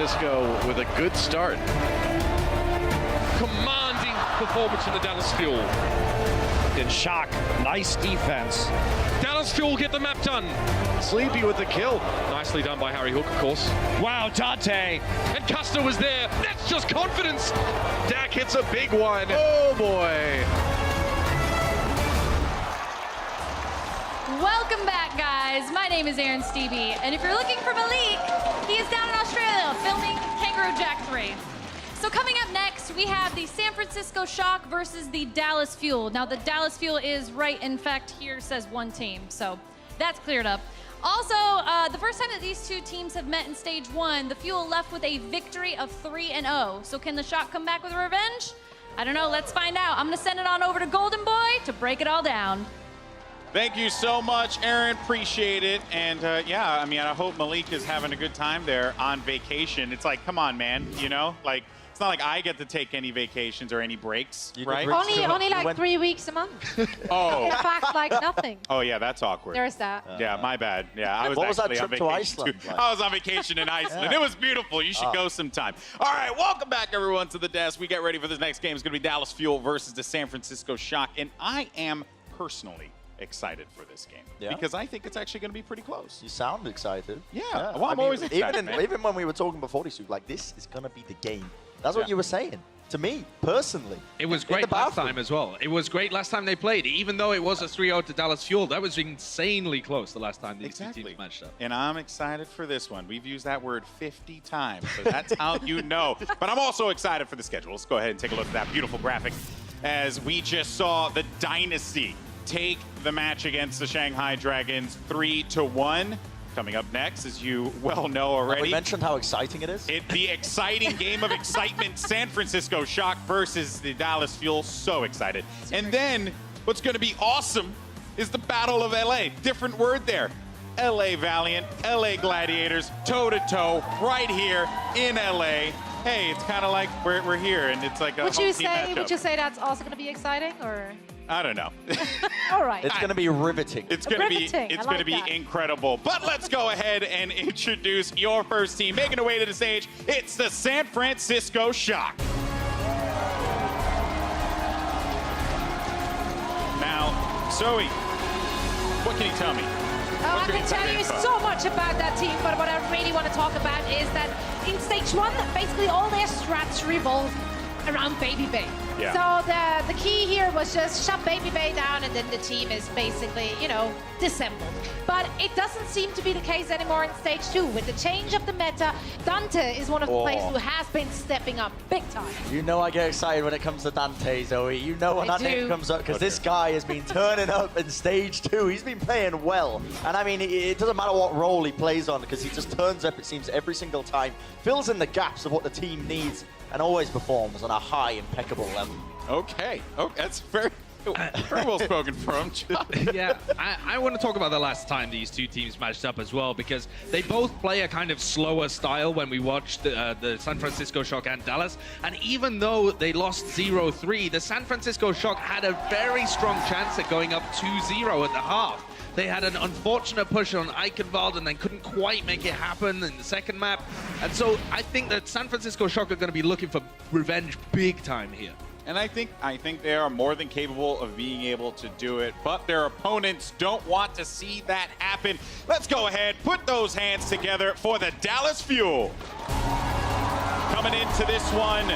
Francisco with a good start. Commanding performance from the Dallas Fuel. In shock, nice defense. Dallas Fuel get the map done. Sleepy with the kill. Nicely done by Harry Hook, of course. Wow, Dante. And Custer was there. That's just confidence. Dak hits a big one. Oh boy. Welcome back, guys. My name is Aaron Stevie, and if you're looking for Malik, he is down in Australia filming Kangaroo Jack 3. So coming up next, we have the San Francisco Shock versus the Dallas Fuel. Now, the Dallas Fuel is right, in fact, here says one team, so that's cleared up. Also, the first time that these two teams have met in Stage 1, the Fuel left with a victory of 3-0. So can the Shock come back with a revenge? I don't know, let's find out. I'm gonna send it on over to Golden Boy to break it all down. Thank you so much, Aaron. Appreciate it. And yeah, I mean, I hope Malik is having a good time there on vacation. It's like, come on, man, you know? Like, it's not like I get to take any vacations or any breaks, right? Only like 3 weeks a month. Oh. In fact, like nothing. Oh, yeah, that's awkward. There's that. Yeah, my bad. Yeah, I was What was that actually on trip to vacation Iceland too. like? I was on vacation in Iceland. It was beautiful. You should go sometime. All right, welcome back, everyone, to the desk. We get ready for this next game. It's going to be Dallas Fuel versus the San Francisco Shock. And I am personally excited for this game because I think it's actually going to be pretty close. You sound excited. Yeah. Well, I'm always excited, man. Even when we were talking before this, like, this is going to be the game. That's what you were saying. To me, personally. It was great last time as well. It was great last time they played. Even though it was a 3-0 to Dallas Fuel, that was insanely close the last time these two teams matched up. And I'm excited for this one. We've used that word 50 times, so that's how you know. But I'm also excited for the schedule. Let's go ahead and take a look at that beautiful graphic as we just saw the Dynasty take the match against the Shanghai Dragons 3-1. Coming up next, as you well know already. We mentioned how exciting it is. The exciting game of excitement, San Francisco Shock versus the Dallas Fuel. So excited. And then what's going to be awesome is the Battle of LA. Different word there. LA Valiant, LA Gladiators, toe-to-toe, right here in LA. Hey, it's kind of like we're here, and it's like a home team matchup. Would you say that's also going to be exciting, or? I don't know. All right. It's going to be riveting. It's going to be incredible. But let's go ahead and introduce your first team. Making their way to the stage, it's the San Francisco Shock. Now, Zoe, what can you tell me? Oh, I can tell you so much about that team, but what I really want to talk about is that in Stage 1, basically all their strats revolve around Baby Bay. Yeah. So the key here was just shut Baby Bay down, and then the team is basically, you know, disassembled. But it doesn't seem to be the case anymore in Stage 2. With the change of the meta, Dante is one of the players who has been stepping up big time. You know I get excited when it comes to Dante, Zoe. You know when that name comes up, because this guy has been turning up in Stage 2. He's been playing well. And I mean, it doesn't matter what role he plays on, because he just turns up, it seems, every single time. Fills in the gaps of what the team needs, and always performs on a high, impeccable level. Okay. Oh, that's very well spoken from John. Yeah, I want to talk about the last time these two teams matched up as well, because they both play a kind of slower style when we watched the San Francisco Shock and Dallas. And even though they lost 0-3, the San Francisco Shock had a very strong chance at going up 2-0 at the half. They had an unfortunate push on Eichenwald and then couldn't quite make it happen in the second map. And so I think that San Francisco Shock are going to be looking for revenge big time here. And I think they are more than capable of being able to do it, but their opponents don't want to see that happen. Let's go ahead, put those hands together for the Dallas Fuel. Coming into this one,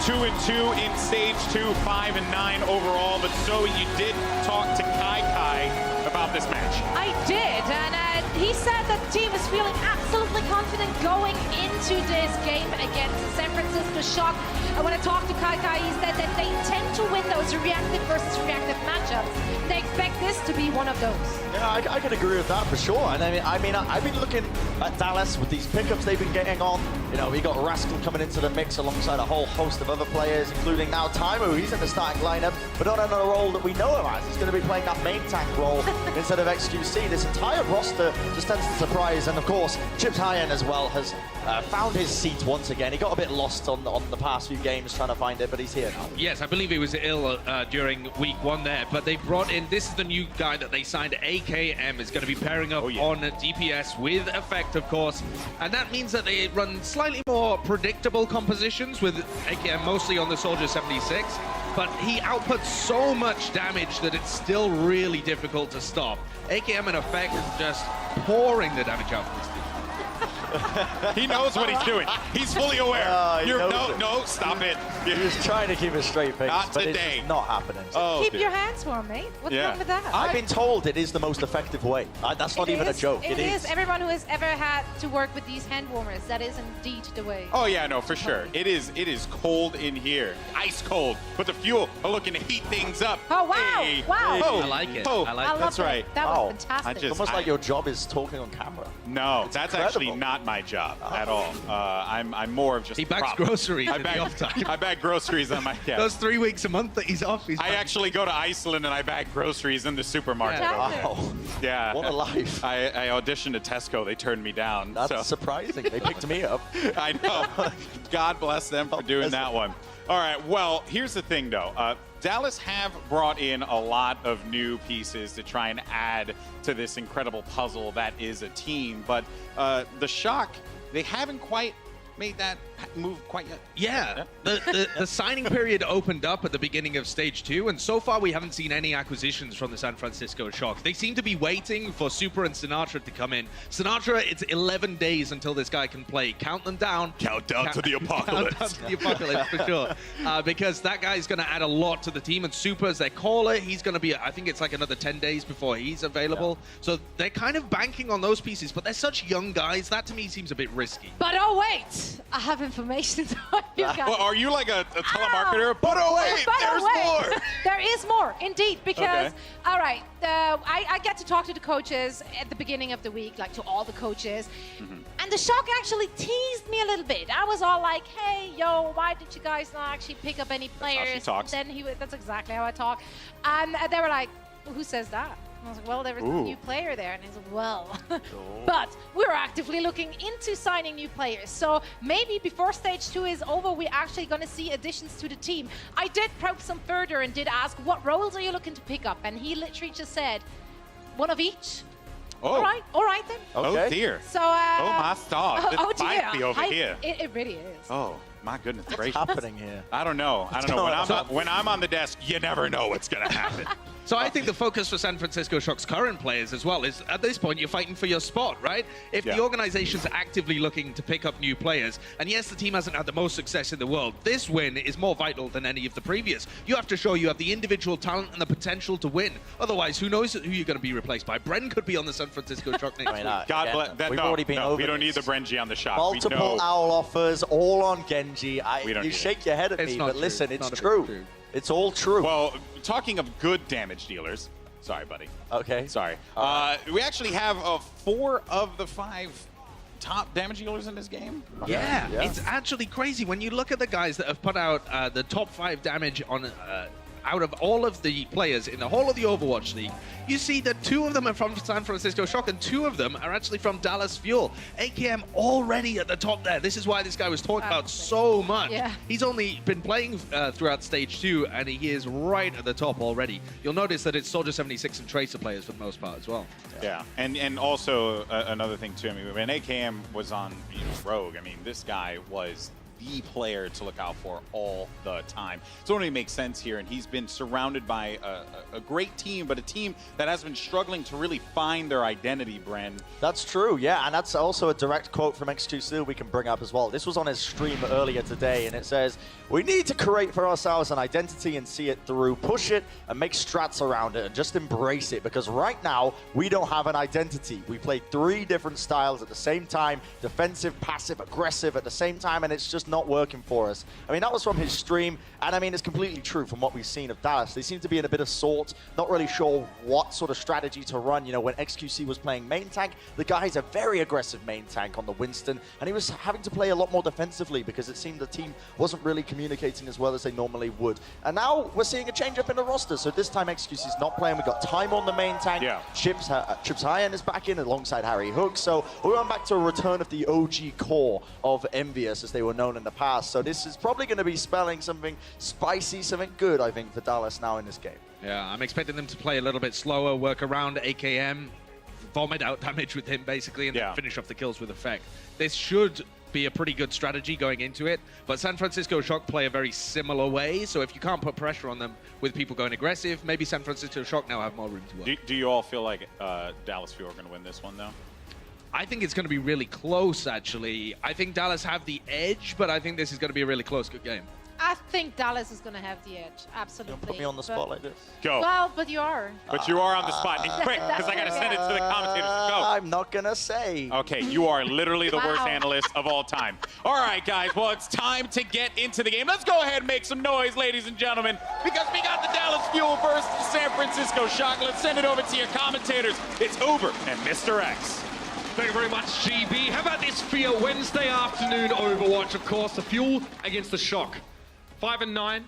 2-2 in Stage 2, 5-9 overall. But Zoe, you did talk to Kai about this match. I did, and he said that the team is feeling absolutely confident going into this game against the San Francisco Shock. And when I talked to Kai, he said that they tend to win those reactive versus reactive matchups. They expect this to be one of those. Yeah, I can agree with that for sure. And I mean, I've been looking at Dallas with these pickups they've been getting on. You know, we got Rascal coming into the mix alongside a whole host of other players, including now Taimu. He's in the starting lineup, but not in a role that we know him as. He's going to be playing that main tank role instead of XQC. This entire roster just tends to surprise. And of course, Chips Hyen as well has found his seat once again. He got a bit lost on the past few games trying to find it, but he's here now. Yes, I believe he was ill during week 1 there, but they brought in, this is the new guy that they signed, AKM, is going to be pairing up on DPS with Effect, of course, and that means that they run slightly slightly more predictable compositions with AKM mostly on the Soldier 76, but he outputs so much damage that it's still really difficult to stop. AKM in effect is just pouring the damage out of this team. He knows what he's doing. He's fully aware. He You're, knows no, stop it. He was trying to keep a straight face, Not but today. it's just not happening. Oh, Keep dear. your hands warm, mate. What's Yeah. wrong with that? I've been told it is the most effective way. That's not It even a is. joke. It is. Everyone who has ever had to work with these hand warmers, that is indeed the way. Oh yeah, no, for sure. It is cold in here. Ice cold. But the fuel are looking to heat things up. Oh, wow. Hey. Wow. Oh, I like it. Oh, I like I it. love that's it. right. That Wow. was fantastic. just- Almost like your job is talking on camera. No, It's that's incredible. actually not my job at all. I'm more of just He a bags prop. groceries I in the bag, off time. I bag groceries on my Those 3 weeks a month that he's off, I actually go to Iceland and I bag groceries in the supermarket. Yeah. over there. Wow. Yeah. What a life. I auditioned at Tesco. They turned me down. That's so. surprising. They picked me up. I know. God bless them for doing that one. All right. Well, here's the thing, though. Dallas have brought in a lot of new pieces to try and add to this incredible puzzle that is a team. But the Shock, they haven't quite made that move quite yet. Yeah, the signing period opened up at the beginning of Stage 2, and so far we haven't seen any acquisitions from the San Francisco Shock. They seem to be waiting for Super and Sinatra to come in. Sinatra, it's 11 days until this guy can play. Count them down. Countdown to the apocalypse. Countdown to the apocalypse, for sure. Because that guy's going to add a lot to the team, and Super's their caller. He's going to be, I think it's like another 10 days before he's available. So they're kind of banking on those pieces, but they're such young guys. That to me seems a bit risky. But oh wait, I have information for you guys. Well, are you like a telemarketer? But oh wait, But there's wait, more. There is more, indeed, because, Okay. all right, I get to talk to the coaches at the beginning of the week, like to all the coaches, and the Shock actually teased me a little bit. I was all like, hey, yo, why did you guys not actually pick up any how she players? talks. Then that's exactly how I talk. And they were like, well, who says that? And I was like, well, there was a Ooh. new player there. And he's like, well, but we're actively looking into signing new players. So maybe before Stage 2 is over, we're actually going to see additions to the team. I did probe some further and did ask, what roles are you looking to pick up? And he literally just said, one of each. Oh. All right then. Oh dear. So, Oh my stars. It's oh dear. spicy over here. It really is. Oh my goodness gracious. Happening here. I don't know. When I'm on the desk, you never know what's gonna happen. So I think the focus for San Francisco Shock's current players as well is, at this point, you're fighting for your spot, right? If Yeah. the organization's actively looking to pick up new players, and yes, the team hasn't had the most success in the world, this win is more vital than any of the previous. You have to show you have the individual talent and the potential to win. Otherwise, who knows who you're going to be replaced by? Bren could be on the San Francisco Shock next I mean, week. God again, bless. That, we've no, already been no, over we don't need this. the Brenji on the shop. Multiple we know. owl offers, all on Genji. We don't You need shake your head at It's me, not but true. listen, It's it's not true. true. It's all true. Well, talking of good damage dealers. Sorry, buddy. Okay. Sorry. All We actually have 4 of the 5 top damage dealers in this game. Yeah, Yeah. it's actually crazy when you look at the guys that have put out the top 5 damage on out of all of the players in the whole of the Overwatch League. You see that 2 of them are from San Francisco Shock and 2 of them are actually from Dallas Fuel. AKM already at the top there. This is why this guy was talked about so much. Yeah. He's only been playing throughout Stage 2 and he is right at the top already. You'll notice that it's Soldier 76 and Tracer players for the most part as well. Yeah, and also another thing too. I mean, when AKM was on Rogue, I mean, this guy was the player to look out for all the time. So it only makes sense here, and he's been surrounded by a great team, but a team that has been struggling to really find their identity, Bren. That's true, yeah, and that's also a direct quote from X2C we can bring up as well. This was on his stream earlier today, and it says, we need to create for ourselves an identity and see it through, push it, and make strats around it, and just embrace it, because right now, we don't have an identity. We play 3 different styles at the same time, defensive, passive, aggressive at the same time, and it's just not working for us. I mean, that was from his stream, and I mean, it's completely true from what we've seen of Dallas. They seem to be in a bit of sort, not really sure what sort of strategy to run. You know, when XQC was playing main tank, the guy's a very aggressive main tank on the Winston, and he was having to play a lot more defensively because it seemed the team wasn't really communicating as well as they normally would. And now we're seeing a change up in the roster. So this time XQC's not playing. We've got time on the main tank. Yeah. Chips Hyan is back in alongside Harry Hook. So we're on back to a return of the OG core of Envious as they were known in the past. So this is probably going to be spelling something spicy, something good, I think, for Dallas now in this game. Yeah, I'm expecting them to play a little bit slower, work around AKM, vomit out damage with him basically, and Yeah. then finish off the kills with effect. This should be a pretty good strategy going into it. But San Francisco Shock play a very similar way, so if you can't put pressure on them with people going aggressive, maybe San Francisco Shock now have more room to work. Do you all feel like Dallas Fuel are going to win this one, though? I think it's going to be really close, actually. I think Dallas have the edge, but I think this is going to be a really close, good game. I think Dallas is going to have the edge, absolutely. Don't put me on the spot like this. Go. Well, but you are. But you are on the spot. And quick, because I got to send it to the commentators. Go. I'm not going to say. Okay, you are literally the worst Wow. analyst of all time. All right, guys, well, it's time to get into the game. Let's go ahead and make some noise, ladies and gentlemen, because we got the Dallas Fuel versus the San Francisco Shock. Let's send it over to your commentators. It's Uber and Mr. X. Thank you very much, GB. How about this for your Wednesday afternoon Overwatch? Of course, the Fuel against the Shock. 5-9,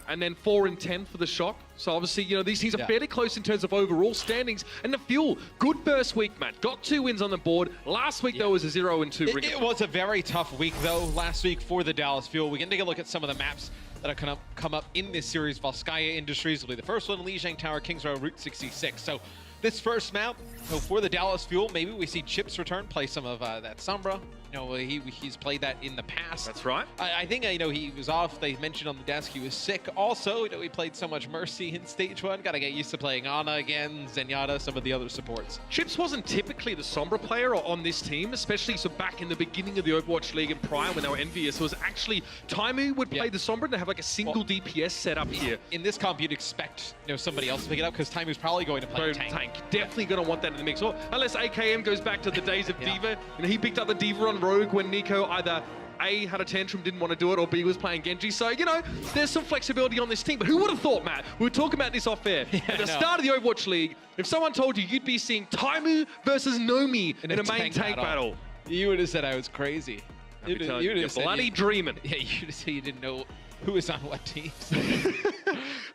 and then 4-10 for the Shock. So obviously, you know, these teams are fairly close in terms of overall standings. And the Fuel, good first week, Matt. Got 2 wins on the board. Last week, though, was a 0-2. It was a very tough week, though, last week for the Dallas Fuel. We can take a look at some of the maps that are going to come up in this series. Volskaya Industries will be the first one. Lijiang Tower, Kings Row, Route 66. So this first map, so for the Dallas Fuel, maybe we see Chips return, play some of that Sombra. You know, he's played that in the past. That's right. I think, you know, he was off. They mentioned on the desk he was sick. Also, you know, he played so much Mercy in Stage 1. Got to get used to playing Ana again, Zenyatta, some of the other supports. Chips wasn't typically the Sombra player on this team, especially so back in the beginning of the Overwatch League and prior when they were envious. It was actually Taimu would play the Sombra and have like a single DPS setup here. In this comp, you'd expect, you know, somebody else to pick it up because Taimu's probably going to play tank. Definitely going to want that in the mix. Or unless AKM goes back to the days of D.Va. You know, he picked up the D.Va on Rogue when Nico either A, had a tantrum, didn't want to do it, or B, was playing Genji. So, you know, there's some flexibility on this team. But who would have thought, Matt? We were talking about this off air. At the start of the Overwatch League, if someone told you you'd be seeing Taimu versus Nomi in a main tank battle. You would have said I was crazy. You'd have bloody dreaming. Yeah, you'd have said you didn't know who was on what teams.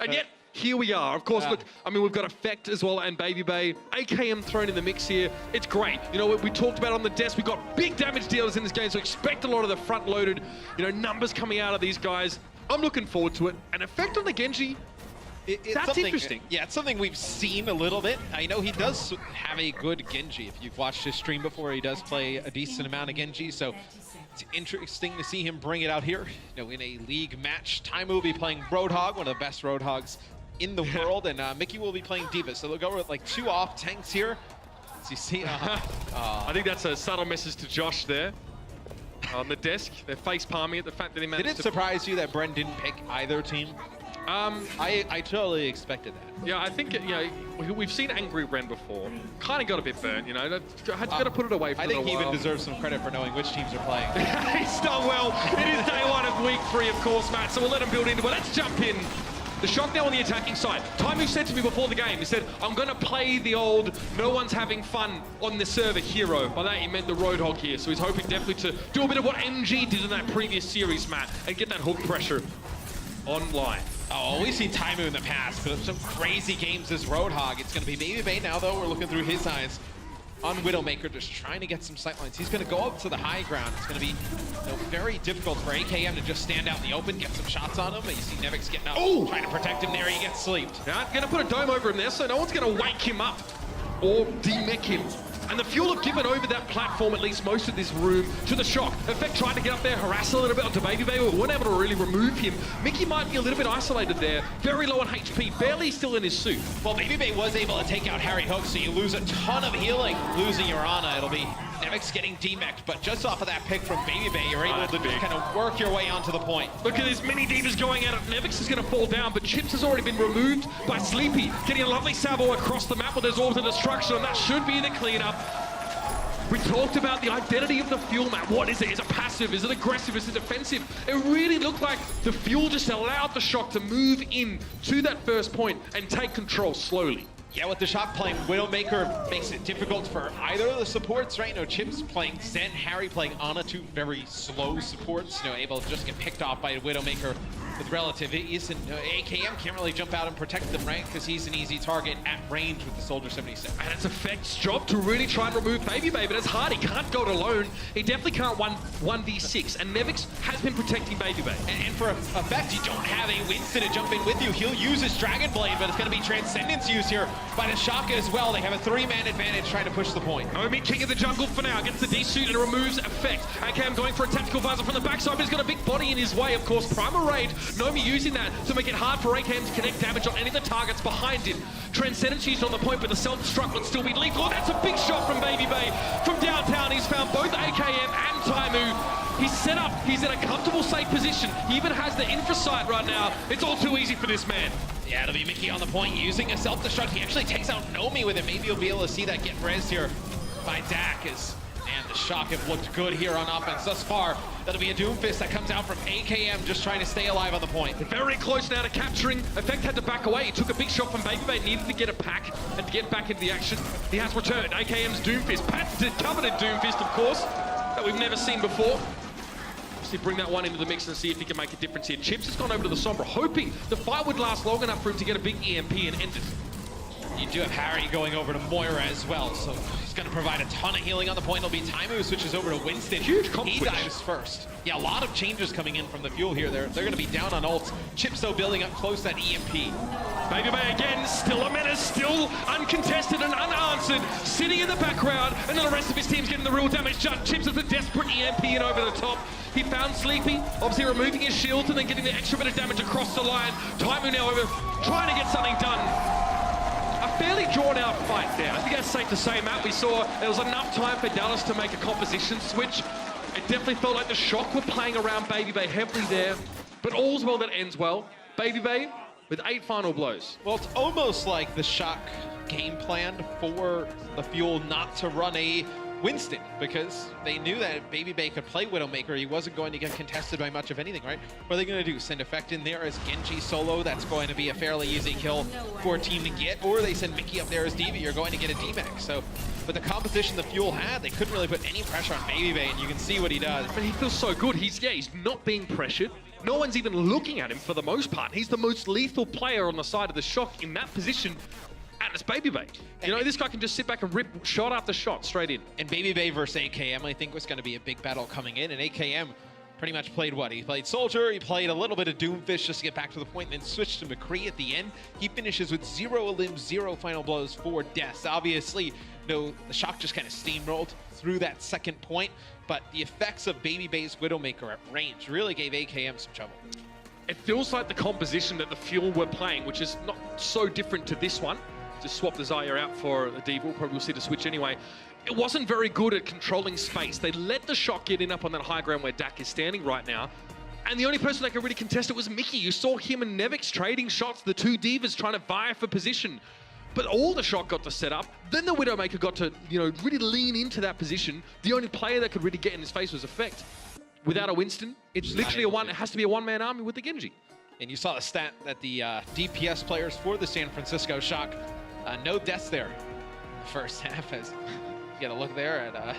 And yet, here we are. Of course, look, I mean, we've got Effect as well and Baby Bay. AKM thrown in the mix here. It's great. You know, we talked about on the desk, we've got big damage dealers in this game, so expect a lot of the front-loaded, you know, numbers coming out of these guys. I'm looking forward to it. And Effect on the Genji, that's interesting. Yeah, it's something we've seen a little bit. I know he does have a good Genji. If you've watched his stream before, he does play a decent amount of Genji, so it's interesting to see him bring it out here. You know, in a league match, Taimu will be playing Roadhog, one of the best Roadhogs in the world, and Mickey will be playing D.Va. So they'll go with like 2 off tanks here. As you see, I think that's a subtle message to Josh there on the desk. They're face palming at the fact that he managed did it to surprise you that Bren didn't pick either team? I totally expected that. Yeah, I think, you know, we've seen Angry Ren before. Kind of got a bit burnt, you know. Had got to put it away for a I little think he while. even deserves some credit for knowing which teams are playing. He's done well. It is day 1 of week 3, of course, Matt, so we'll let him build into it. Let's jump in. The Shock now on the attacking side. Taimu said to me before the game, he said, I'm going to play the old no one's having fun on the server hero. By that, he meant the Roadhog here. So he's hoping definitely to do a bit of what MG did in that previous series, Matt, and get that hook pressure online. Oh, we've seen Taimu in the past, but some crazy games as Roadhog. It's going to be Baby Bay now, though. We're looking through his eyes on Widowmaker, just trying to get some sightlines. He's going to go up to the high ground. It's going to be, you know, very difficult for AKM to just stand out in the open, get some shots on him. But you see Nevix getting up, trying to protect him there. He gets sleeped. Now, going to put a dome over him there, so no one's going to wake him up or demech him. And the Fuel have given over that platform, at least most of this room, to the Shock. Effect tried to get up there, harass a little bit onto Baby Bay, but weren't able to really remove him. Mickey might be a little bit isolated there. Very low on HP, barely still in his suit. Well, Baby Bay was able to take out Harry Hook, so you lose a ton of healing. Losing your Ana, it'll be Nevix getting demeched, but just off of that pick from Baby Bay, you're able to just kind of work your way onto the point. Look at this mini divas going at it. Nevix is going to fall down, but Chips has already been removed by Sleepy. Getting a lovely salvo across the map with his Orbs of Destruction, and that should be the cleanup. We talked about the identity of the Fuel map. What is it? Is it passive? Is it aggressive? Is it defensive? It really looked like the Fuel just allowed the Shock to move in to that first point and take control slowly. Yeah, with the Shock playing Widowmaker makes it difficult for either of the supports, right? You know, Chips playing Zen, Harry playing Ana, 2 very slow supports, you know, able to just get picked off by Widowmaker with relative ease, and AKM can't really jump out and protect them, right? Because he's an easy target at range with the Soldier 76. And it's Effect's job to really try and remove Baby Bay, but it's hard. He can't go it alone. He definitely can't 1v6, and Nevix has been protecting Baby Bay. And for Effect, you don't have a Winston to jump in with you. He'll use his Dragon Blade, but it's going to be Transcendence used here by the Shaka as well. They have a 3-man advantage trying to push the point. Nomi, king of the jungle for now, gets the D-suit and removes Effect. AKM going for a tactical visor from the backside, but he's got a big body in his way, of course. Primal Rage, Nomi using that to make it hard for AKM to connect damage on any of the targets behind him. Transcendence used on the point, but the self-destruct would still be lethal. Oh, that's a big shot from Baby Bay. From downtown, he's found both AKM and Taimu. He's set up, he's in a comfortable, safe position. He even has the infra sight right now. It's all too easy for this man. Yeah, it'll be Mickey on the point using a self-destruct. He actually takes out Nomi with it. Maybe you'll be able to see that get rezzed here by Dak. And the Shock have looked good here on offense thus far. That'll be a Doomfist that comes out from AKM, just trying to stay alive on the point. Very close now to capturing. Effect had to back away. He took a big shot from Baby Bay, needed to get a pack and to get back into the action. He has returned. AKM's Doomfist, patented, coveted Doomfist, of course, that we've never seen before. Obviously bring that one into the mix and see if he can make a difference here. Chips has gone over to the Sombra, hoping the fight would last long enough for him to get a big EMP and end it. You do have Harry going over to Moira as well, so he's going to provide a ton of healing on the point. It'll be Taimu who switches over to Winston. Huge comp He switch. dives first. Yeah, a lot of changes coming in from the Fuel here. They're going to be down on ults. Chips, though, building up close to that EMP. Baby Bay again, still a menace, still uncontested and unanswered, sitting in the background, and then the rest of his team's getting the real damage done. Chips with a desperate EMP in over the top. He found Sleepy, obviously removing his shield and then getting the extra bit of damage across the line. Taimu now over, trying to get something done. A fairly drawn-out fight there. I think that's safe to say, Matt. We saw there was enough time for Dallas to make a composition switch. It definitely felt like the Shock were playing around Baby Bay heavily there, but all's well that ends well. Baby Bay with 8 final blows. Well, it's almost like the Shock game plan for the Fuel not to run a Winston, because they knew that Baby Bay could play Widowmaker. He wasn't going to get contested by much of anything, right? What are they going to do? Send Effect in there as Genji solo? That's going to be a fairly easy kill for a team to get. Or they send Mickey up there as Diva. You're going to get a D-Max. So, with the composition the Fuel had, they couldn't really put any pressure on Baby Bay, and you can see what he does. I mean, he feels so good. He's not being pressured. No one's even looking at him for the most part. He's the most lethal player on the side of the Shock in that position. And it's Baby Bay. You know, this guy can just sit back and rip shot after shot straight in. And Baby Bay versus AKM, I think, was going to be a big battle coming in. And AKM pretty much played what? He played Soldier, he played a little bit of Doomfist just to get back to the point, and then switched to McCree at the end. He finishes with 0 limbs, 0 final blows, 4 deaths. Obviously, you know, the Shock just kind of steamrolled through that second point, but the effects of Baby Bay's Widowmaker at range really gave AKM some trouble. It feels like the composition that the Fuel were playing, which is not so different to this one. Just swap the Zarya out for the Diva. We'll probably see the switch anyway. It wasn't very good at controlling space. They let the Shock get in up on that high ground where Dak is standing right now. And the only person that could really contest it was Mickey. You saw him and Nevix trading shots, the 2 Divas trying to vie for position. But all the Shock got to set up. Then the Widowmaker got to, you know, really lean into that position. The only player that could really get in his face was Effect. Without a Winston, it's literally it has to be a one-man army with the Genji. And you saw the stat that the DPS players for the San Francisco Shock, no deaths there the first half, as you gotta look there at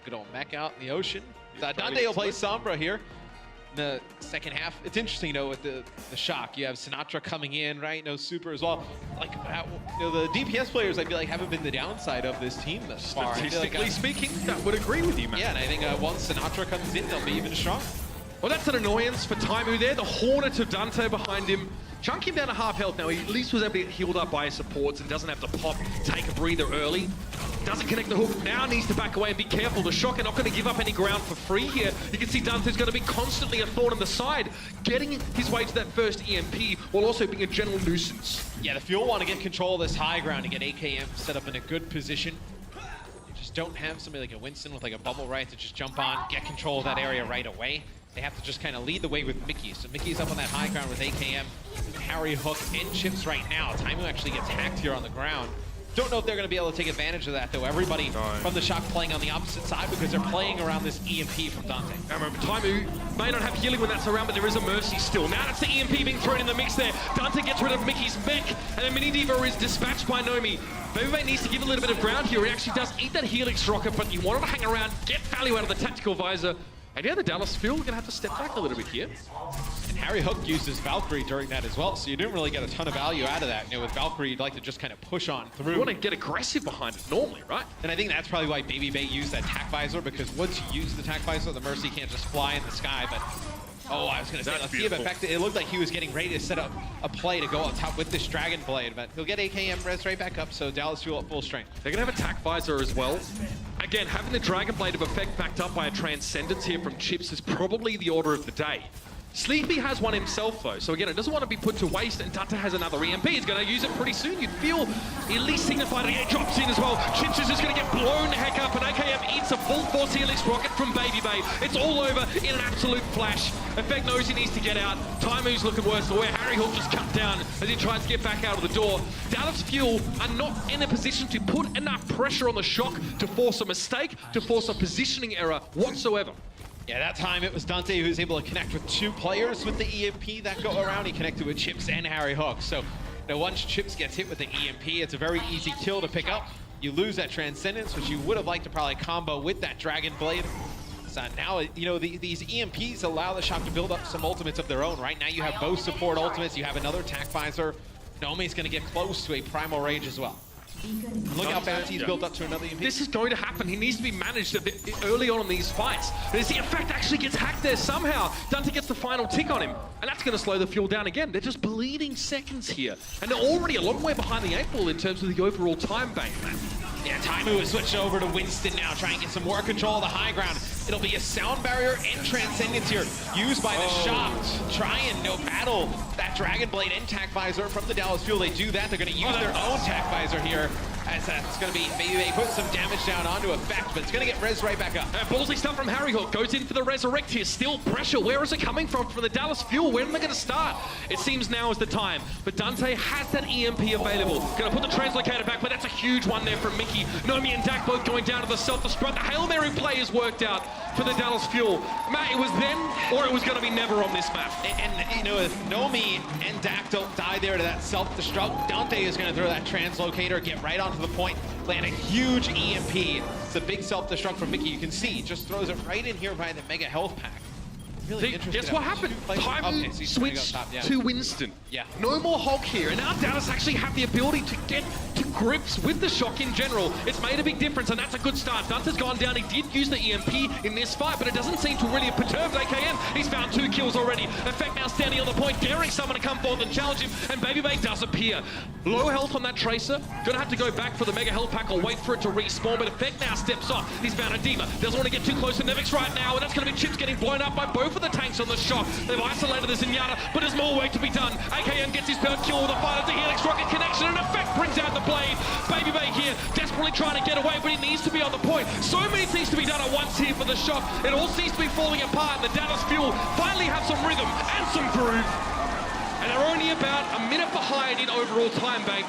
good old Mech out in the ocean. Dante will play Sombra here in the second half. It's interesting, though, with the Shock. You have Sinatra coming in, right? No Super as well. Like, you know, the DPS players, I feel like, haven't been the downside of this team thus far. Statistically speaking, that would agree with you, man. Yeah, and I think once Sinatra comes in, they'll be even stronger. Well, that's an annoyance for Taimu there. The Hornet of Dante behind him. Chunk him down to half health now. He at least was able to get healed up by his supports and doesn't have to pop, take a breather early. Doesn't connect the hook. Now needs to back away and be careful. The Shock are not going to give up any ground for free here. You can see Dante's going to be constantly a thorn in the side, getting his way to that first EMP while also being a general nuisance. Yeah, the Fuel want to get control of this high ground and get AKM set up in a good position. They just don't have somebody like a Winston with like a bubble right to just jump on, get control of that area right away. They have to just kind of lead the way with Mickey. So Mickey's up on that high ground with AKM, Harry, Hook, and Chips right now. Taimu actually gets hacked here on the ground. Don't know if they're going to be able to take advantage of that, though. Everybody from the Shock playing on the opposite side because they're playing around this EMP from Dante. I remember Taimu may not have healing when that's around, but there is a Mercy still. Now that's the EMP being thrown in the mix there. Dante gets rid of Mickey's mech, and then Mini Diva is dispatched by Nomi. Baby Bay needs to give a little bit of ground here. He actually does eat that Helix rocket, but you want him to hang around, get value out of the tactical visor. And yeah, the Dallas Fuel are going to have to step back a little bit here. And Harry Hook uses Valkyrie during that as well, so you didn't really get a ton of value out of that. You know, with Valkyrie, you'd like to just kind of push on through. You want to get aggressive behind it normally, right? And I think that's probably why Baby Bay used that tack visor, because once you use the tack visor, the Mercy can't just fly in the sky. But oh, I was going to say, let's see if it looked like he was getting ready to set up a play to go on top with this Dragon Blade, but he'll get AKM res right back up, so Dallas Fuel at full strength. They're going to have a tack visor as well. Again, having the Dragon Blade of effect backed up by a Transcendence here from Chips is probably the order of the day. Sleepy has one himself though, so again, it doesn't want to be put to waste, and Dante has another EMP. He's going to use it pretty soon. You'd feel at least signified that it drops in as well. Chips is just going to get blown the heck up, and AKM eats a full force Helix rocket from Baby Bay. It's all over in an absolute flash. Effect knows he needs to get out. Taimu's looking worse for where Harry Hook just cut down as he tries to get back out of the door. Dallas Fuel are not in a position to put enough pressure on the Shock to force a mistake, to force a positioning error whatsoever. Yeah, that time it was Dante who was able to connect with 2 players with the EMP that go around. He connected with Chips and Harry Hook. So now once Chips gets hit with the EMP, it's a very easy kill to pick up. You lose that Transcendence, which you would have liked to probably combo with that Dragon Blade. So now, you know, these EMPs allow the Shock to build up some ultimates of their own. Right now you have both support ultimates. You have another tack visor. Nomi's going to get close to a Primal Rage as well. Look how fast he's built up to another EMP. This is going to happen. He needs to be managed a bit early on in these fights. But as the effect actually gets hacked there somehow, Dante gets the final tick on him, and that's going to slow the Fuel down again. They're just bleeding seconds here, and they're already a long way behind the 8 ball in terms of the overall time bank. Yeah, Taimu has switched over to Winston now, trying to get some more control of the high ground. It'll be a Sound Barrier and Transcendence here, used by the Shock to try and battle that Dragon Blade and Tack Visor from the Dallas Fuel. They do that, they're going to use their own Tack Visor here. As it's going to be, maybe they put some damage down onto Effect, but it's going to get res right back up. Ballsy stuff from Harry Hook, goes in for the Resurrect here. Still pressure, where is it coming from the Dallas Fuel? When are they going to start? It seems now is the time, but Dante has that EMP available. Going to put the Translocator back, but that's a huge one there from Mickey. Nomi and Dak both going down to the self-destruct. The Hail Mary play is worked out for the Dallas Fuel. Matt, it was then, or it was going to be never on this map. And you know, if Nomi and Dak don't die there to that self-destruct, Dante is going to throw that Translocator, get right onto the point, land a huge EMP. It's a big self-destruct from Mickey. You can see, just throws it right in here by the Mega Health Pack. Really interesting. Guess what happened? Taimu switched to Winston. Yeah. No more Hulk here, and now Dallas actually have the ability to get to grips with the Shock in general. It's made a big difference, and that's a good start. Dante's gone down. He did use the EMP in this fight, but it doesn't seem to really have perturbed AKM. He's found 2 kills already. Effect now standing on the point, daring someone to come forth and challenge him, and Baby Bay does appear. Low health on that Tracer. Gonna have to go back for the Mega Health Pack or wait for it to respawn, but Effect now steps off. He's found a Dima. Doesn't want to get too close to Nevix right now, and that's gonna be Chips getting blown up by both of the tanks on the Shock. They've isolated the Zenyatta, but there's more work to be done. AKM gets his third kill with a fight at the Helix rocket connection, and Effect brings out the blade. Baby Bay here, desperately trying to get away, but he needs to be on the point. So many things to be done at once here for the Shock. It all seems to be falling apart, and the Dallas Fuel finally have some rhythm and some groove. And they're only about a minute behind in overall time bank.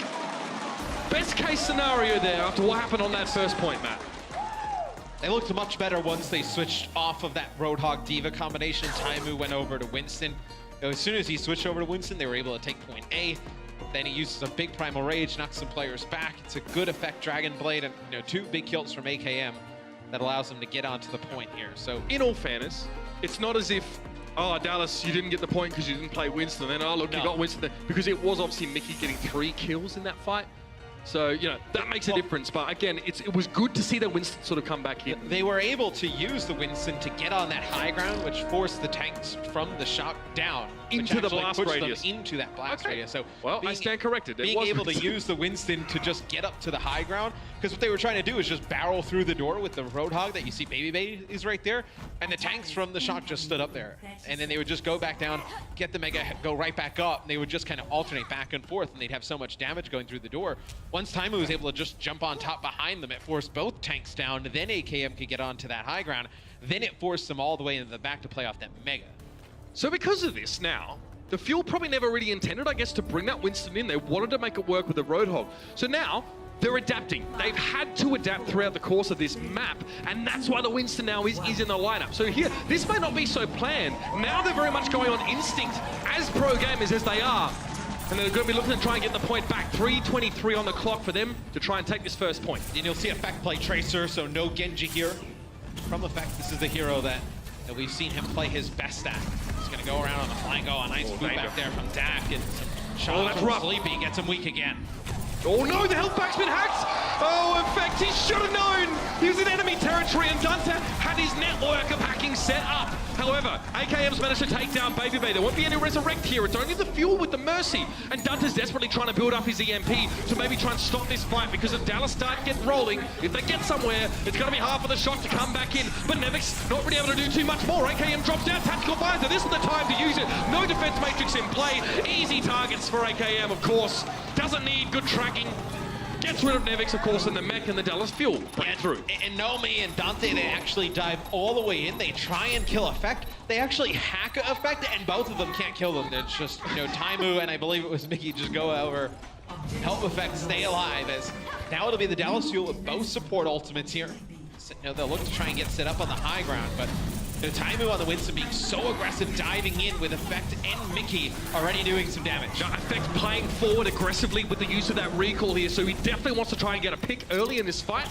Best case scenario there after what happened on that first point, Matt. They looked much better once they switched off of that Roadhog Diva combination. Taimu went over to Winston. You know, as soon as he switched over to Winston, they were able to take point A. Then he uses a big Primal Rage, knocks some players back. It's a good effect Dragon Blade, and 2 big kills from AKM that allows them to get onto the point here. So in all fairness, it's not as if, oh, Dallas, you didn't get the point because you didn't play Winston. Then, oh, look, you got Winston there. Because it was obviously Mickey getting 3 kills in that fight. So, that makes a difference. But again, it was good to see that Winston sort of come back here. They were able to use the Winston to get on that high ground, which forced the tanks from the Shock down. Into the blast radius. Into that blast radius. So, well, I stand corrected. Being able to use the Winston to just get up to the high ground, because what they were trying to do is just barrel through the door with the Roadhog that you see Baby Bay is right there, and the tanks from the Shock just stood up there. And then they would just go back down, get the Mega, go right back up, and they would just kind of alternate back and forth, and they'd have so much damage going through the door. Once Taimu was able to just jump on top behind them, it forced both tanks down, then AKM could get onto that high ground, then it forced them all the way into the back to play off that Mega. So because of this now, the Fuel probably never really intended, I guess, to bring that Winston in. They wanted to make it work with the Roadhog. So now, they're adapting. They've had to adapt throughout the course of this map, and that's why the Winston now is in the lineup. So here, this may not be so planned. Now they're very much going on instinct, as pro gamers as they are. And they're going to be looking to try and get the point back. 3:23 on the clock for them to try and take this first point. And you'll see Effect play Tracer, so no Genji here. From Effect, this is the hero that we've seen him play his best at. going to go around on the flank. Oh, a nice boot back there from Dak. Getting some shots that's from rough. Sleepy. Gets him weak again. Oh no, the health pack's been hacked! Oh, in fact, he should have known! He was in enemy territory and Dante had his network of hacking set up. However, AKM's managed to take down Baby Bay. There won't be any resurrect here. It's only the fuel with the Mercy. And Dante's desperately trying to build up his EMP to maybe try and stop this fight, because if Dallas start getting rolling, if they get somewhere, it's going to be hard for the Shock to come back in. But Nevix not really able to do too much more. AKM drops down, tactical visor. This is the time to use it. No defense matrix in play. Easy targets for AKM, of course. Doesn't need good tracking. Gets rid of Nevix, of course, and the mech and the Dallas fuel break through. And Nomi and Dante, they actually dive all the way in. They try and kill Effect. They actually hack Effect, and both of them can't kill them. It's just, you know, Taimu and I believe it was Mickey just go over, help Effect stay alive. As now it'll be the Dallas fuel with both support ultimates here. So, you know, they'll look to try and get set up on the high ground, but you know, Taimu on the Winston being so aggressive, diving in with Effect and Mickey already doing some damage. Effect playing forward aggressively with the use of that recall here, so he definitely wants to try and get a pick early in this fight.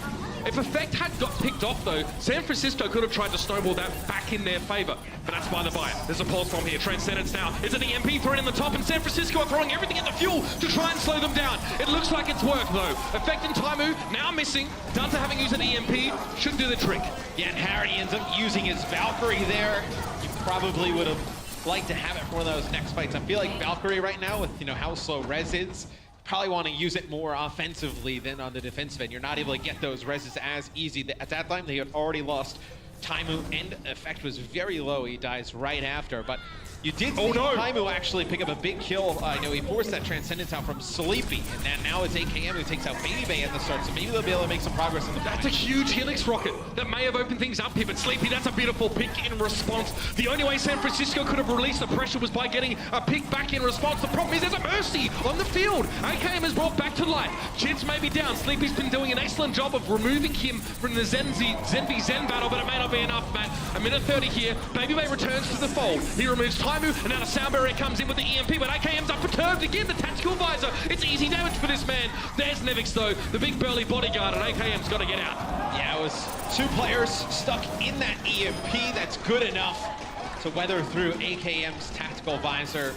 If Effect had got picked off though, San Francisco could have tried to snowball that back in their favor, but that's by the by. There's a pulse bomb here. Transcendence now is an EMP thrown in the top, and San Francisco are throwing everything at the fuel to try and slow them down. It looks like it's worked though. Effect and Taimu now missing. Dante having used an EMP should do the trick. Yeah, and Harry ends up using his Valkyrie there. You probably would have liked to have it for one of those next fights. I feel like Valkyrie right now, with, you know, how slow res is, probably want to use it more offensively than on the defensive end. You're not able to get those reses as easy. At that time, they had already lost Taimu, and Effect was very low. He dies right after, but you did see Taimu actually pick up a big kill. I know he forced that Transcendence out from Sleepy, and then now it's AKM who takes out Baby Bay at the start, so maybe they'll be able to make some progress in the fight. That's a huge Helix rocket that may have opened things up here, but Sleepy, that's a beautiful pick in response. The only way San Francisco could have released the pressure was by getting a pick back in response. The problem is there's a Mercy on the field. AKM is brought back to life. Chits may be down. Sleepy's been doing an excellent job of removing him from the Zen v Zen battle, but it may not be enough, man. A minute 30 here. Baby Bay returns to the fold. He removes Taimu, and now the sound barrier comes in with the EMP, but AKM's up perturbed again. The tactical visor. It's easy damage for this man. There's Nevix though, the big burly bodyguard, and AKM's got to get out. Yeah, it was two players stuck in that EMP. That's good enough to weather through AKM's tactical visor.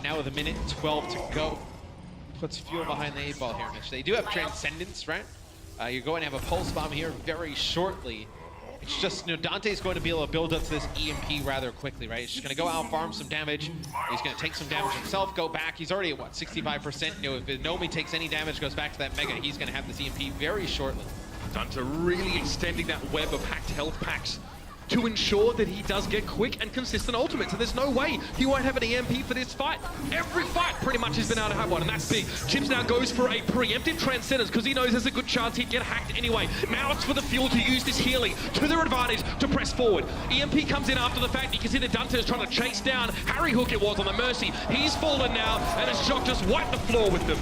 Now with a minute 12 to go. Puts fuel behind the 8 ball here, Mitch. They do have Transcendence, right? You're going to have a pulse bomb here very shortly. It's just, you know, Dante's going to be able to build up to this EMP rather quickly, right? He's just going to go out, farm some damage. He's going to take some damage himself, go back. He's already at, what, 65%? You know, if Nomi takes any damage, goes back to that Mega, he's going to have this EMP very shortly. Dante really extending that web of hacked health packs to ensure that he does get quick and consistent ultimates. And there's no way he won't have an EMP for this fight. Every fight pretty much has been able to have one, and that's big. Chips now goes for a preemptive Transcendence because he knows there's a good chance he'd get hacked anyway. Now it's for the fuel to use this healing to their advantage to press forward. EMP comes in after the fact. You can see that Dante is trying to chase down Harry Hook it was on the Mercy. He's fallen now, and his Shock just wiped the floor with them.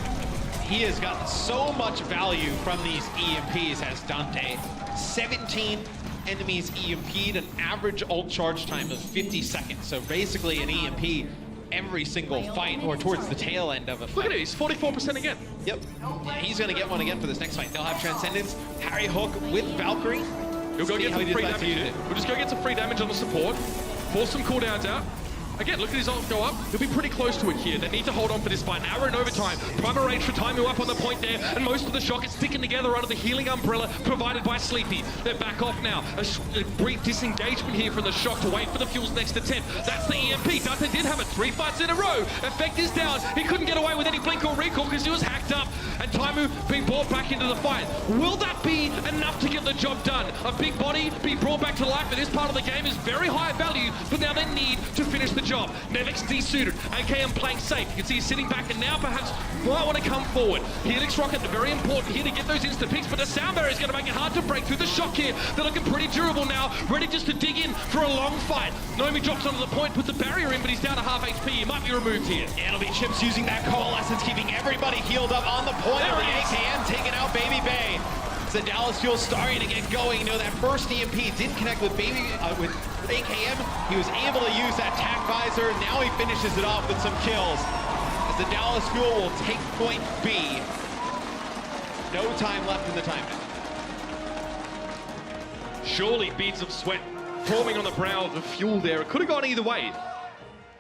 He has gotten so much value from these EMPs as Dante. 17 enemies EMP'd, an average ult charge time of 50 seconds. So basically an EMP every single fight, or towards the tail end of a fight. Look at it, he's 44% again. Yep, he's gonna get one again for this next fight. They'll have Transcendence, Harry Hook with Valkyrie. He'll go get some free damage here. We'll just go get some free damage on the support, force some cooldowns out. Again, look at his ult go up. He'll be pretty close to it here. They need to hold on for this fight. Now we're in overtime. Primal Rage for Taimu up on the point there, and most of the Shock is sticking together under the healing umbrella provided by Sleepy. They're back off now. A brief disengagement here from the Shock to wait for the fuels next to 10. That's the EMP. Dante did have it 3 fights in a row. Effect is down. He couldn't get away with any blink or recall because he was hacked up, and Taimu being brought back into the fight. Will that be enough to get the job done? A big body being brought back to life in this part of the game is very high value, but now they need to finish the job. Nevix desuited. AKM playing safe. You can see he's sitting back and now perhaps might want to come forward. Helix Rocket, very important here to get those instant picks, but the sound barrier is going to make it hard to break through the Shock here. They're looking pretty durable now, ready just to dig in for a long fight. Nomi drops onto the point, puts the barrier in, but he's down to half HP. He might be removed here. Yeah, it'll be Chips using that coalescence, keeping everybody healed up on the point. There The it is. AKM taking out Baby Bay. The Dallas fuel starting to get going. You know, that first EMP didn't connect with with AKM. He was able to use that tac visor. Now he finishes it off with some kills. As the Dallas fuel will take point B. No time left in the timeout. Surely beads of sweat forming on the brow of the fuel there. It could have gone either way.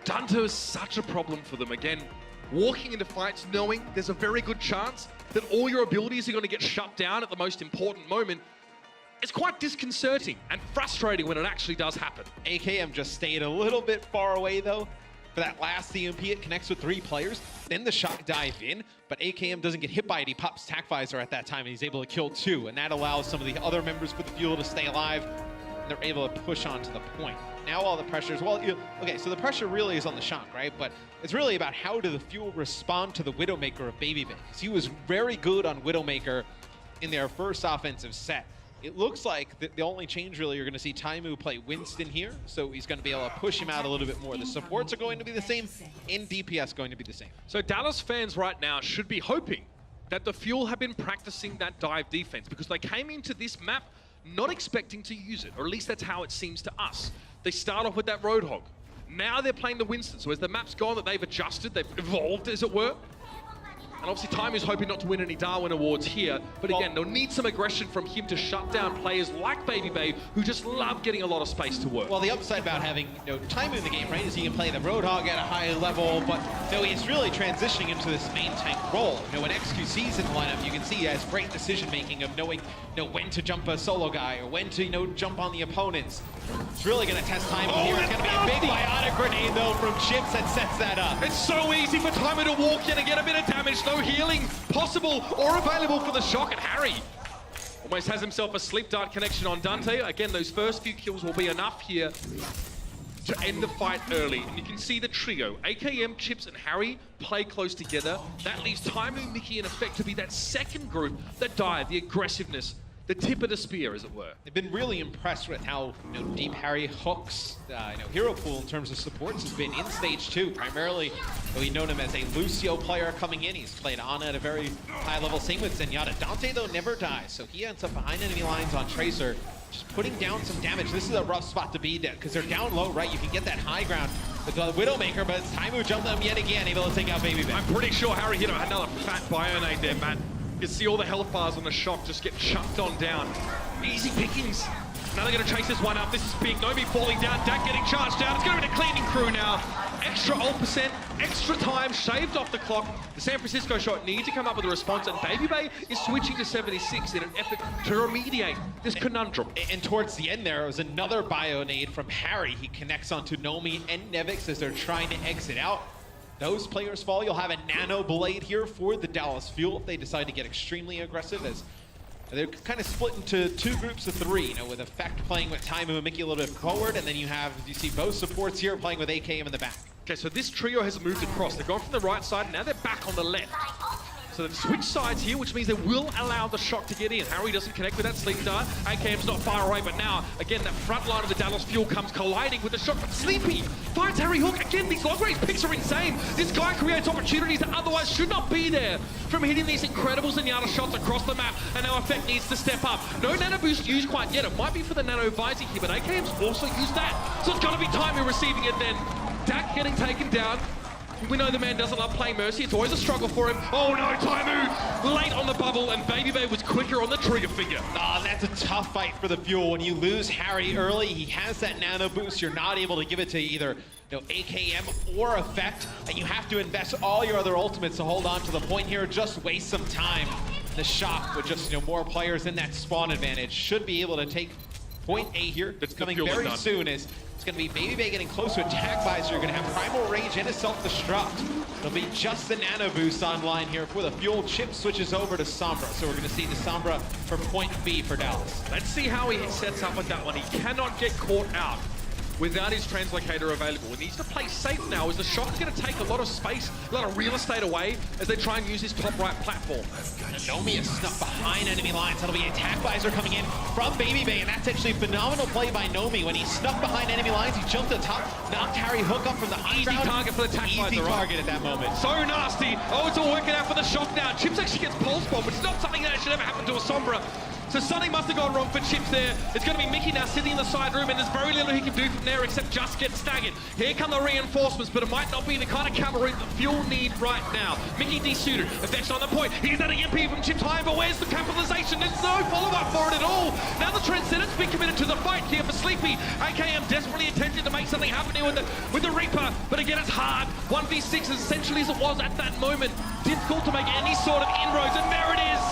Danto is such a problem for them. Again, walking into fights knowing there's a very good chance that all your abilities are going to get shut down at the most important moment. It's quite disconcerting and frustrating when it actually does happen. AKM just stayed a little bit far away though. For that last EMP, it connects with 3 players. Then the Shock dive in, but AKM doesn't get hit by it. He pops Tac Visor at that time and he's able to kill 2. And that allows some of the other members for the Fuel to stay alive. And they're able to push on to the point. Now all the pressure is, well, okay, so the pressure really is on the Shock, right? But it's really about how do the Fuel respond to the Widowmaker of Babybay. Because he was very good on Widowmaker in their first offensive set. It looks like the only change really, you're going to see Taimu play Winston here, so he's going to be able to push him out a little bit more. The supports are going to be the same, and DPS going to be the same. So Dallas fans right now should be hoping that the Fuel have been practicing that dive defense, because they came into this map not expecting to use it, or at least that's how it seems to us. They start off with that Roadhog. Now they're playing the Winston, so as the map's gone, that they've adjusted, they've evolved, as it were. And obviously, Taimu's hoping not to win any Darwin Awards here. But again, they'll need some aggression from him to shut down players like Babybay, who just love getting a lot of space to work. Well, the upside about having Taimu in the game, right, is he can play the Roadhog at a high level, but he's really transitioning into this main tank role. When XQC's in the lineup, you can see he has great decision-making of knowing when to jump a solo guy or when to jump on the opponents. It's really going to test Taimu here. It's going to be a big biotic grenade, though, from Chips that sets that up. It's so easy for Taimu to walk in and get a bit of damage. No healing possible or available for the Shock, and Harry almost has himself a sleep dart connection on Dante. Again, those first few kills will be enough here to end the fight early. And you can see the trio, AKM, Chips, and Harry, play close together. That leaves Taimu, Mickey, in effect, to be that second group that dive, the aggressiveness, the tip of the spear, as it were. They've been really impressed with how deep Harry hooks hero pool in terms of supports has been in stage 2. Primarily, we've known him as a Lucio player coming in. He's played Ana at a very high level. Same with Zenyatta. Dante, though, never dies, so he ends up behind enemy lines on Tracer, just putting down some damage. This is a rough spot to be because they're down low, right? You can get that high ground with the Widowmaker, but it's Taimu jumped them yet again, able to take out Babybay. I'm pretty sure Harry hit another fat Bionade there, Matt. You can see all the health bars on the Shock just get chucked on down. Easy pickings. Now they're going to chase this one up. This is big. Nomi falling down. Dak getting charged down. It's going to be the cleaning crew now. Extra ult percent, extra time, shaved off the clock. The San Francisco Shock need to come up with a response, and Babybay is switching to 76 in an effort to remediate this conundrum. And towards the end there, it was another Bionade from Harry. He connects onto Nomi and Nevix as they're trying to exit out. Those players fall. You'll have a Nano Blade here for the Dallas Fuel if they decide to get extremely aggressive, as they're kind of split into 2 groups of 3, with Effect playing with Taimu and Mickey a little bit forward, and then you see both supports here playing with AKM in the back. Okay, so this trio has moved across. They've gone from the right side, now they're back on the left. So they've switched sides here, which means they will allow the Shock to get in. Harry doesn't connect with that Sleep Dart. AKM's not far away, but now, again, that front line of the Dallas Fuel comes colliding with the Shock. But Sleepy finds Harry Hook. Again, these long-range picks are insane. This guy creates opportunities that otherwise should not be there from hitting these incredible Zenyatta shots across the map, and now Effect needs to step up. No Nano Boost used quite yet. It might be for the Nano Visor here, but AKM's also used that. So it's got to be Taimu receiving it then. Dak getting taken down. We know the man doesn't love playing Mercy. It's always a struggle for him. Oh no, Taimu late on the bubble, and Babybay was quicker on the trigger finger. That's a tough fight for the Fuel. When you lose Harry early, he has that Nano Boost. You're not able to give it to either AKM or Effect, and you have to invest all your other ultimates to hold on to the point here. Just waste some time. The Shock with just more players in that spawn advantage should be able to take point A here. It's coming very soon. It's going to be Babybay getting close to Attack Visor. You're going to have Primal Rage and a Self-Destruct. It'll be just the Nano Boost online here for the Fuel. Chip switches over to Sombra. So we're going to see the Sombra for point B for Dallas. Let's see how he sets up with that one. He cannot get caught out without his translocator available. He needs to play safe now, as the Shock's going to take a lot of space, a lot of real estate away as they try and use his top right platform. Nomi is snuck behind enemy lines. That'll be Attack Visor coming in from Babybay, and that's actually a phenomenal play by Nomi. When he snuck behind enemy lines, he jumped to the top, knocked Harry Hook up from the high ground. Easy target for the Attack Visor. Easy target at that moment. So nasty. Oh, it's all working out for the Shock now. Chips actually gets pulse bomb, which is not something that should ever happen to a Sombra. So something must have gone wrong for Chips there. It's going to be Mickey now sitting in the side room, and there's very little he can do from there except just get staggered. Here come the reinforcements, but it might not be the kind of cavalry that Fuel need right now. Mickey desuited, effects on the point. He's at a MP from Chips high, but where's the capitalization? There's no follow-up for it at all. Now the Transcendent's been committed to the fight here for Sleepy. AKM desperately attempting to make something happen here with the Reaper, but again it's hard. 1v6 as essentially as it was at that moment. Difficult to make any sort of inroads, and there it is.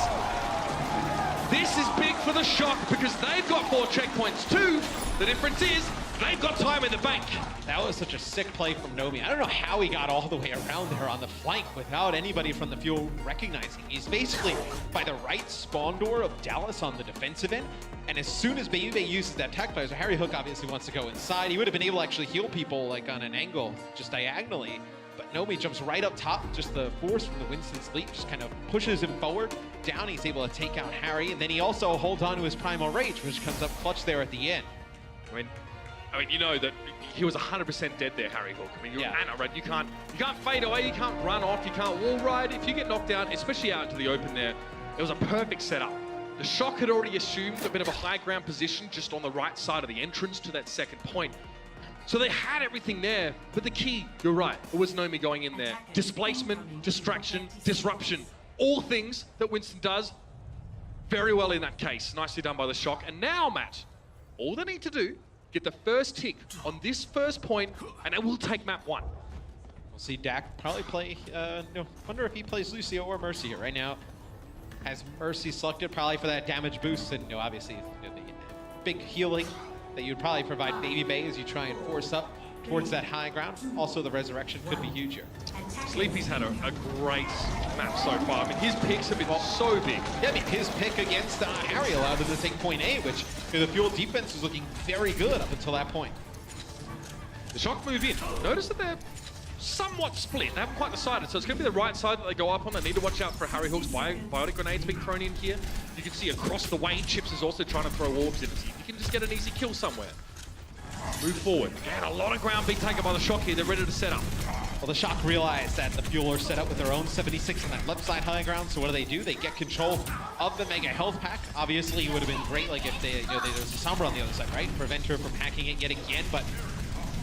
This is big for the Shock because they've got 4 checkpoints too. The difference is they've got time in the bank. That was such a sick play from Nomi. I don't know how he got all the way around there on the flank without anybody from the Fuel recognizing. He's basically by the right spawn door of Dallas on the defensive end. And as soon as Baby uses that tech visor, Harry Hook obviously wants to go inside. He would have been able to actually heal people like on an angle, just diagonally. But Nomi jumps right up top. Just the force from the Winston's leap just kind of pushes him forward. Down, he's able to take out Harry. And then he also holds on to his Primal Rage, which comes up clutch there at the end. I mean, you know that he was 100% dead there, Harry Hook. I mean, you're Anna, right? You can't fade away, you can't run off, you can't wall ride. If you get knocked down, especially out into the open there, it was a perfect setup. The Shock had already assumed a bit of a high ground position just on the right side of the entrance to that second point. So they had everything there, but the key, you're right, it was Nomi going in there. Displacement, distraction, disruption, all things that Winston does very well in that case. Nicely done by the Shock. And now, Matt, all they need to do, get the first tick on this first point, and it will take map 1. We'll see Dak probably play, wonder if he plays Lucio or Mercy here. Right now, has Mercy selected probably for that damage boost, and obviously the big healing that you'd probably provide Baby Bay as you try and force up towards that high ground. Also, the resurrection could be huge here. Sleepy's had a great map so far. I mean, his picks have been so big. Yeah, I mean, his pick against Harry allowed him to take point A, which the Fuel defense was looking very good up until that point. The Shock move in. Notice that they're somewhat split. They haven't quite decided, so it's going to be the right side that they go up on. They need to watch out for Harry Hook's biotic grenades being thrown in here. You can see across the way, Chips is also trying to throw orbs in. See if you can just get an easy kill somewhere. Move forward. Again, a lot of ground being taken by the Shock here. They're ready to set up. Well, the Shock realized that the Fuel are set up with their own 76 on that left side high ground, so what do? They get control of the Mega Health Pack. Obviously, it would have been great like if there was a Sombra on the other side, right? Prevent her from hacking it yet again, but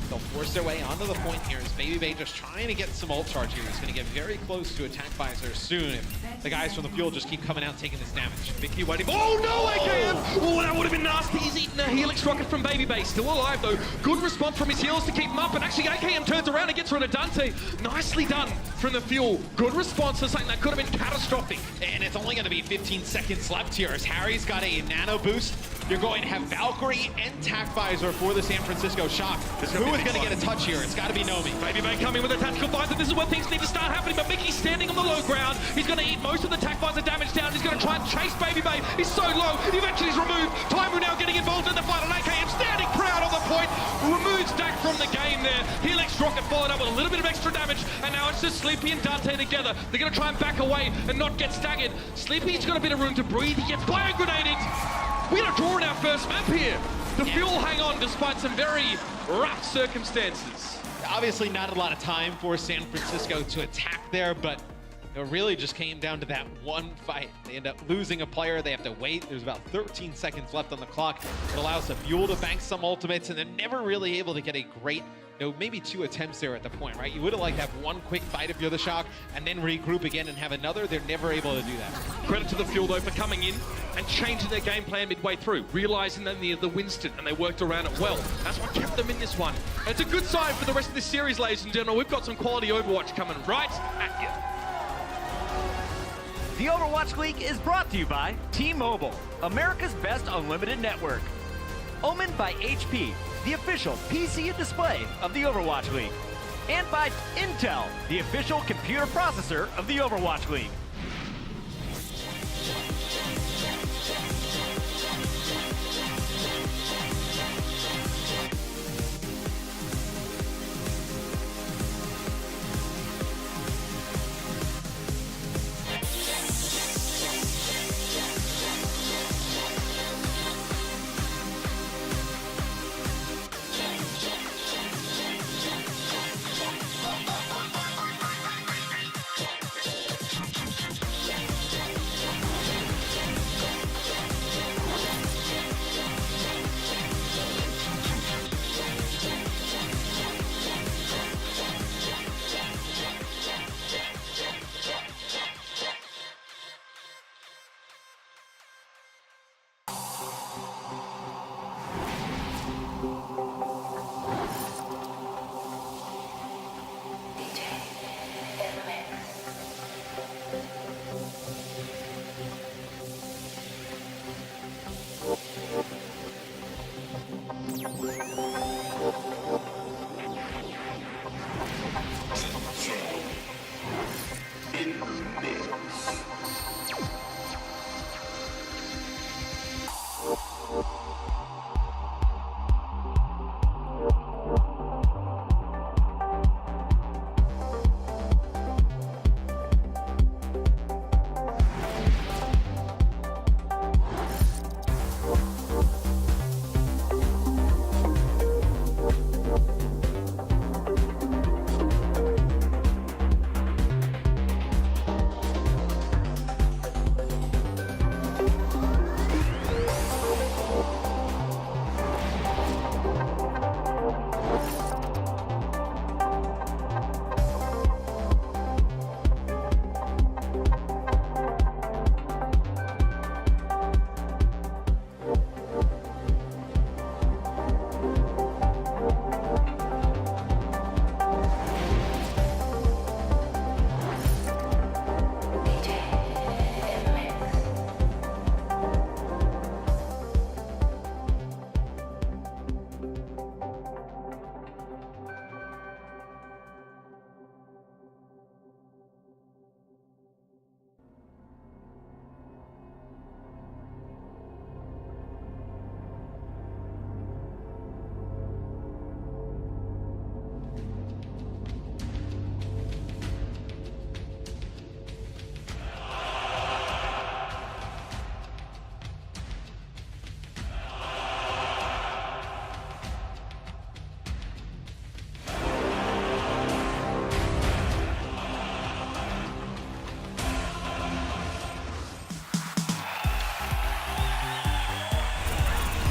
they'll force their way onto the point here as Baby Bay just trying to get some ult charge here. He's going to get very close to attack visor soon if the guys from the Fuel just keep coming out taking this damage. Mickey waiting. Oh no, AKM! Oh, that would have been nasty. He's eaten a Helix rocket from Baby Bay. Still alive though. Good response from his healers to keep him up, and actually AKM turns around and gets rid of Dante. Nicely done from the Fuel. Good response to something that could have been catastrophic. And it's only going to be 15 seconds left here as Harry's got a nano boost. You're going to have Valkyrie and Tac Visor for the San Francisco Shock. Who is going to get a touch here? It's got to be Nomi. Baby Bay coming with a tactical visor. This is where things need to start happening, but Mickey's standing on the low ground. He's going to eat most of the Tac Visor damage down. He's going to try and chase Baby Bay. He's so low. Eventually he's removed. Taimu now getting involved in the fight, and AKM standing proud on the point. Removes Dak from the game there. Helix rocket followed up with a little bit of extra damage, and now it's just Sleepy and Dante together. They're going to try and back away and not get staggered. Sleepy's got a bit of room to breathe. He gets bio-grenaded. We had a draw in our first map here. The Fuel hang on despite some very rough circumstances. Obviously not a lot of time for San Francisco to attack there, but it really just came down to that one fight. They end up losing a player. They have to wait. There's about 13 seconds left on the clock. It allows the Fuel to bank some ultimates, and they're never really able to get a great, maybe 2 attempts there at the point, right? You would have liked to have one quick fight if you're the Shock and then regroup again and have another. They're never able to do that. Credit to the Fuel though for coming in and changing their game plan midway through, realizing that the Winston, and they worked around it well. That's what kept them in this one. And it's a good sign for the rest of this series, ladies and gentlemen. We've got some quality Overwatch coming right at you. The Overwatch League is brought to you by T-Mobile, America's best unlimited network. Omen by HP, the official PC and display of the Overwatch League. And by Intel, the official computer processor of the Overwatch League.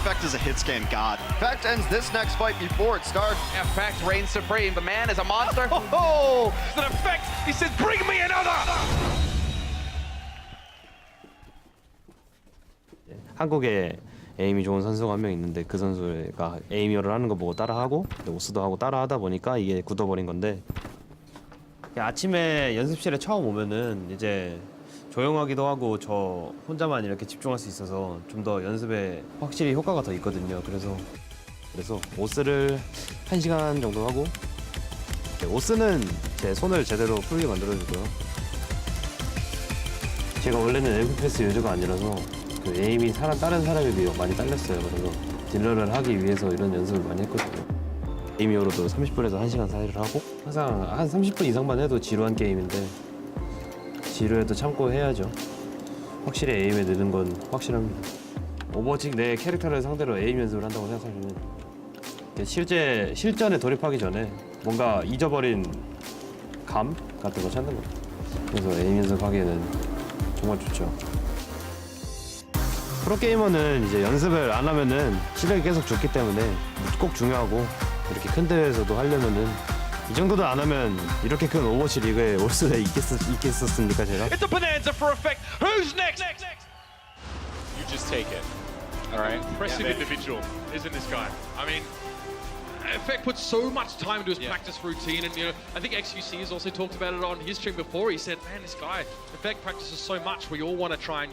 Effect is a hit scan god. Effect ends this next fight before it starts. Effect reigns supreme. The man is a monster. Oh! It's an effect. He says, bring me another. 한국에 에임이 좋은 선수가 한 명 있는데 그 선수가 에이미어를 하는 거 보고 따라하고 오스도 하고 따라하다 보니까 이게 굳어버린 건데 아침에 연습실에 처음 오면은 이제 조용하기도 하고 저 혼자만 이렇게 집중할 수 있어서 좀 더 연습에 확실히 효과가 더 있거든요. 그래서 오스를 1시간 정도 하고 오스는 제 손을 제대로 풀게 만들어주고요. 제가 원래는 FPS 유저가 아니라서 그 에임이 다른 사람에 비해 많이 딸렸어요. 그래서 딜러를 하기 위해서 이런 연습을 많이 했거든요. 에이미어로도 30분에서 1시간 사이를 하고 항상 한 30분 이상만 해도 지루한 게임인데 지루해도 참고 해야죠. 확실히 에임에 느는 건 확실합니다. 오버워치 내 캐릭터를 상대로 에임 연습을 한다고 생각하시면 실제 실전에 돌입하기 전에 뭔가 잊어버린 감 같은 거 찾는 거예요. 그래서 에임 연습하기에는 정말 좋죠. 프로게이머는 이제 연습을 안 하면은 실력이 계속 죽기 때문에 꼭 중요하고 이렇게 큰 대회에서도 하려면은 이 정도도 안 하면 이렇게 큰 오버워치 리그에 올 수가 있겠었습니까 제가? It's a bonanza for effect. Who's next? You just take it. All right. Impressive individual, isn't this guy? I mean, Effect puts so much time into his practice routine, and I think XQC has also talked about it on his stream before. He said, man, this guy, Effect practices so much. We all want to try and,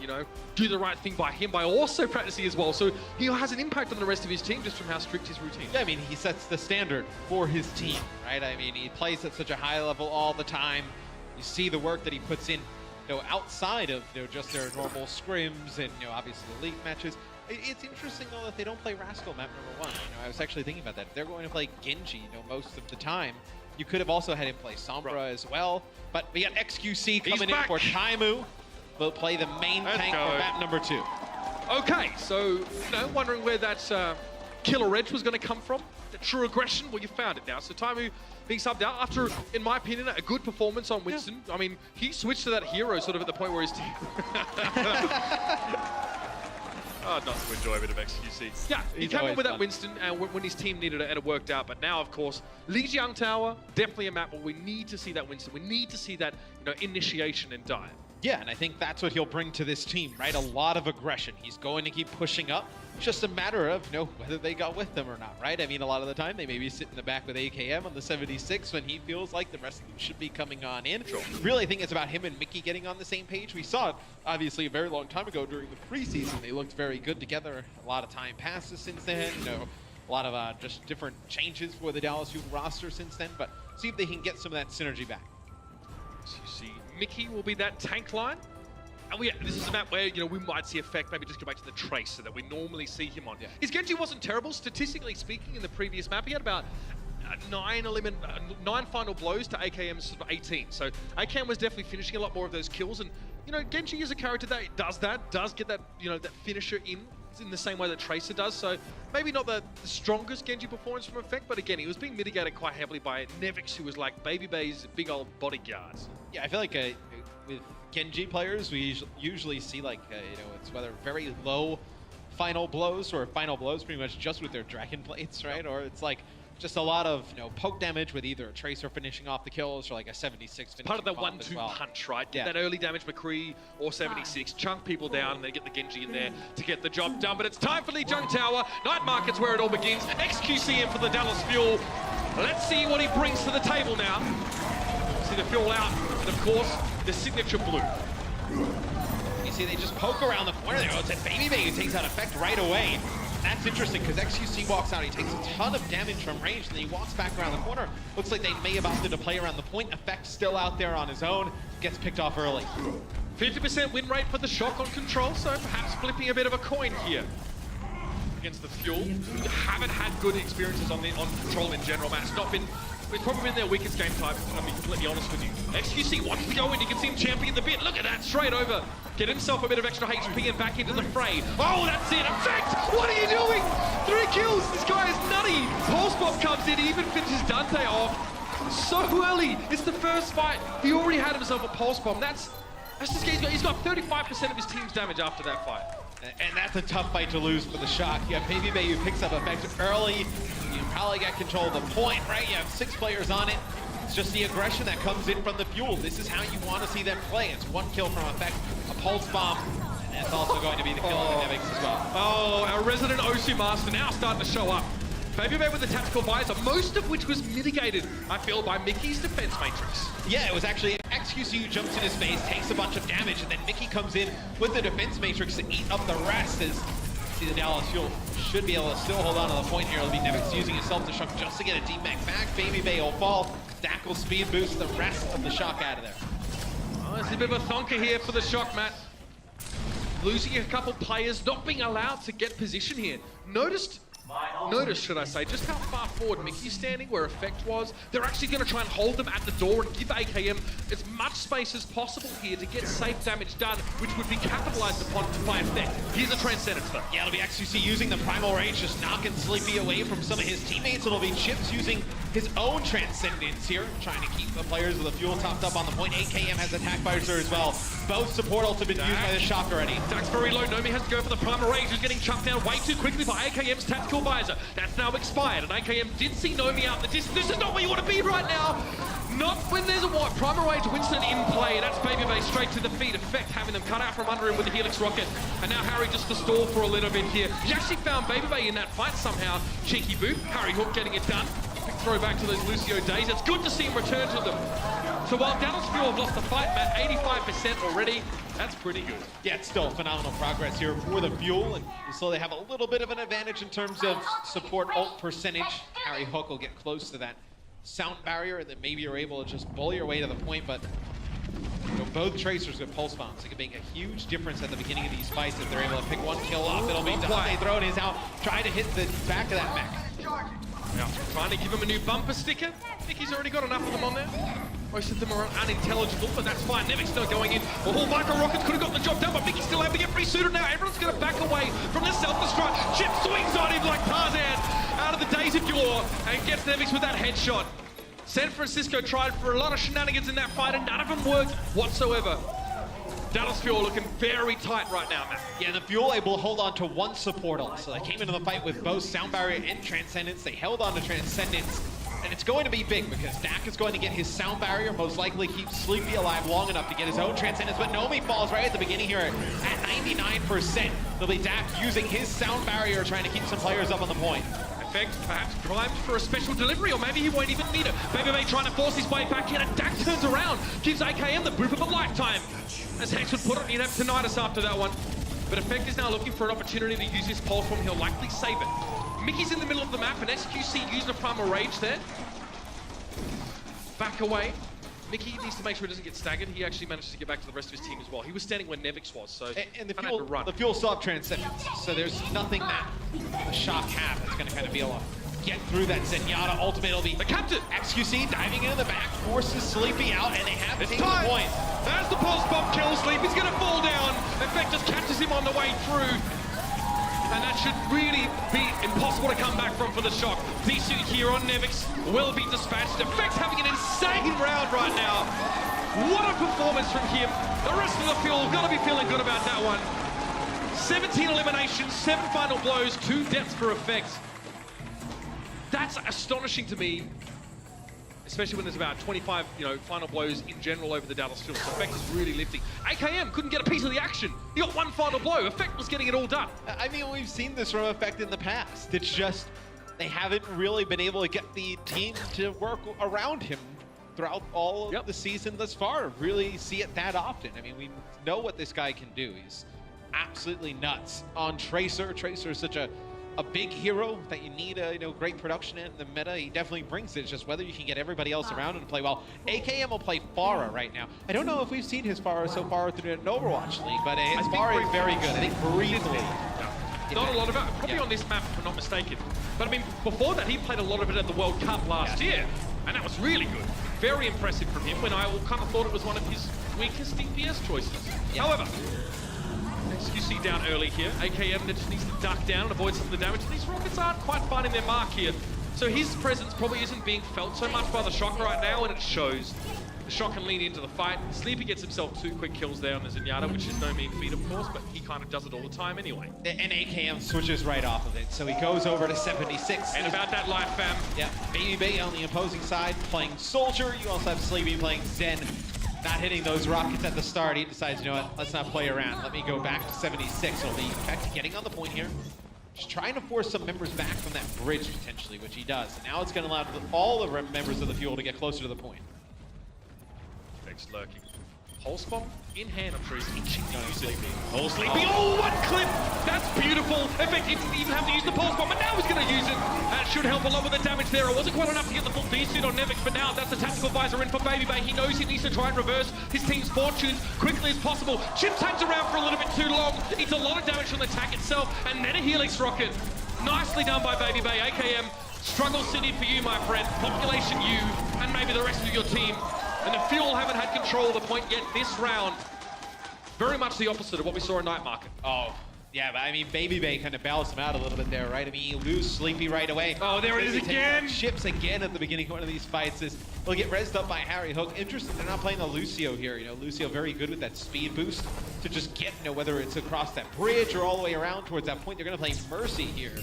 do the right thing by him by also practicing as well. So he has an impact on the rest of his team just from how strict his routine is. Yeah, I mean, he sets the standard for his team, right? I mean, he plays at such a high level all the time. You see the work that he puts in, outside of just their normal scrims and obviously the league matches. It's interesting though that they don't play Rascal map number 1. I was actually thinking about that. If they're going to play Genji, most of the time, you could have also had him play Sombra as well. But we got XQC coming in for Taimu. They'll play the main tank for map number 2. Okay, so wondering where that killer edge was going to come from. The true aggression. Well, you found it now. So Taimu being subbed out after, in my opinion, a good performance on Winston. I mean, he switched to that hero sort of at the point where his team. Not to enjoy a bit of XQC. Yeah, he came in with that Winston when his team needed it and it worked out. But now, of course, Lijiang Tower, definitely a map where we need to see that Winston. We need to see that initiation and dive. Yeah, and I think that's what he'll bring to this team, right? A lot of aggression. He's going to keep pushing up. It's just a matter of, whether they got with them or not, right? I mean, a lot of the time, they maybe sit in the back with AKM on the 76 when he feels like the rest of them should be coming on in. Sure. Really, I think it's about him and Mickey getting on the same page. We saw it, obviously, a very long time ago during the preseason. They looked very good together. A lot of time passes since then, a lot of just different changes for the Dallas Fuel roster since then, but see if they can get some of that synergy back. So you see Mickey will be that tank line. And this is a map where, you know, we might see Effect maybe just go back to the Tracer that we normally see him on. His Genji wasn't terrible, statistically speaking, in the previous map. He had about 9 final blows to AKM's sort of 18. So AKM was definitely finishing a lot more of those kills. And, you know, Genji is a character that does get that, you know, that finisher in the same way that Tracer does. So maybe not the strongest Genji performance from Effect, but again, he was being mitigated quite heavily by Nevix, who was like Baby Bay's big old bodyguard. Yeah, I feel like with Genji players, we usually see like, you know, it's whether very low final blows or final blows pretty much just with their Dragon Blades, right? Or it's like just a lot of, you know, poke damage with either a Tracer finishing off the kills or like a 76 finishing Part of the off 1-2 as well. punch, right? Yeah. That early damage McCree or 76, chunk people down, and they get the Genji in there to get the job done. But it's time for Lee Jung Tower. Night Market's where it all begins. XQC in for the Dallas Fuel. Let's see what he brings to the table now. See the Fuel out, and of course, the signature blue. You see, they just poke around the corner there. Oh, it's a Baby Bay who takes out Effect right away. That's interesting because XQC walks out, he takes a ton of damage from range, and then he walks back around the corner. Looks like they may have opted to play around the point. Effect still out there on his own, gets picked off early. 50% win rate for the Shock on control, so perhaps flipping a bit of a coin here against the Fuel, who haven't had good experiences on control in general, Matt. It's probably been their weakest game type, I'll be completely honest with you. XQC wants to go in, you can see him champion the bit. Look at that, straight over. Get himself a bit of extra HP and back into the fray. Oh, that's it, Effect! What are you doing? 3 kills, this guy is nutty. Pulse Bomb comes in, he even finishes Dante off so early. It's the first fight. He already had himself a Pulse Bomb. That's just, he's got 35% of his team's damage after that fight. And that's a tough fight to lose for the Shock. You have Baby Bay who picks up Effect early. You probably get control of the point, right? You have 6 players on it. It's just the aggression that comes in from the Fuel. This is how you want to see them play. It's 1 kill from Effect, a Pulse Bomb, and that's also going to be the kill of the Nevix as well. Oh, our resident Osu Master now starting to show up. Baby Bay with the tactical visor, most of which was mitigated, I feel, by Mickey's defense matrix. Yeah, it was actually XQC who jumps in his face, takes a bunch of damage, and then Mickey comes in with the defense matrix to eat up the rest. As see the Dallas Fuel should be able to still hold on to the point here. It'll be Nevix using his self-destruct just to get a D-Mac back. Baby Bay will fall. Dak will speed boost the rest of the Shock out of there. Oh, it's a bit of a thonker here for the Shock, Matt. Losing a couple players, not being allowed to get position here. Notice, should I say, just how far forward Mickey's standing, where Effect was. They're actually going to try and hold them at the door and give AKM as much space as possible here to get safe damage done, which would be capitalized upon by Effect. Here's a Transcendence, though. Yeah, it'll be XQC using the Primal Rage, just knocking Sleepy away from some of his teammates. It'll be Chips using his own Transcendence here, trying to keep the players with the Fuel topped up on the point. AKM has Attack Visor as well. Both support ult have been used by the Shock already. Dak's very low. Nomi has to go for the Primal Rage, who's getting chucked down way too quickly by AKM's Tactical Visor. That's now expired, and AKM did see Nomi out the distance. This is not where you want to be right now. Not when there's a what? Primal Rage Winston in play, and that's Baby Bay straight to the feet. Effect having them cut out from under him with the Helix Rocket. And now Harry just to stall for a little bit here. He actually found Baby Bay in that fight somehow. Cheeky boot. Harry Hook getting it done. Quick throw back to those Lucio days. It's good to see him return to them. So while Dallas Fuel have lost the fight, Matt, 85% already. That's pretty good. Yeah, it's still phenomenal progress here for the Fuel, and so they have a little bit of an advantage in terms of support ult percentage. Harry Hook will get close to that sound barrier, and then maybe you're able to just bully your way to the point, but you know, both Tracers with Pulse Bombs. It can make a huge difference at the beginning of these fights if they're able to pick 1 kill off. It'll be Dante throwing his out, trying to hit the back of that mech. Yeah, trying to give him a new bumper sticker. I think he's already got enough of them on there. Most of them are unintelligible, but that's fine. Nevix still going in. The whole Micro Rockets could have gotten the job done, but Mickey's still able to get free-suited now. Everyone's going to back away from the self-destruct. Chip swings on him like Tarzan out of the days of yore and gets Nevix with that headshot. San Francisco tried for a lot of shenanigans in that fight, and none of them worked whatsoever. Dallas Fuel looking very tight right now, Matt. Yeah, the Fuel able to hold on to 1 support ult. So they came into the fight with both Sound Barrier and Transcendence. They held on to Transcendence. And it's going to be big because Dak is going to get his Sound Barrier, most likely keep Sleepy alive long enough to get his own Transcendence. But Nomi falls right at the beginning here at 99%. It'll be Dak using his Sound Barrier, trying to keep some players up on the point. Effect perhaps primed for a special delivery, or maybe he won't even need it. Baby Bay trying to force his way back in, and Dak turns around, gives AKM the boof of a lifetime. As Hex would put it, he'd have tinnitus after that one. But Effect is now looking for an opportunity to use his Pulse Bomb. He'll likely save it. Mickey's in the middle of the map, and XQC using a Primal Rage there. Back away. Mickey needs to make sure he doesn't get staggered. He actually manages to get back to the rest of his team as well. He was standing where Nevix was, so And the kinda had to fuel, run. the fuel stop transcendence. So there's nothing that the Shock have that's going to kind of be able to get through that Zenyatta. Ultimate will be The captain! XQC diving into the back, forces Sleepy out, and they have It's taken time! the point. There's the pulse bomb kill. Sleepy's gonna fall down. Effect just catches him on the way through. And that should really be impossible to come back from for the Shock. D-Suit here on Nevix will be dispatched. Effect having an insane round right now. What a performance from him. The rest of the field gotta be feeling good about that one. 17 eliminations, 7 final blows, 2 deaths for Effect. That's astonishing to me, especially when there's about 25, final blows in general over the Dallas field. So Effect is really lifting. AKM couldn't get a piece of the action. He got 1 final blow. Effect was getting it all done. I mean, we've seen this from Effect in the past. It's just they haven't really been able to get the team to work around him throughout all of the season thus far. Really see it that often. I mean, we know what this guy can do. He's absolutely nuts on Tracer. Tracer is such a big hero that you need a great production in the meta. He definitely brings it. It's just whether you can get everybody else around and play well. AKM will play Pharah right now. I don't know if we've seen his Pharah so far through the Overwatch League, but his Pharah is very good. I think briefly. Not a lot of it, probably on this map if I'm not mistaken. But I mean, before that he played a lot of it at the World Cup last year. And that was really good. Very impressive from him when I kind of thought it was one of his weakest DPS choices. However, XQC down early here. AKM just needs to duck down and avoid some of the damage. These rockets aren't quite finding their mark here. So his presence probably isn't being felt so much by the Shock right now, and it shows. The Shock can lean into the fight. Sleepy gets himself 2 quick kills there on the Zenyatta, which is no mean feat, of course, but he kind of does it all the time anyway. And AKM switches right off of it, so he goes over to 76. And about that life, fam. Yeah, Baby Bay on the opposing side playing Soldier. You also have Sleepy playing Zen. Not hitting those rockets at the start. He decides, you know what, let's not play around. Let me go back to 76. It'll be Effect getting on the point here. Just trying to force some members back from that bridge, potentially, which he does. And now it's going to allow all the members of the Fuel to get closer to the point. Effect's lurking. Pulse bomb in hand. I'm sure he's itching to use it. Oh, Sleepy. Oh, what clip! That's beautiful. Effect didn't even have to use the pulse bomb, but now he's going to use it. That should help a lot with the damage there. It wasn't quite enough to get the full D-suit on Nevix, but now that's the tactical visor in for Baby Bay. He knows he needs to try and reverse his team's fortunes quickly as possible. Chips hangs around for a little bit too long. It's a lot of damage from the attack itself, and then a Helix rocket. Nicely done by Baby Bay. AKM, struggle city for you, my friend. Population you, and maybe the rest of your team. And the Fuel haven't had control of the point yet this round. Very much the opposite of what we saw in Night Market. Oh, yeah, but I mean, Baby Bay kind of balanced him out a little bit there, right? I mean, you lose Sleepy right away. Oh, there it is again! Chips again at the beginning of one of these fights. He'll get rezzed up by Harry Hook. Interesting, they're not playing the Lucio here. Lucio very good with that speed boost to just get, whether it's across that bridge or all the way around towards that point. They're going to play Mercy here.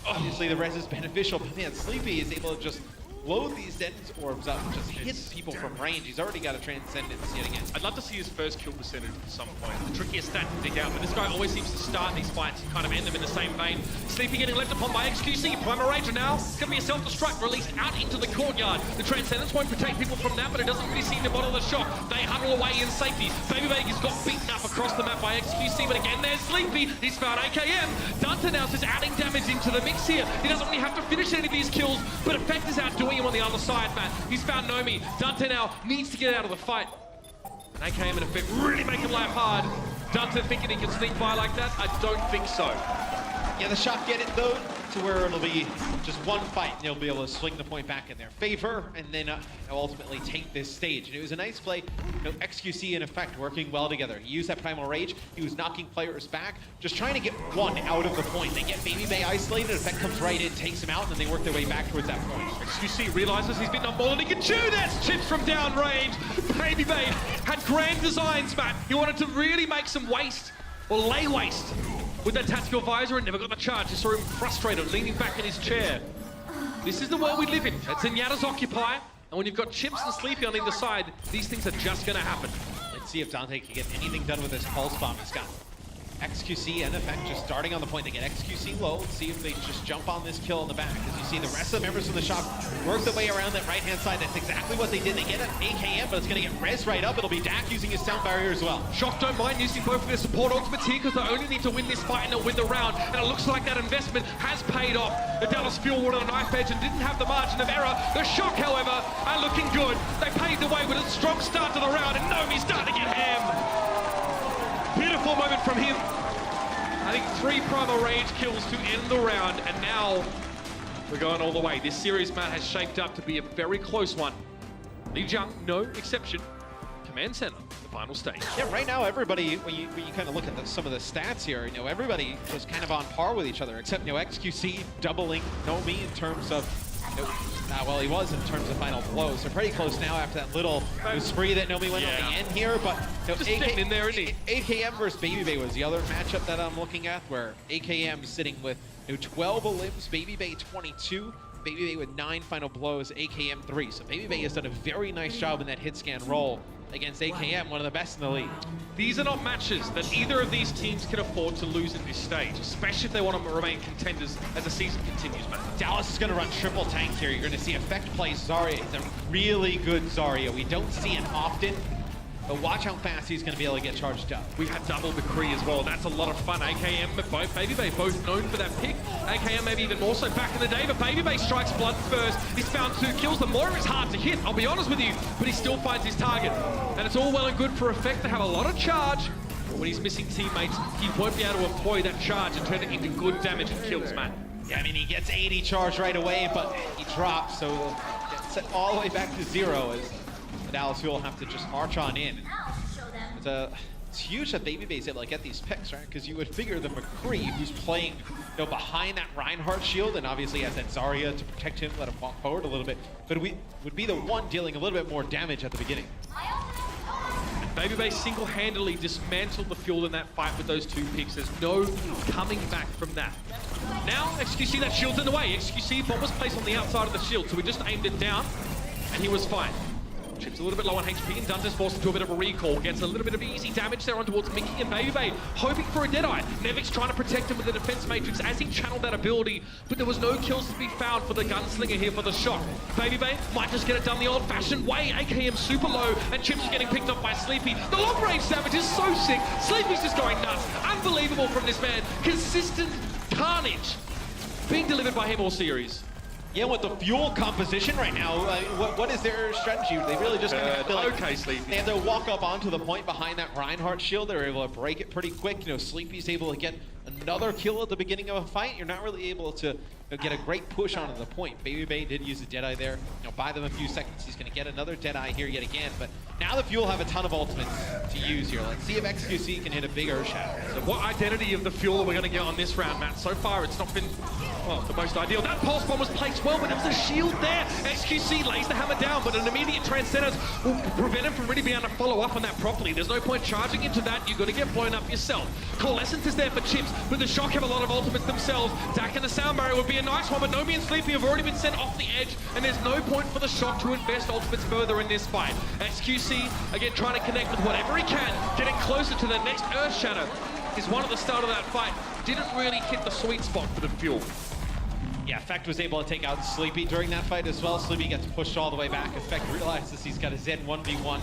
Obviously, the res is beneficial, but man, Sleepy is able to just load these Zen's orbs up, just hit people from range. He's already got a Transcendence yet again. I'd love to see his first kill percentage at some point. The trickiest stat to dig out, but this guy always seems to start these fights and kind of end them in the same vein. Sleepy getting left upon by XQC. Primal Ranger now. It's going to be a self-destruct released out into the courtyard. The Transcendence won't protect people from that, but it doesn't really seem to bottle the Shock. They huddle away in safety. Baby Vegas got beaten up across the map by XQC, but again, there's Sleepy. He's found AKM. Dante now is adding damage into the mix here. He doesn't really have to finish any of these kills, but Effect is outdoing him on the other side. He's found Nomi. Dante now needs to get out of the fight. And AKM and Effect really make him laugh hard. Dante thinking he can sneak by like that? I don't think so. Yeah, the Shock get it though, to where it'll be just one fight and they'll be able to swing the point back in their favor and then ultimately take this stage. And it was a nice play. XQC and Effect working well together. He used that Primal Rage. He was knocking players back, just trying to get one out of the point. They get Baby Bay isolated. Effect comes right in, takes him out, and then they work their way back towards that point. XQC realizes he's been done more than he can chew. That's Chips from downrange. Baby Bay had grand designs, Matt. He wanted to really make some waste, or lay waste, with that tactical visor and never got the charge. You saw him frustrated, leaning back in his chair. This is the world we live in. It's Zenyatta's Occupy, and when you've got Chips and Sleepy on either side, these things are just going to happen. Let's see if Dante can get anything done with this Pulse Bomb he's got. XQC and Effect just starting on the point. They get XQC low. Let's see if they just jump on this kill in the back. As you see, the rest of the members from the Shock work their way around that right-hand side. That's exactly what they did. They get an AKM, but it's going to get res right up. It'll be Dak using his sound barrier as well. Shock don't mind using both of their support ultimates here because they only need to win this fight and they'll win the round. And it looks like that investment has paid off. The Dallas Fuel wanted a knife edge and didn't have the margin of error. The Shock, however, are looking good. They paved the way with a strong start to the round, and Nomi's starting to get hammed. Beautiful moment from him. I think 3 Primal Rage kills to end the round, and now we're going all the way. This series, Matt, has shaped up to be a very close one. Li Jiang, no exception. Command Center, the final stage. Yeah, right now everybody, when you kind of look at some of the stats here, everybody was kind of on par with each other, except XQC doubling Nomi in terms of, well, he was in terms of final blows. They're pretty close now after that little spree that Nomi went on the end here, but just getting in there, isn't he? AKM versus Babybay was the other matchup that I'm looking at, where AKM sitting with 12 elims, Babybay 22. Babybay with 9 final blows, AKM 3. So Babybay has done a very nice job in that hit scan role against AKM, one of the best in the league. These are not matches that either of these teams can afford to lose at this stage, especially if they want to remain contenders as the season continues, man. Dallas is going to run triple tank here. You're going to see Effect play Zarya. It's a really good Zarya. We don't see it often, but watch how fast he's going to be able to get charged up. We've had double McCree as well. That's a lot of fun. AKM, but both Babybay both known for that pick. AKM maybe even more so back in the day, but Babybay strikes blood first. He's found 2 kills. The Moira is hard to hit, I'll be honest with you, but he still finds his target. And it's all well and good for Effect to have a lot of charge, but when he's missing teammates, he won't be able to employ that charge and turn it into good damage and kills, man. Yeah, I mean, he gets 80 charge right away, but he drops, so he'll get set all the way back to 0 as the Dallas Fuel have to just march on in. It's huge that Babybay is able to get these picks, right? Because you would figure the McCree, who's playing behind that Reinhardt shield, and obviously has that Zarya to protect him, let him walk forward a little bit, but would be the one dealing a little bit more damage at the beginning. Babybay single-handedly dismantled the Fuel in that fight with those 2 picks. There's no coming back from that. Now, XQC, that shield's in the way. XQC, bomb was placed on the outside of the shield, so we just aimed it down, and he was fine. Chips a little bit low on HP, and Dungeon's forced into a bit of a recall. Gets a little bit of easy damage there on towards Mickey and Babybay, hoping for a Deadeye. Nevic's trying to protect him with the defense matrix as he channeled that ability, but there was no kills to be found for the Gunslinger here for the Shock. Babybay might just get it done the old-fashioned way. AKM super low, and Chips are getting picked up by Sleepy. The long-range damage is so sick. Sleepy's just going nuts. Unbelievable from this man. Consistent carnage being delivered by him all series. Yeah, with the Fuel composition right now, what is their strategy? They really just kind of feel like okay, Sleepy. They have to walk up onto the point behind that Reinhardt shield. They're able to break it pretty quick. Sleepy's able to get another kill at the beginning of a fight. You're not really able to get a great push onto the point. Babybay did use a Deadeye there. Buy them a few seconds. He's going to get another Deadeye here yet again. But now the Fuel have a ton of ultimates to use here. Let's see if XQC can hit a big Earth Shatter. So what identity of the Fuel are we going to get on this round, Matt? So far, it's not been, well, the most ideal. That Pulse Bomb was placed well, but there was a shield there. XQC lays the hammer down, but an immediate Transcendence will prevent him from really being able to follow up on that properly. There's no point charging into that. You're going to get blown up yourself. Coalescence is there for Chips, but the Shock have a lot of ultimates themselves. Dak and the Sound Barrier would be a nice one, but Nomi and Sleepy have already been sent off the edge, and there's no point for the Shock to invest ultimates further in this fight. XQC, again, trying to connect with whatever he can, getting closer to the next Earth Shatter. Is one at the start of that fight. Didn't really hit the sweet spot for the Fuel. Yeah, Effect was able to take out Sleepy during that fight as well. Sleepy gets pushed all the way back. Effect realizes he's got a Zen 1v1.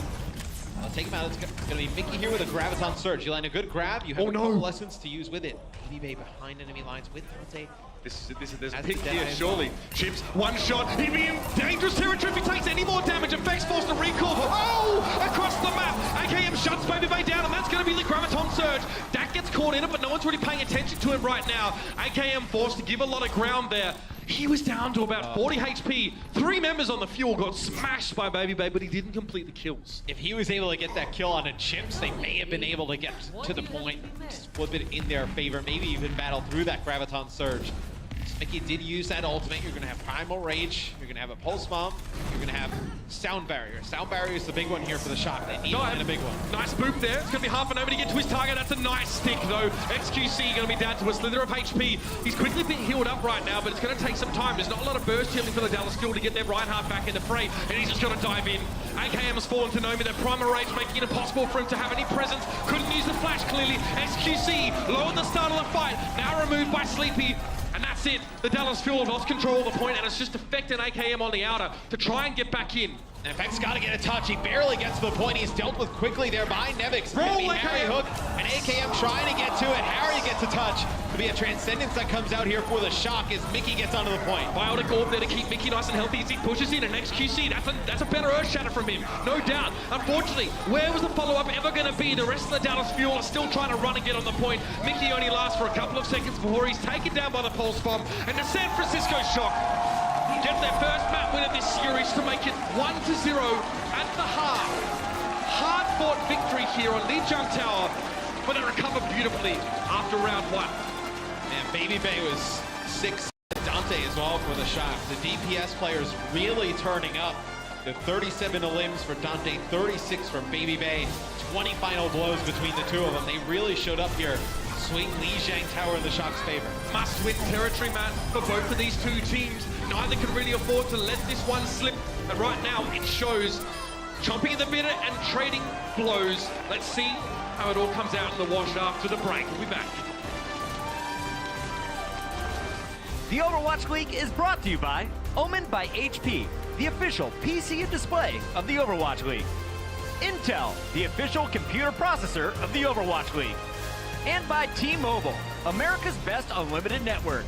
I'll take him out. It's going to be Mickey here with a Graviton Surge. You land a good grab. You have a couple lessons to use with it. Babybay behind enemy lines with Dante. There's a pick here, surely. Chips, one shot. He'd be in dangerous territory if he takes any more damage. Effect's forced to recall. Oh! Across the map. AKM shuts Babybay down, and that's going to be the Graviton Surge. Dak gets caught in it, but no one's really paying attention to him right now. AKM forced to give a lot of ground there. He was down to about 40 HP. 3 members on the Fuel got smashed by Babybay, but he didn't complete the kills. If he was able to get that kill on a Chips, they may have been able to get to the point, flip it in their favor, maybe even battle through that Graviton Surge. Mickey did use that ultimate. You're going to have Primal Rage. You're going to have a Pulse Bomb. You're going to have Sound Barrier. Sound Barrier is the big one here for the Shock. They need a big one. Nice boop there. It's going to be half an over to get to his target. That's a nice stick, though. XQC going to be down to a slither of HP. He's quickly being healed up right now, but it's going to take some time. There's not a lot of burst healing for the Dallas Fuel to get their Reinhardt back in the fray, and he's just going to dive in. AKM has fallen to Nomi. Their Primal Rage making it impossible for him to have any presence. Couldn't use the flash, clearly. XQC, low at the start of the fight, now removed by Sleepy. And that's it. The Dallas Fuel have lost control of the point, and it's just affecting AKM on the outer to try and get back in. And Effect's got to get a touch. He barely gets to the point. He's dealt with quickly there by Nevix. Roll Harry AKM. Hook, and AKM trying to get to it. Harry gets a touch. Could be a Transcendence that comes out here for the Shock as Mickey gets onto the point. Biotic Orb there to keep Mickey nice and healthy as he pushes in, and XQC, that's a better Earth Shatter from him, no doubt. Unfortunately, where was the follow-up ever going to be? The rest of the Dallas Fuel are still trying to run and get on the point. Mickey only lasts for a couple of seconds before he's taken down by the Pulse Bomb, and the San Francisco Shock get their first map win of this series to make it 1-0 at the half. Hard-fought victory here on Lijiang Tower, but they recover beautifully after round one. And Baby Bay was 6. Dante as well for the Shock. The DPS players really turning up. The 37 limbs for Dante, 36 for Baby Bay. 20 final blows between the two of them. They really showed up here. Swing Lijiang Tower in the Shock's favor. Must-win territory, man, for both of these two teams. Neither can really afford to let this one slip. And right now, it shows chomping at the bit and trading blows. Let's see how it all comes out in the wash after the break. We'll be back. The Overwatch League is brought to you by Omen by HP, the official PC and display of the Overwatch League. Intel, the official computer processor of the Overwatch League. And by T-Mobile, America's best unlimited network.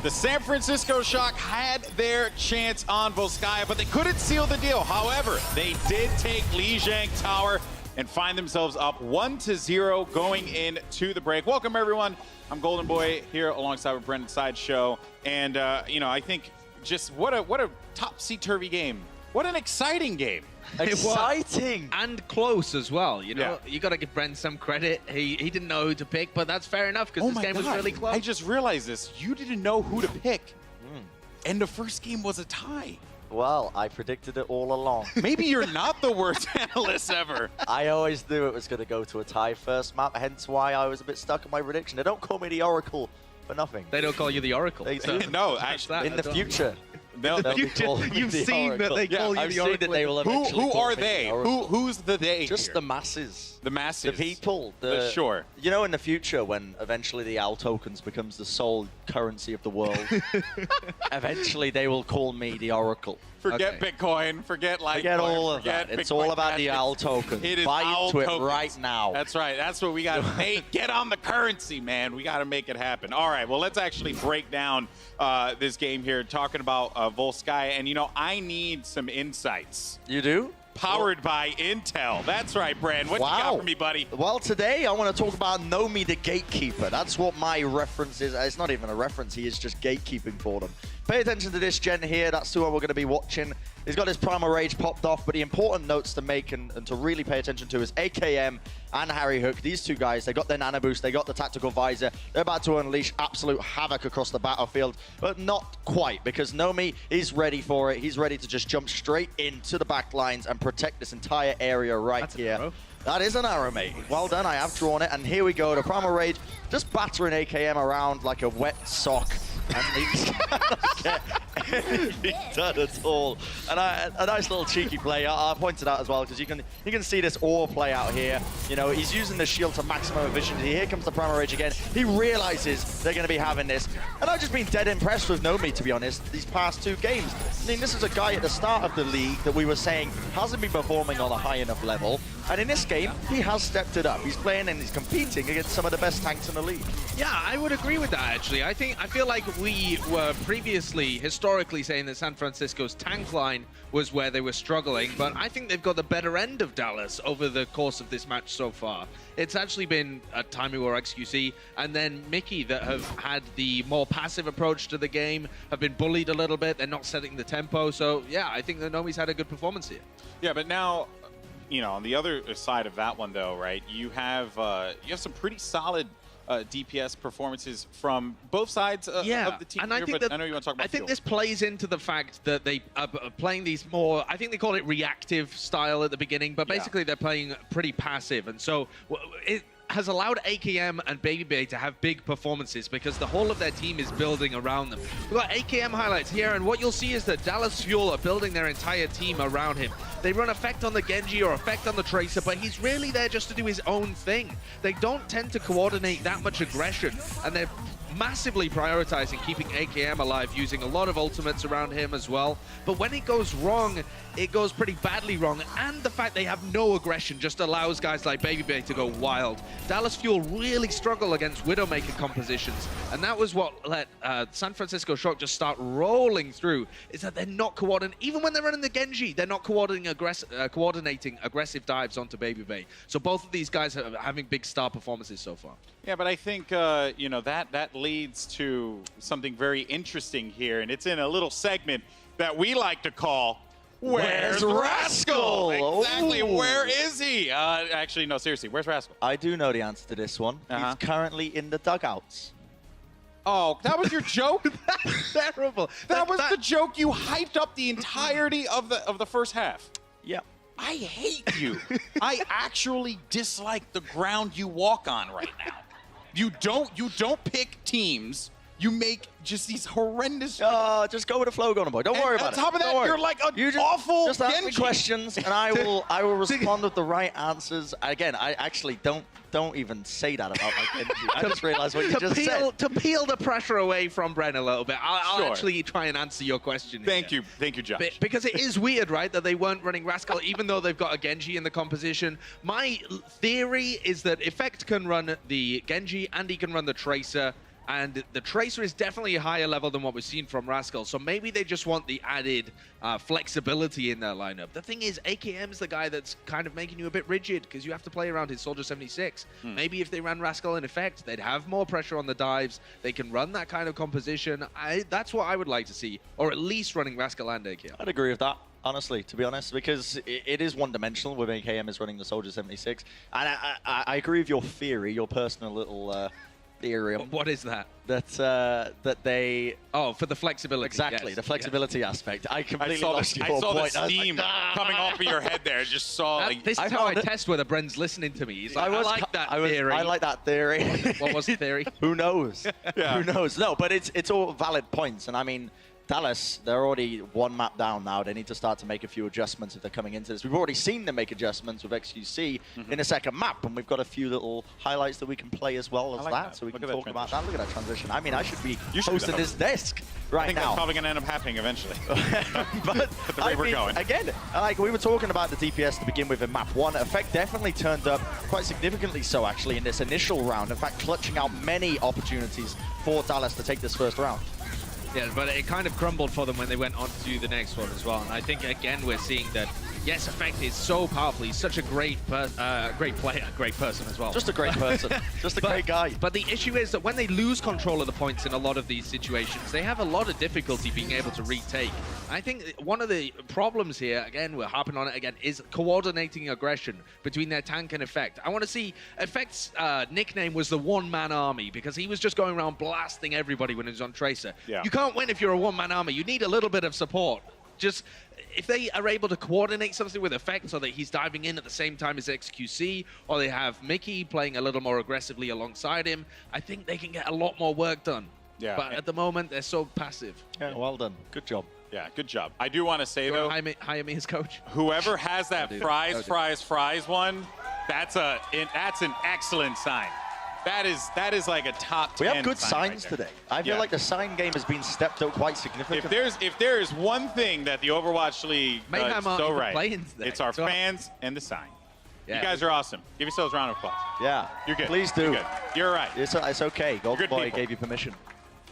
The San Francisco Shock had their chance on Volskaya, but they couldn't seal the deal. However, they did take Lijiang Tower and find themselves up 1-0 going into the break. Welcome, everyone. I'm Golden Boy here alongside with Brendan Sideshow. And, you know, I think just what a topsy-turvy game. What an exciting game. Exciting. And close as well, you know. You got to give Bren some credit. He didn't know who to pick, but that's fair enough because this game was really close. I just realized this. You didn't know who to pick. And the first game was a tie. Well, I predicted it all along. Maybe you're not the worst analyst ever. I always knew it was going to go to a tie first map, hence why I was a bit stuck in my prediction. They don't call me the Oracle for nothing. They don't call you the Oracle. They so do. No, actually. In the future. They'll be calling me You've the seen Oracle. that they call you I've the seen Oracle. that they will eventually Who call are me they? the Oracle. Who's the they Just here? the masses. The masses. The people. Sure. You know, in the future, when eventually the AL tokens becomes the sole currency of the world, eventually they will call me the Oracle. Forget Bitcoin. Forget Litecoin. Forget all of that. It's all about the AL tokens. It is Buy AL into it tokens. right now. That's right. That's what we got to make. Get on the currency, man. We got to make it happen. All right. Well, let's actually break down this game here, talking about Volskaya. And, you know, I need some insights. You do? Powered by Intel. That's right, Brand. What you got for me, buddy? Well, today I want to talk about Nomi the Gatekeeper. That's what my reference is. It's not even a reference. He is just gatekeeping for them. Pay attention to this gen here. That's the one we're going to be watching. He's got his Primal Rage popped off, but the important notes to make and to really pay attention to is AKM and Harry Hook. These two guys, they got their Nano Boost, they got the Tactical Visor. They're about to unleash absolute havoc across the battlefield, but not quite, because Nomi is ready for it. He's ready to just jump straight into the back lines and protect this entire area right here. That is an arrow, mate. Well done, I have drawn it, and here we go. The Primal Rage just battering AKM around like a wet sock. And he's cannot get anything done at all. And a nice little cheeky play. I pointed out as well, because you can see this all play out here. You know, he's using the shield to maximum efficiency. Here comes the Primal Rage again. He realizes they're going to be having this. And I've just been dead impressed with Nomi, to be honest, these past two games. I mean, this is a guy at the start of the league that we were saying hasn't been performing on a high enough level. And in this game, he has stepped it up. He's playing and he's competing against some of the best tanks in the league. Yeah, I would agree with that, actually. I feel like we were previously, historically, saying that San Francisco's tank line was where they were struggling, but I think they've got the better end of Dallas over the course of this match so far. It's actually been Taimou or XQC and then Mickey that have had the more passive approach to the game, have been bullied a little bit. They're not setting the tempo. So, yeah, I think that Nomi's had a good performance here. Yeah, but now, you know, on the other side of that one, though, right, you have some pretty solid DPS performances from both sides of the team and here, I think but that, I know you want to talk about I think Fuel. this plays into the fact that they are playing these more, I think they call it reactive style at the beginning, but basically they're playing pretty passive. And so it has allowed AKM and Babybay to have big performances because the whole of their team is building around them. We've got AKM highlights here, and what you'll see is that Dallas Fuel are building their entire team around him. They run effect on the Genji or effect on the Tracer, but he's really there just to do his own thing. They don't tend to coordinate that much aggression, and they're massively prioritizing keeping AKM alive, using a lot of ultimates around him as well. But when it goes wrong, it goes pretty badly wrong. And the fact they have no aggression just allows guys like Babybay to go wild. Dallas Fuel really struggle against Widowmaker compositions. And that was what let San Francisco Shock just start rolling through, is that they're not coordinating. Even when they're running the Genji, they're not coordinating aggressive dives onto Babybay. So both of these guys are having big star performances so far. Yeah, but I think, you know, that leads to something very interesting here, and it's in a little segment that we like to call Where's Rascal? Exactly, where is he? Actually, no, seriously, where's Rascal? I do know the answer to this one. He's currently in the dugouts. Oh, that was your joke? That's terrible. That was the joke. You hyped up the entirety of the first half. Yeah. I hate you. I actually dislike the ground you walk on right now. You don't pick teams. You make just these horrendous. Just go with the flow, Golden Boy. Don't worry about it. On top of that, you're like an awful Just ask me Genji. questions, and I will respond with the right answers. Again, I actually don't even say that about my Genji. I just realized what you just said. To peel the pressure away from Bren a little bit, I'll Sure. actually try and answer your question. Thank you, Josh. Because it is weird, right, that they weren't running Rascal, even though they've got a Genji in the composition. My theory is that Effect can run the Genji and he can run the Tracer. And the Tracer is definitely a higher level than what we've seen from Rascal. So maybe they just want the added flexibility in their lineup. The thing is, AKM's the guy that's kind of making you a bit rigid because you have to play around his Soldier 76. Maybe if they ran Rascal in effect, they'd have more pressure on the dives. They can run that kind of composition. That's what I would like to see, or at least running Rascal and AKM. I'd agree with that, honestly, to be honest, because it is one-dimensional when AKM is running the Soldier 76. And I agree with your theory, your personal little theorem. What is that? That they... Oh, for the flexibility. Exactly, yes. the flexibility aspect. I completely lost your I saw point. the steam coming off of your head there. Just saw... like, This is how I test whether Bren's listening to me. He's like, I like that theory. I like that theory. What was the theory? Who knows? Yeah. Who knows? No, but it's all valid points. And I mean, Dallas, they're already one map down now. They need to start to make a few adjustments if they're coming into this. We've already seen them make adjustments with XQC in a second map, and we've got a few little highlights that we can play as well as that, so we can talk about that. Look at that transition. I mean, I should be hosting this desk right I think now. that's probably going to end up happening eventually. But the way we're going. Again, like we were talking about the DPS to begin with in map 1, Effect definitely turned up quite significantly so actually in this initial round. In fact, clutching out many opportunities for Dallas to take this first round. Yeah, but it kind of crumbled for them when they went on to the next one as well. And I think, again, we're seeing that, yes, Effect is so powerful. He's such a great player, great person as well. Just a great person. Just a great guy. But the issue is that when they lose control of the points in a lot of these situations, they have a lot of difficulty being able to retake. I think one of the problems here, again, we're harping on it again, is coordinating aggression between their tank and Effect. I want to see Effect's nickname was the one-man army because he was just going around blasting everybody when he was on Tracer. Yeah. You can't win if you're a one-man army. You need a little bit of support. Just if they are able to coordinate something with Effect so that he's diving in at the same time as XQC, or they have Mickey playing a little more aggressively alongside him, I think they can get a lot more work done. Yeah. But at the moment, they're so passive. Yeah, well done. Good job. Yeah, good job. I do want to say, though, hire me as coach. whoever has that fries one, that's an excellent sign. That is like a top 10. We have good sign signs right there. today. I feel like the sign game has been stepped up quite significantly. If there is one thing that the Overwatch League does so right, it's our fans and the sign. Yeah. You guys are awesome. Give yourselves a round of applause. Yeah. You're good. Please do. You're good. You're right. It's okay. Golden good Boy people. gave you permission.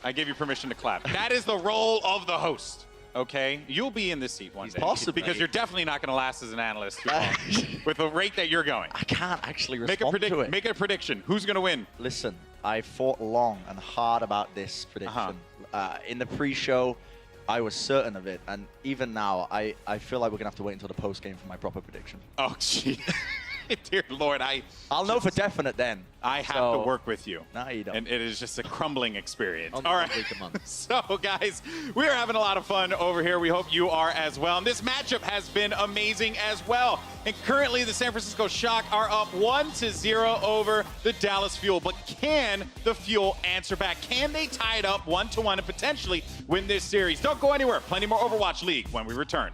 I give you permission to clap. That is the role of the host. Okay, you'll be in this seat one day. Possibly. Because you're definitely not going to last as an analyst too long with the rate that you're going. I can't actually respond to it. Make a prediction. Who's going to win? Listen, I fought long and hard about this prediction. In the pre-show, I was certain of it, and even now, I feel like we're going to have to wait until the post-game for my proper prediction. Oh, gee. Dear Lord, I'll know for definite then. I have to work with you. No, you don't. And it is just a crumbling experience. Only All right. a week a month. So, guys, we are having a lot of fun over here. We hope you are as well. And this matchup has been amazing as well. And currently, the San Francisco Shock are up 1-0 over the Dallas Fuel. But can the Fuel answer back? Can they tie it up 1-1 and potentially win this series? Don't go anywhere. Plenty more Overwatch League when we return.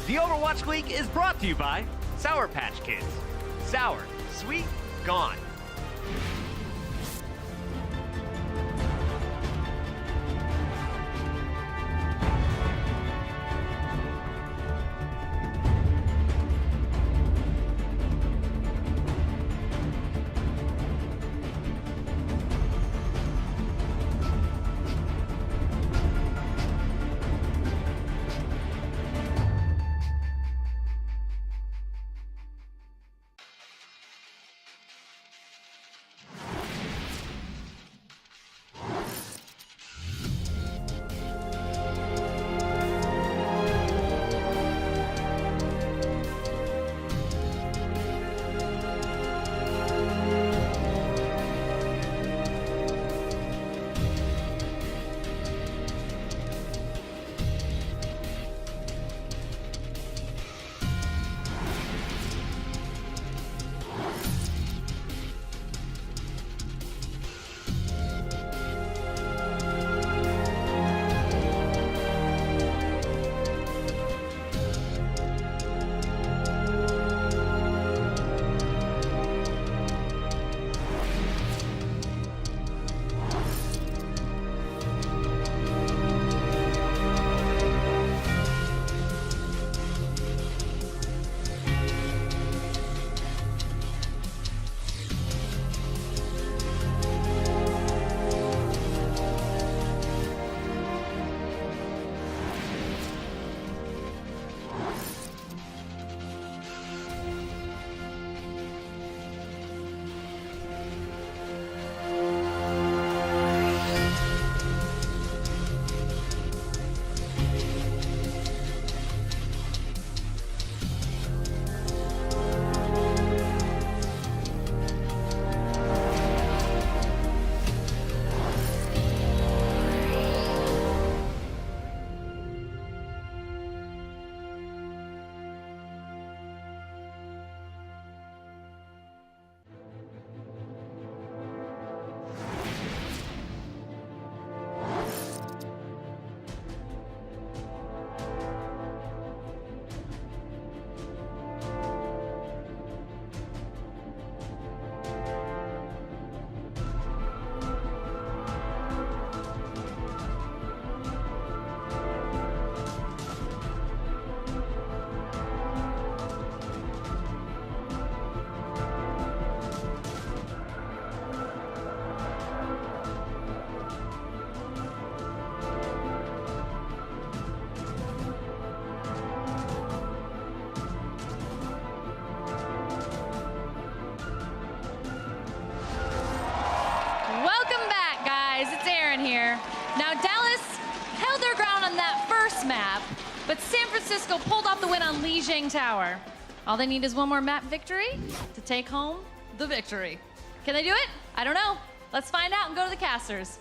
The Overwatch League is brought to you by Sour Patch Kids. Sour, sweet, gone. Now, Dallas held their ground on that first map, but San Francisco pulled off the win on Lijiang Tower. All they need is one more map victory to take home the victory. Can they do it? I don't know. Let's find out and go to the casters.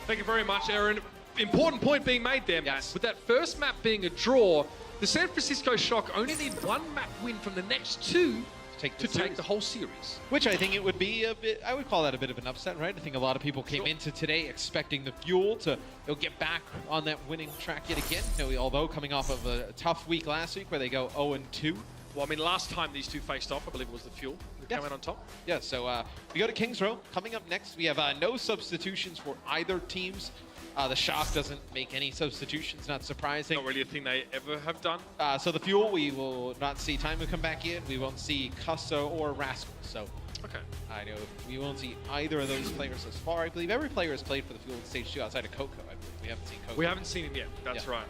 Thank you very much, Aaron. Important point being made there, Matt. With that first map being a draw, the San Francisco Shock only need one map win from the next two to take the whole series. Which I think it would be a bit, I would call that a bit of an upset, right? I think a lot of people came into today expecting the Fuel to get back on that winning track yet again. Although coming off of a tough week last week where they go 0-2. Well, I mean, last time these two faced off, I believe it was the Fuel that came out on top. Yeah, so we go to Kings Row. Coming up next, we have no substitutions for either teams. The Shock doesn't make any substitutions, not surprising. Not really a thing they ever have done. So the Fuel, we will not see Taimu come back in. We won't see Cusso or Rascal. So okay, I know we won't see either of those players as far. I believe every player has played for the Fuel in Stage 2 outside of Coco. I believe we haven't seen Coco. We haven't seen him yet. That's right.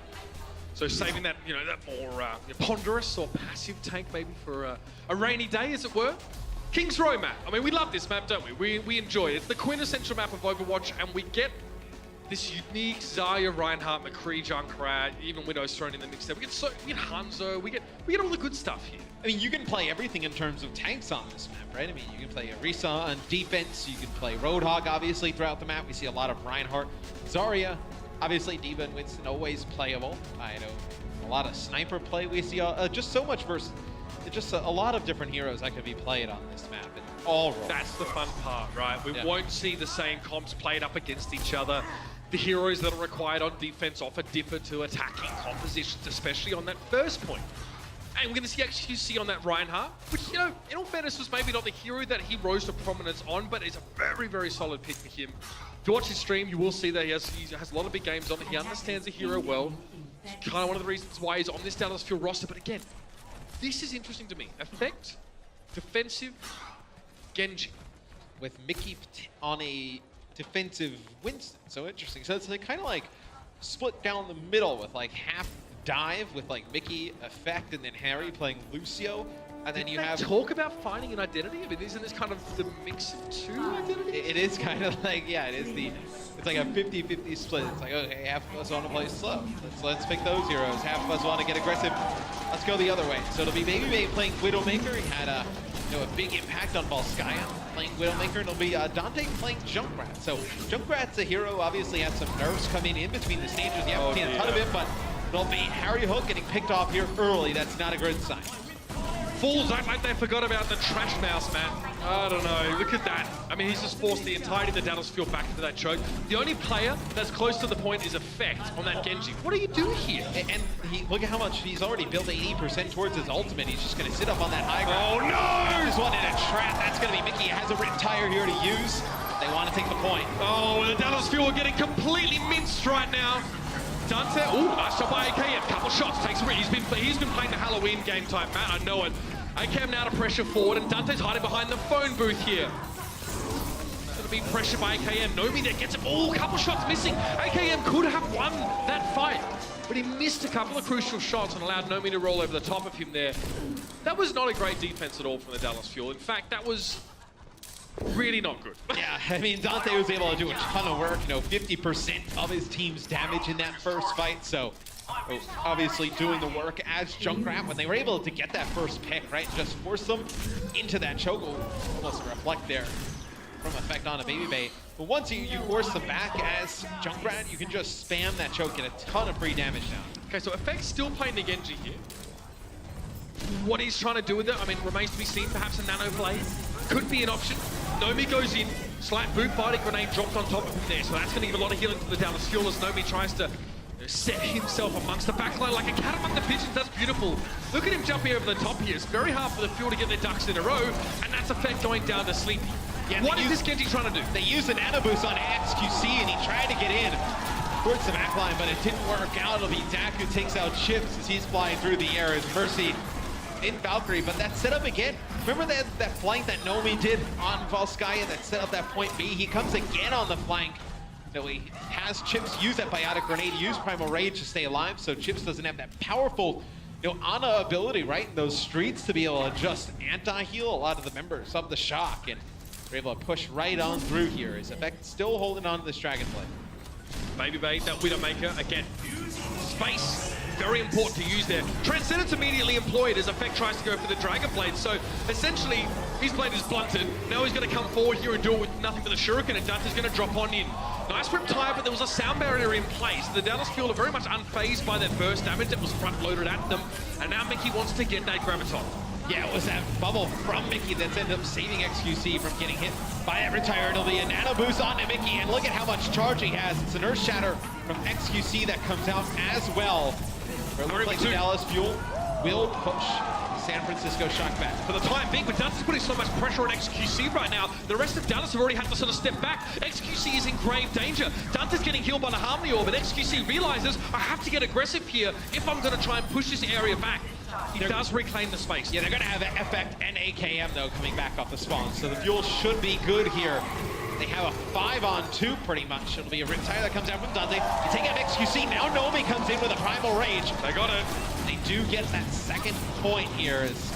So saving that, that more ponderous or passive tank maybe for a rainy day, as it were. Kings Row map. I mean, we love this map, don't we? We enjoy it. It's the quintessential map of Overwatch, and we get this unique Zarya, Reinhardt, McCree, Junkrat, even Widow's thrown in the mix there. We get Hanzo, we get all the good stuff here. I mean, you can play everything in terms of tanks on this map, right? I mean, you can play Orisa on defense, you can play Roadhog, obviously, throughout the map. We see a lot of Reinhardt, Zarya, obviously D.Va and Winston always playable. I know a lot of sniper play. We see just so much versus, just a lot of different heroes that could be played on this map. And all roles. That's the fun part, right? We won't see the same comps played up against each other. The heroes that are required on defense offer differ to attacking compositions, especially on that first point. And we're going to see actually see on that Reinhardt, which, in all fairness, was maybe not the hero that he rose to prominence on, but is a very, very solid pick for him. If you watch his stream, you will see that he has a lot of big games on it. He understands the hero well. It's kind of one of the reasons why he's on this Dallas Fuel roster. But again, this is interesting to me. Effect, defensive, Genji. With Mickey on a defensive Winston. So interesting. So it's kind of like split down the middle with like half dive with like Mickey, Effect, and then Harry playing Lucio. And then you have talk about finding an identity. I mean, isn't this kind of the mix of two identities? It is kind of like, yeah, it is it's like a 50-50 split. It's like, okay, half of us want to play slow. Let's pick those heroes. Half of us want to get aggressive. Let's go the other way. So it'll be Baby playing Widowmaker. He had a big impact on Volskaya playing Widowmaker, and it'll be Dante playing Junkrat. So Junkrat's a hero, obviously has some nerfs coming in between the stages. You haven't seen a ton of it, but it'll be Harry Hook getting picked off here early. That's not a good sign. Fools act like they forgot about the trash mouse, man. I don't know. Look at that. I mean, he's just forced the entirety of the Dallas Fuel back into that choke. The only player that's close to the point is Effect on that Genji. What do you do here? And look at how much he's already built 80% towards his ultimate. He's just going to sit up on that high ground. Oh, no! There's one in a trap. That's going to be Mickey. Has a written tire here to use. They want to take the point. Oh, the Dallas Fuel are getting completely minced right now. Dante, nice shot by AKM. Couple shots, takes a risk. He's been playing the Halloween game type, Matt. I know it. AKM now to pressure forward, and Dante's hiding behind the phone booth here. Gonna be pressured by AKM. Nomi there gets him. Couple shots missing. AKM could have won that fight, but he missed a couple of crucial shots and allowed Nomi to roll over the top of him there. That was not a great defense at all from the Dallas Fuel. In fact, that was really not good. Yeah, I mean, Dante was able to do a ton of work, 50% of his team's damage in that first fight, so obviously doing the work as Junkrat when they were able to get that first pick, right? Just force them into that choke. Almost a reflect there from Effect on a Baby Bay. But once you force them back as Junkrat, you can just spam that choke, get a ton of free damage down. Okay, so Effect's still playing the Genji here. What he's trying to do with it, I mean, remains to be seen. Perhaps a nano play could be an option. Nomi goes in, slight boot body grenade dropped on top of him there, so that's going to give a lot of healing to the Dallas Fuel as Nomi tries to set himself amongst the backline like a cat among the pigeons. That's beautiful. Look at him jumping over the top here. It's very hard for the Fuel to get their ducks in a row, and that's Effect going down to Sleepy. Yeah, what is this Genji trying to do? They used an nano boost on XQC, and he tried to get in towards the backline, but it didn't work out. It'll be Dak who takes out Chips as he's flying through the air as Mercy in Valkyrie, but that's set up again. Remember that flank that Nomi did on Volskaya that set up that point B? He comes again on the flank. He has Chips use that biotic grenade, use Primal Rage to stay alive, so Chips doesn't have that powerful Ana ability, right, in those streets to be able to just anti-heal a lot of the members of the Shock, and they're able to push right on through here. Is Effect still holding on to this Dragonblade? Baby Bay, that Widowmaker, again, space, very important to use there. Transcendence immediately employed as Effect tries to go for the Dragon Blade, so essentially, his blade is blunted. Now he's going to come forward here and do it with nothing but the Shuriken, and Dante's going to drop on in. Nice Riptide, but there was a sound barrier in place. The Dallas Fuel are very much unfazed by that burst damage that was front-loaded at them, and now Mickey wants to get that Graviton. Yeah, it was that bubble from Mickey that's ended up saving XQC from getting hit by that Riptide. It'll be a nano boost onto Mickey, and look at how much charge he has. It's an Earth Shatter from XQC that comes out as well. It looks like the Dallas Fuel will push San Francisco Shock back. For the time being, but Dante's putting so much pressure on XQC right now, the rest of Dallas have already had to sort of step back. XQC is in grave danger. Dante's getting healed by the Harmony Orb, but XQC realizes, I have to get aggressive here if I'm going to try and push this area back. He does reclaim the space. Yeah, they're going to have Effect and AKM, though, coming back off the spawn. So the Fuel should be good here. They have a 5-on-2 pretty much. It'll be a Riptide that comes out from Dante. You take out XQC. Now Nomi comes in with a Primal Rage. They got it. They do get that second point here as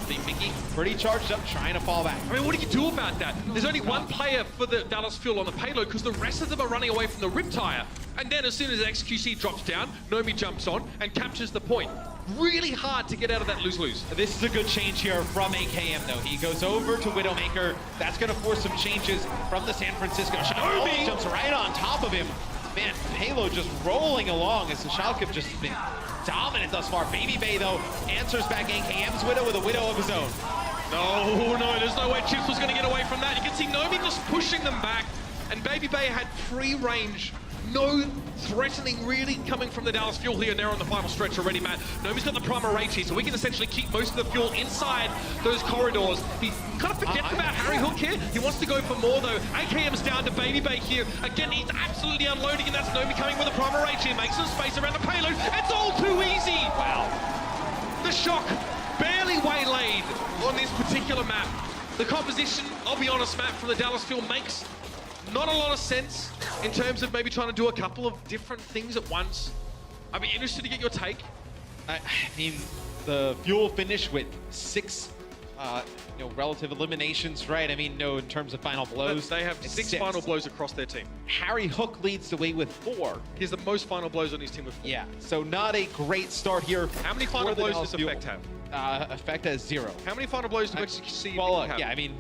the Mickey pretty charged up, trying to fall back. I mean, what do you do about that? There's only one player for the Dallas Fuel on the payload because the rest of them are running away from the Riptire. And then as soon as XQC drops down, Nomi jumps on and captures the point. Really hard to get out of that lose-lose. This is a good change here from AKM, though. He goes over to Widowmaker. That's going to force some changes from the San Francisco Shock. Nomi jumps right on top of him. Man, Halo just rolling along as the Shock have just been dominant thus far. Baby Bay, though, answers back AKM's Widow with a Widow of his own. No, there's no way Chips was going to get away from that. You can see Nomi just pushing them back, and Baby Bay had free range. No threatening really coming from the Dallas Fuel here, and they're on the final stretch already, Matt. Nomi's got the Primal Rage here, so we can essentially keep most of the Fuel inside those corridors. He kind of forgets about Harry Hook here. He wants to go for more, though. AKM's down to Baby Bay here. Again, he's absolutely unloading, and that's Nomi coming with a Primal Rage here. Makes some space around the payload. It's all too easy! Wow. The Shock barely waylaid on this particular map. The composition, I'll be honest, Matt, from the Dallas Fuel makes not a lot of sense in terms of maybe trying to do a couple of different things at once. I'd be interested to get your take. I mean, the Fuel finished with 6 relative eliminations, right? I mean, no, in terms of final blows. They have 6 final blows across their team. Harry Hook leads the way with 4. He's the most final blows on his team with 4. Yeah, so not a great start here. How many final blows does Effect have? Effect has 0. How many final blows do XQC have? Yeah, I mean,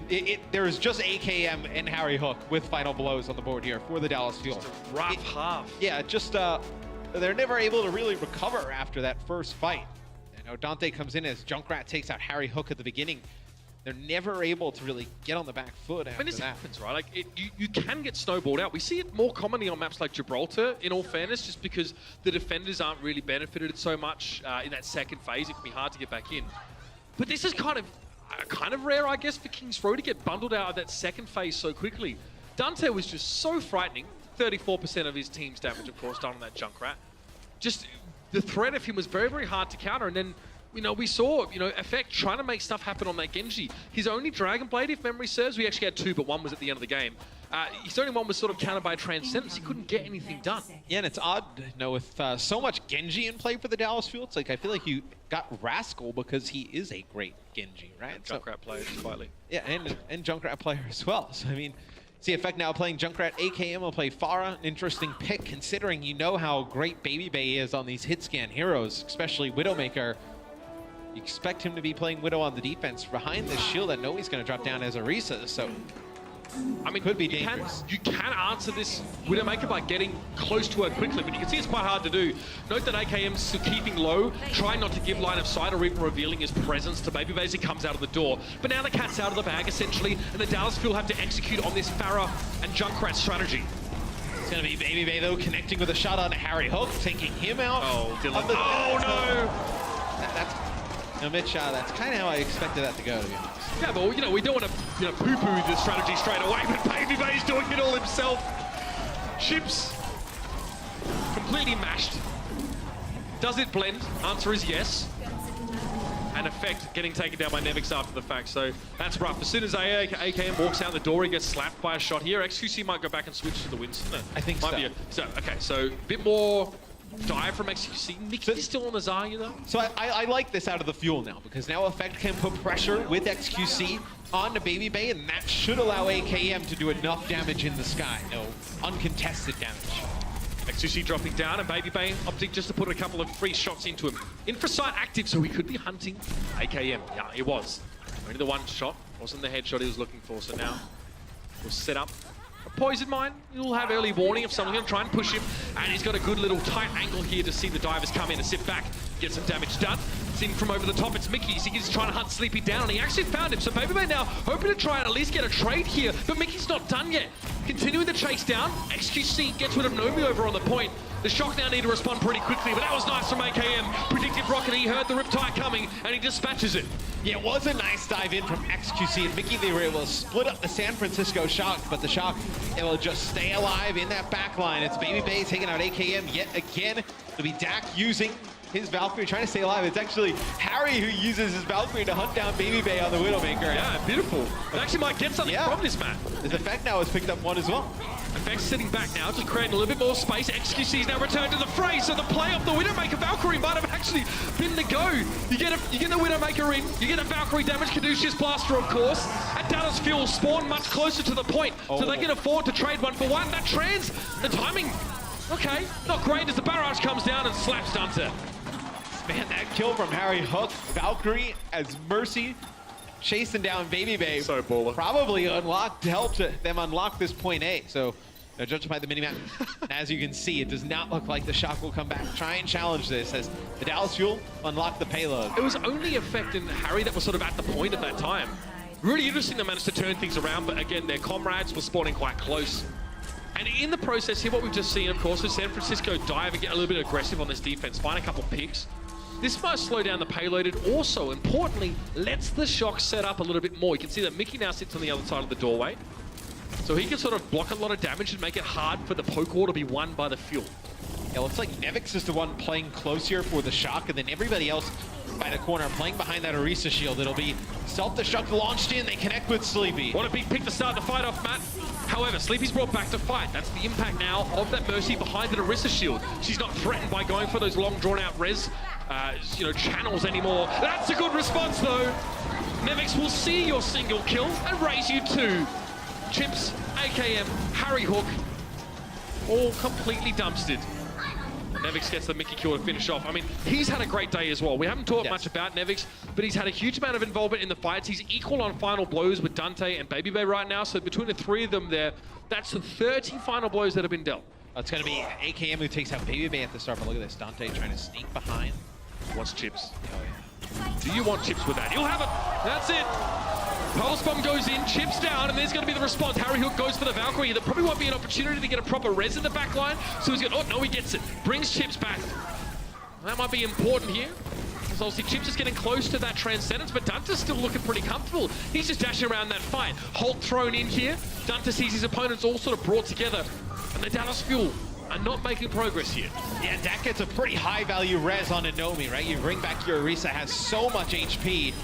there's just AKM and Harry Hook with final blows on the board here for the Dallas Fuel. Just a rough half. Yeah, just they're never able to really recover after that first fight. You know, Dante comes in as Junkrat takes out Harry Hook at the beginning. They're never able to really get on the back foot after this that. happens, right? Like, you can get snowballed out. We see it more commonly on maps like Gibraltar, in all fairness, just because the defenders aren't really benefited so much in that second phase. It can be hard to get back in. But this is kind of rare, I guess, for Kings Row to get bundled out of that second phase so quickly. Dante was just so frightening. 34% of his team's damage, of course, done on that Junkrat. Just the threat of him was very, very hard to counter. And then, we saw, Effect trying to make stuff happen on that Genji. His only Dragon Blade, if memory serves, we actually had 2, but 1 was at the end of the game. His only 1 was sort of countered by Transcendence. He couldn't get anything done. Yeah, and it's odd, with so much Genji in play for the Dallas Fuel. It's like, I feel like you got Rascal because he is a great Genji, right? And Junkrat player, slightly. Yeah, and Junkrat player as well. So, I mean, see Effect now playing Junkrat. AKM will play Pharah. An interesting pick, considering how great Baby Bay is on these hit scan heroes, especially Widowmaker. You expect him to be playing Widow on the defense behind this shield that Nomi's going to drop down as Orisa, so I mean, could be dangerous. You can answer this Widowmaker by getting close to her quickly, but you can see it's quite hard to do. Note that AKM's still keeping low, trying not to give line of sight or even revealing his presence to Baby Bay as he comes out of the door. But now the cat's out of the bag, essentially, and the Dallas Fuel have to execute on this Pharah and Junkrat strategy. It's going to be Baby Bay, though, connecting with a shot on Harry Hook, taking him out. Oh, Dylan. Oh, no! That's... Mitch, that's kind of how I expected that to go, to be honest. Yeah, but we don't want to poo-poo the strategy straight away, but Baby Bay's doing it all himself. Chips completely mashed. Does it blend? Answer is yes. And Effect getting taken down by Nevix after the fact, so that's rough. As soon as AKM walks out the door, he gets slapped by a shot here. XQC might go back and switch to the Winston. I think so. So a bit more dive from XQC. Mickey's still on the Zarya, though. So I like this out of the Fuel now, because now Effect can put pressure with XQC onto Baby Bay, and that should allow AKM to do enough damage in the sky. No uncontested damage. XQC dropping down, and Baby Bay opting just to put a couple of free shots into him. Infrasight active, so he could be hunting AKM. Yeah, he was. Only the one shot. Wasn't the headshot he was looking for, so now we'll set up a poison mine. He'll have early warning if someone's going to try and push him, and he's got a good little tight angle here to see the divers come in and sit back, get some damage done. It's in from over the top, it's Mickey. He's trying to hunt Sleepy down, and he actually found him. So Baby Bay now hoping to try and at least get a trade here, but Mickey's not done yet. Continuing the chase down, XQC gets rid of Nomi over on the point. The Shock now need to respond pretty quickly, but that was nice from AKM. Predictive Rocket, he heard the Riptide coming, and he dispatches it. Yeah, it was a nice dive in from XQC, and Mickey, they were able to split up the San Francisco Shock, but the Shock, it will just stay alive in that back line. It's Baby Bay taking out AKM yet again. It'll be Dak using his Valkyrie, trying to stay alive. It's actually Harry who uses his Valkyrie to hunt down Baby Bay on the Widowmaker. Yeah, beautiful. It actually might get something from this, man. His effect now has picked up one as well. Effect's sitting back now, just creating a little bit more space. XQC's now returned to the fray, so the play off the Widowmaker Valkyrie might have actually been the go. You get the Widowmaker in, you get a Valkyrie damage, Caduceus Blaster, of course, and Dallas Fuel spawn much closer to the point, so they can afford to trade one for one. That trans, the timing, okay, not great as the barrage comes down and slaps Dante. Man, that kill from Harry Hook, Valkyrie as Mercy, chasing down Baby Bay. So baller. Probably helped them unlock this point A. So, judging by the minimap, as you can see, it does not look like the Shock will come back. Try and challenge this as the Dallas Fuel unlock the payload. It was only affecting Harry that was sort of at the point at that time. Really interesting they managed to turn things around, but again, their comrades were spawning quite close. And in the process here, what we've just seen, of course, is San Francisco dive and get a little bit aggressive on this defense, find a couple picks. This might slow down the payload. It also, importantly, lets the Shock set up a little bit more. You can see that Mickey now sits on the other side of the doorway. So he can sort of block a lot of damage and make it hard for the poke war to be won by the Fuel. Yeah, looks like Nevix is the one playing close here for the Shock, and then everybody else by the corner playing behind that Orisa shield. It'll be self-destruct launched in. They connect with Sleepy. What a big pick to start the fight off, Matt. However, Sleepy's brought back to fight. That's the impact now of that Mercy behind the Orisa shield. She's not threatened by going for those long drawn-out res channels anymore. That's a good response, though. Nevix will see your single kill and raise you two. Chips, AKM, Harry Hook, all completely dumpstered. Nevix gets the Mickey kill to finish off. I mean, he's had a great day as well. We haven't talked much about Nevix, but he's had a huge amount of involvement in the fights. He's equal on final blows with Dante and Baby Bay right now. So between the three of them there, that's the 30 final blows that have been dealt. It's going to be AKM who takes out Baby Bay at the start, but look at this. Dante trying to sneak behind. Wants Chips. Oh, yeah. Do you want Chips with that? He'll have it. That's it. Pulse Bomb goes in, Chips down, and there's going to be the response. Harry Hook goes for the Valkyrie. There probably won't be an opportunity to get a proper res in the back line. So he's going to, oh, no, he gets it. Brings Chips back. That might be important here. Because obviously Chips is getting close to that Transcendence, but Dunta's still looking pretty comfortable. He's just dashing around that fight. Hulk thrown in here. Dunta sees his opponents all sort of brought together. And the Dallas Fuel are not making progress here. Yeah, Dak gets a pretty high value res on Nomi, right? You bring back your Orisa, has so much HP.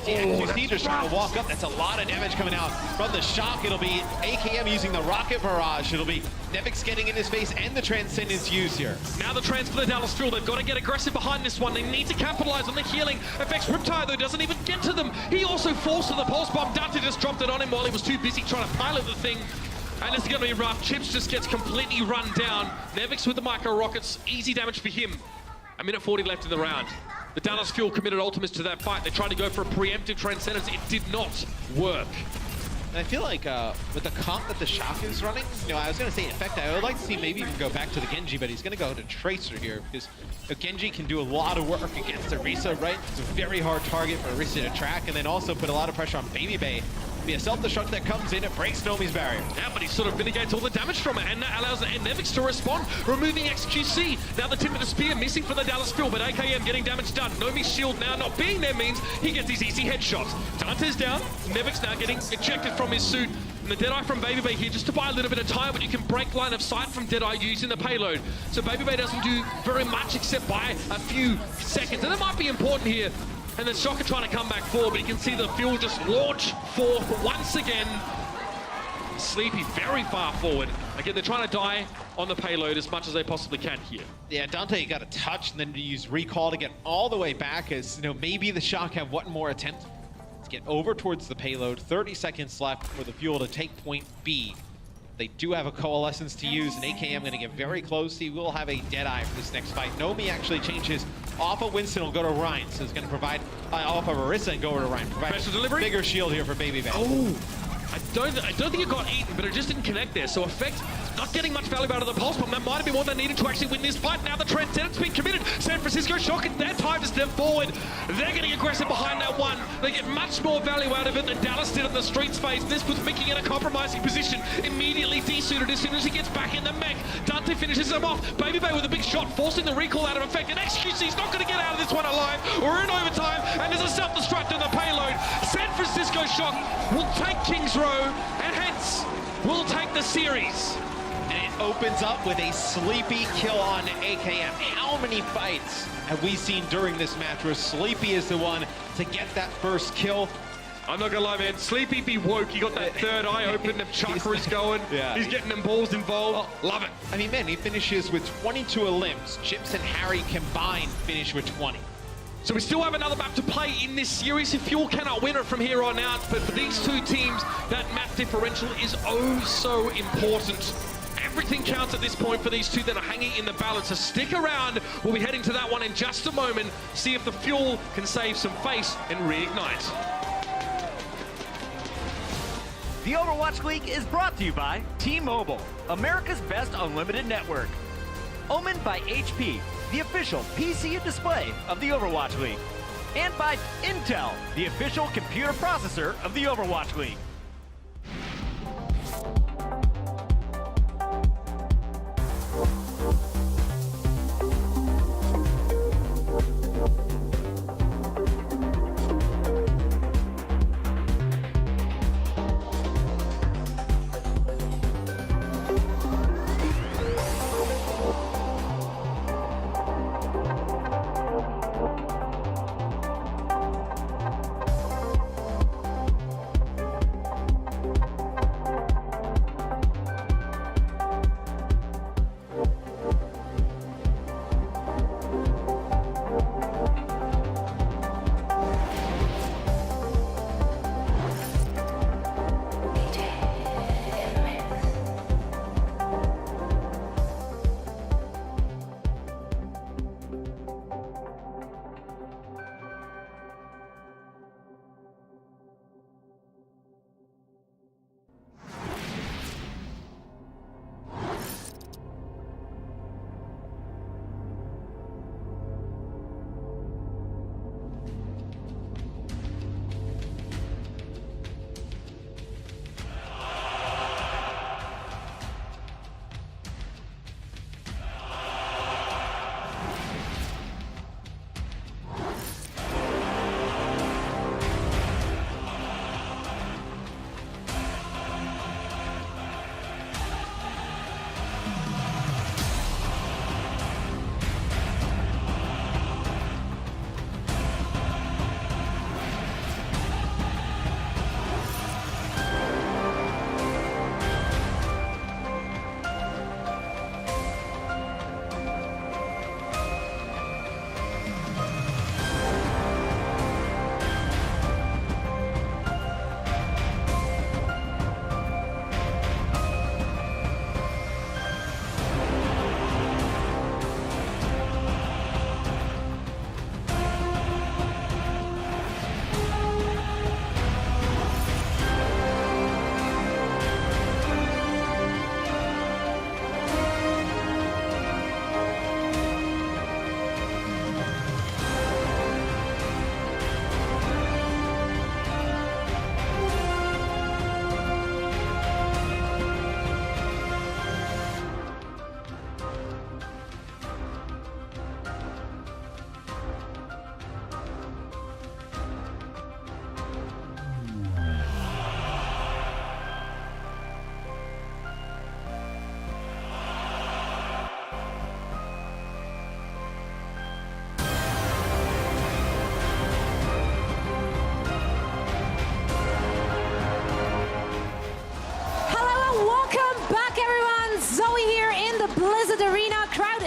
Yeah, you see just trying to walk up. That's a lot of damage coming out from the Shock. It'll be AKM using the Rocket Barrage. It'll be Nevix getting in his face and the Transcendence used here. Now the trans for the Dallas Fuel. They've got to get aggressive behind this one. They need to capitalize on the healing effects. Riptide, though, doesn't even get to them. He also falls to the Pulse Bomb. Dante just dropped it on him while he was too busy trying to pilot the thing. And it's going to be rough. Chips just gets completely run down. Nevix with the micro rockets. Easy damage for him. A minute 40 left in the round. The Dallas Fuel committed ultimates to that fight. They tried to go for a preemptive Transcendence. It did not work. And I feel like with the comp that the Shock is running, I was going to say, in fact, I would like to see maybe even go back to the Genji, but he's going to go to Tracer here because Genji can do a lot of work against Orisa, right? It's a very hard target for Orisa to track, and then also put a lot of pressure on Baby Bay. Be a self-destruct that comes in, it breaks Nomi's barrier. Yeah, but he sort of mitigates all the damage from it, and that allows Nevix to respond, removing XQC. Now the tip of the spear missing for the Dallas Fuel, but AKM getting damage done. Nomi's shield now not being there means he gets these easy headshots. Dante's down, Nevix now getting ejected from his suit. And the Deadeye from Baby Bay here just to buy a little bit of time, but you can break line of sight from Deadeye using the payload. So Baby Bay doesn't do very much except buy a few seconds, and it might be important here. And the Shock are trying to come back forward, but you can see the Fuel just launch forth once again. Sleepy very far forward. Again, they're trying to die on the payload as much as they possibly can here. Yeah, Dante got a touch and then to use recall to get all the way back as, maybe the Shock have one more attempt to get over towards the payload. 30 seconds left for the Fuel to take point B. They do have a Coalescence to use, and AKM going to get very close. He will have a Deadeye for this next fight. Nomi actually changes off of Winston, will go to Ryan, so it's going to provide off of Orisa and go over to Ryan. Special delivery. Bigger shield here for Baby Bear. Oh, I don't think it got eaten, but it just didn't connect there. So Effect not getting much value out of the pulse bomb. That might have been what they needed to actually win this fight. Now the Transcendent's been committed. San Francisco Shock at that time to step forward. They're getting aggressive behind that one. They get much more value out of it than Dallas did in the street space. This was Mickey in a compromising position. Immediately desuited as soon as he gets back in the mech. Dante finishes him off. Baby Bay with a big shot, forcing the recall out of Effect. And XQC's not going to get out of this one alive. We're in overtime, and there's a self-destruct in the payload. San Francisco Shock will take Kings Row, and hence will take the series. And it opens up with a sleepy kill on AKM. How many fights have we seen during this match where Sleepy is the one to get that first kill? I'm not gonna lie, man. Sleepy be woke. He got that third eye open. The chakras going. Yeah. He's getting them balls involved. Love it. I mean, man, he finishes with 22 limbs. Chips and Harry combined finish with 20. So we still have another map to play in this series. If Fuel cannot win it from here on out, but for these two teams, that map differential is oh so important. Everything counts at this point for these two that are hanging in the balance. So stick around. We'll be heading to that one in just a moment. See if the Fuel can save some face and reignite. The Overwatch League is brought to you by T-Mobile, America's best unlimited network. Omen by HP, the official PC and display of the Overwatch League. And by Intel, the official computer processor of the Overwatch League.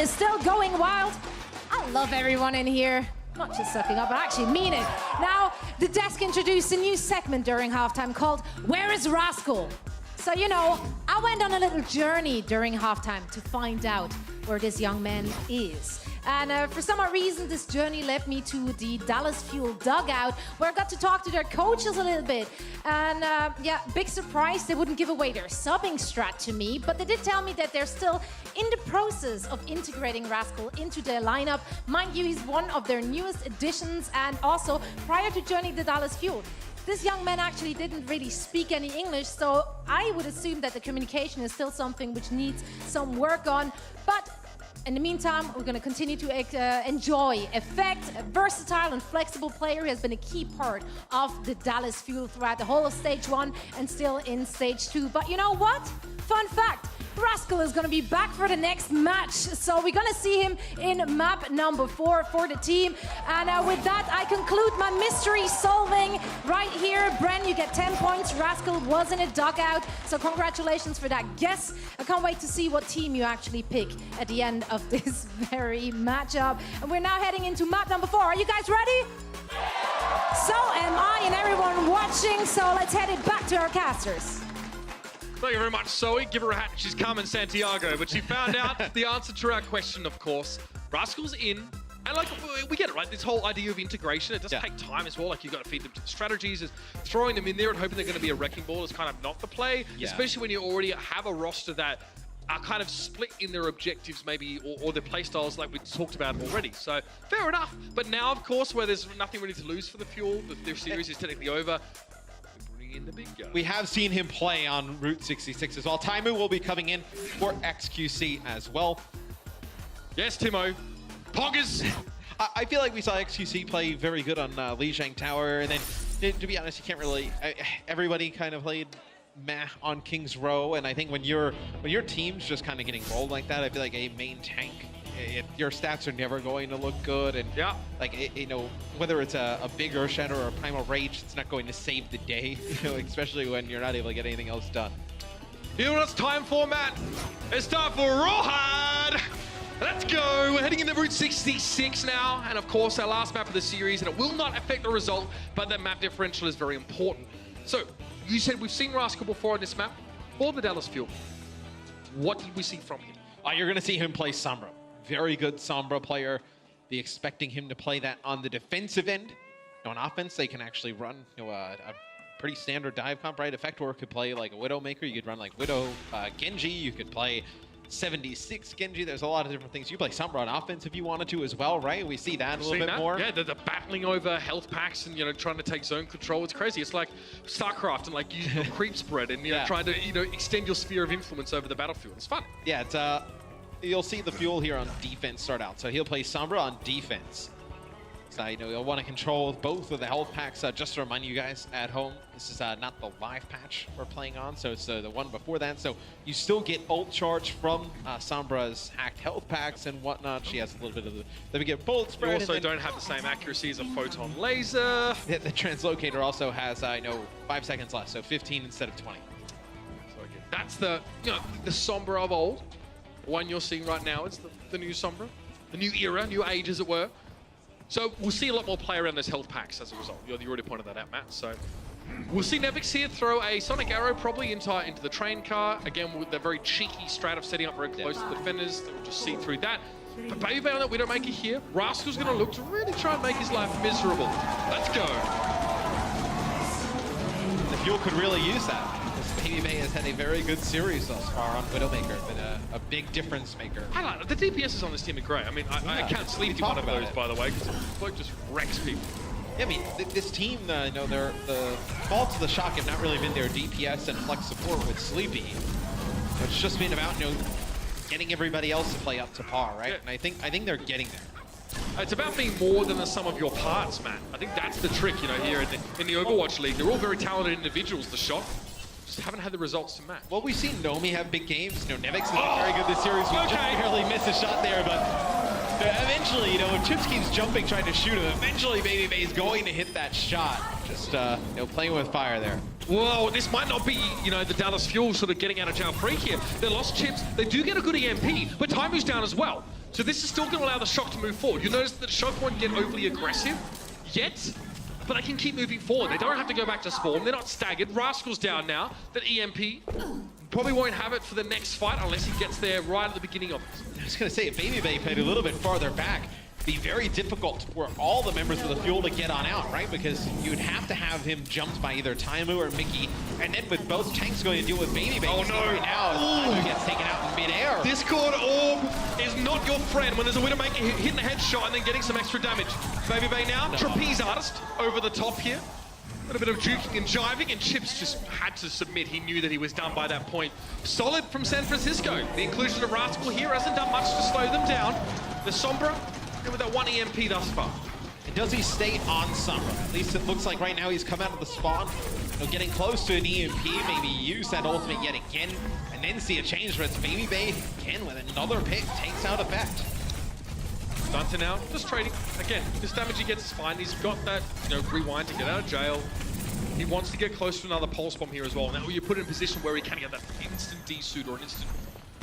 is still going wild. I love everyone in here. Not just sucking up, I actually mean it. Now, the desk introduced a new segment during halftime called Where is Rascal? So, you know, I went on a little journey during halftime to find out where this young man is. And for some odd reason, this journey led me to the Dallas Fuel dugout, where I got to talk to their coaches a little bit. And yeah, big surprise, they wouldn't give away their subbing strat to me, but they did tell me that they're still in the process of integrating Rascal into their lineup. Mind you, he's one of their newest additions, and also prior to joining the Dallas Fuel, this young man actually didn't really speak any English, so I would assume that the communication is still something which needs some work on. But in the meantime, we're going to continue to enjoy Effect, a versatile and flexible player who has been a key part of the Dallas Fuel throughout the whole of Stage 1 and still in Stage 2. But you know what? Fun fact, Rascal is going to be back for the next match. So we're going to see him in map number 4 for the team. And with that, I conclude my mystery solving right here. Bren, you get 10 points. Rascal was in a dugout. So congratulations for that guess. I can't wait to see what team you actually pick at the end of this very matchup. And we're now heading into map number 4. Are you guys ready? So am I and everyone watching. So let's head it back to our casters. Thank you very much, Zoe. Give her a hat. She's Carmen Santiago. But she found out the answer to our question, of course. Rascal's in. And like, we get it, right? This whole idea of integration, it does take time as well. Like, you've got to feed them to the strategies. Is throwing them in there and hoping they're going to be a wrecking ball is kind of not the play. Yeah. Especially when you already have a roster that are kind of split in their objectives maybe, or their play styles like we talked about already. So, fair enough. But now, of course, where there's nothing really to lose for the Fuel, their series is technically over. In the big guy. We have seen him play on Route 66 as well. Taimu will be coming in for XQC as well. Yes, Timo. Poggers! I feel like we saw XQC play very good on Lijiang Tower, and then, to be honest, you can't really... everybody kind of played meh on King's Row, and I think when your team's just kind of getting rolled like that, I feel like a main tank, your stats are never going to look good, and like, you know, whether it's a big Earthshatter or a Primal Rage, it's not going to save the day, you know, especially when you're not able to get anything else done. You know what it's time for, Matt? It's time for Rawhide! Let's go! We're heading into Route 66 now, and of course, our last map of the series, and it will not affect the result, but that map differential is very important. So, you said we've seen Rascal before on this map, for the Dallas Fuel. What did we see from him? You're going to see him play Sombra. Very good Sombra player. Be expecting him to play that on the defensive end. On offense, they can actually run, you know, a pretty standard dive comp, right? Effector could play like a Widowmaker. You could run like Widow Genji. You could play 76 Genji. There's a lot of different things. You play Sombra on offense if you wanted to as well, right? We see that a little bit more. Yeah, the battling over health packs and, you know, trying to take zone control. It's crazy. It's like StarCraft and like using your creep spread and, you know, trying to, you know, extend your sphere of influence over the battlefield. It's fun. Yeah, it's you'll see the Fuel here on defense start out. So he'll play Sombra on defense. So, you know, you'll want to control both of the health packs. Just to remind you guys at home, this is not the live patch we're playing on, so it's the one before that. So you still get ult charge from Sombra's hacked health packs and whatnot. She has a little bit of the... Then we get bullet spread. You also don't have the same accuracy as a photon laser. The Translocator also has, 5 seconds left, so 15 instead of 20. So again, that's the, you know, the Sombra of old. The one you're seeing right now is the new Sombra. The new era, new age, as it were. So we'll see a lot more play around those health packs as a result. You already pointed that out, Matt. So we'll see Nevix here throw a Sonic Arrow probably into the train car. Again, with the very cheeky strat of setting up very close to the defenders. We'll just see through that. But Baby Bayonet that Widowmaker here. Rascal's going to look to really try and make his life miserable. Let's go. The Fuel could really use that. Baby Bay has had a very good series thus far on Widowmaker, been a big difference maker. I like it. The DPSs on this team are great. I mean, I can't sleep one of those, by the way, because bloke just wrecks people. Yeah, I mean, this team, you know, the faults of the Shock have not really been their DPS and flex support with Sleepy. It's just been about, you know, getting everybody else to play up to par, right? Yeah. And I think they're getting there. It's about being more than the sum of your parts, man. I think that's the trick, you know, here in the Overwatch League. They're all very talented individuals, the Shock. Just haven't had the results to match. Well, we've seen Nomi have big games. You know, Nevix has been very good this series. We just barely missed a shot there, but eventually, you know, when Chips keeps jumping, trying to shoot him, eventually Baby Bay is going to hit that shot. Just, you know, playing with fire there. Whoa, this might not be, you know, the Dallas Fuel sort of getting out of jail free here. They lost Chips. They do get a good EMP, but Taimu's down as well. So this is still going to allow the Shock to move forward. You notice that the Shock won't get overly aggressive yet. but they can keep moving forward. They don't have to go back to spawn. They're not staggered. Rascal's down now. That EMP probably won't have it for the next fight unless he gets there right at the beginning of it. I was going to say, if Baby Bay played a little bit farther back, be very difficult for all the members of the Fuel to get on out, right? Because you'd have to have him jumped by either Taimu or Mickey, and then with both tanks going to deal with Baby Bay. Oh no! Right now, Taimu gets taken out in midair. Discord Orb is not your friend when there's a Widowmaker hitting a headshot and then getting some extra damage. Baby Bay now, trapeze artist over the top here. A little bit of juking and jiving, and Chips just had to submit. He knew that he was done by that point. Solid from San Francisco. The inclusion of Rascal here hasn't done much to slow them down. The Sombra, with that one EMP thus far. And does he stay on Sombra? At least it looks like right now he's come out of the spawn. You know, getting close to an EMP, maybe use that ultimate yet again, and then see a change where it's Baby Bay again with another pick, takes out effect. Dante now, just trading. Again, this damage he gets is fine. He's got that, you know, rewind to get out of jail. He wants to get close to another pulse bomb here as well. Now you put in a position where he can get that instant D-suit or an instant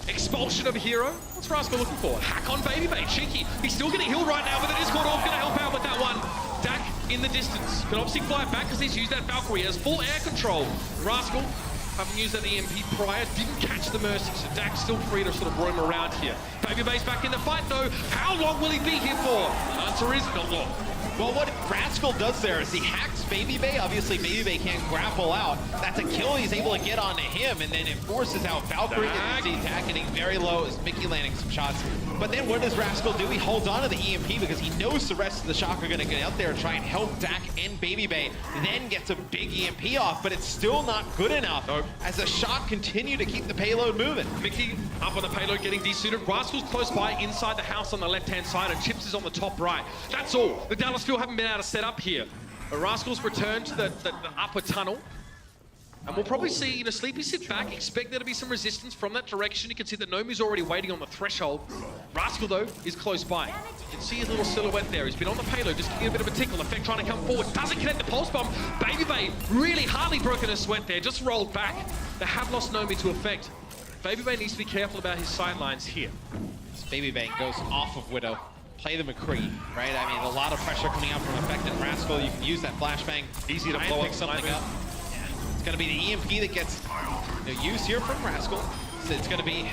expulsion of a hero. What's Rascal looking for? Hack on Baby Bay, cheeky. He's still getting healed right now, but the Discord Orb gonna help out with that one. Dak in the distance. Can obviously fly back because he's used that Valkyrie. Has full air control. Rascal, having used that EMP prior, didn't catch the Mercy, so Dak's still free to sort of roam around here. Baby Bay's back in the fight though. How long will he be here for? The answer is not long. Well, what Rascal does there is he hacks Baby Bay. Obviously, Baby Bay can't grapple out. That's a kill he's able to get onto him, and then it forces out Valkyrie. And you see Dak getting very low as Mickey landing some shots. But then what does Rascal do? He holds on to the EMP because he knows the rest of the Shock are going to get out there and try and help Dak and Baby Bay. Then gets a big EMP off, but it's still not good enough as the Shock continue to keep the payload moving. Mickey up on the payload getting desuited. Rascal's close by inside the house on the left-hand side, and Chips is on the top right. That's all. The Dallas Fuel haven't been able to set up here. The Rascals return to the upper tunnel. And we'll probably see, you know, Sleepy sit back, expect there to be some resistance from that direction. You can see that Nomi's already waiting on the threshold. Rascal, though, is close by. You can see his little silhouette there. He's been on the payload, just getting a bit of a tickle. Effect trying to come forward. Doesn't connect the pulse bomb. Baby Bay really hardly broken a sweat there, just rolled back. They have lost Nomi to Effect. Baby Bay needs to be careful about his sidelines here. Baby Bay goes off of Widow. Play the McCree, right? I mean, a lot of pressure coming out from Effect and Rascal. You can use that flashbang. Easy to try blow and up pick something up. Yeah. It's going to be the EMP that gets used here from Rascal. So it's going to be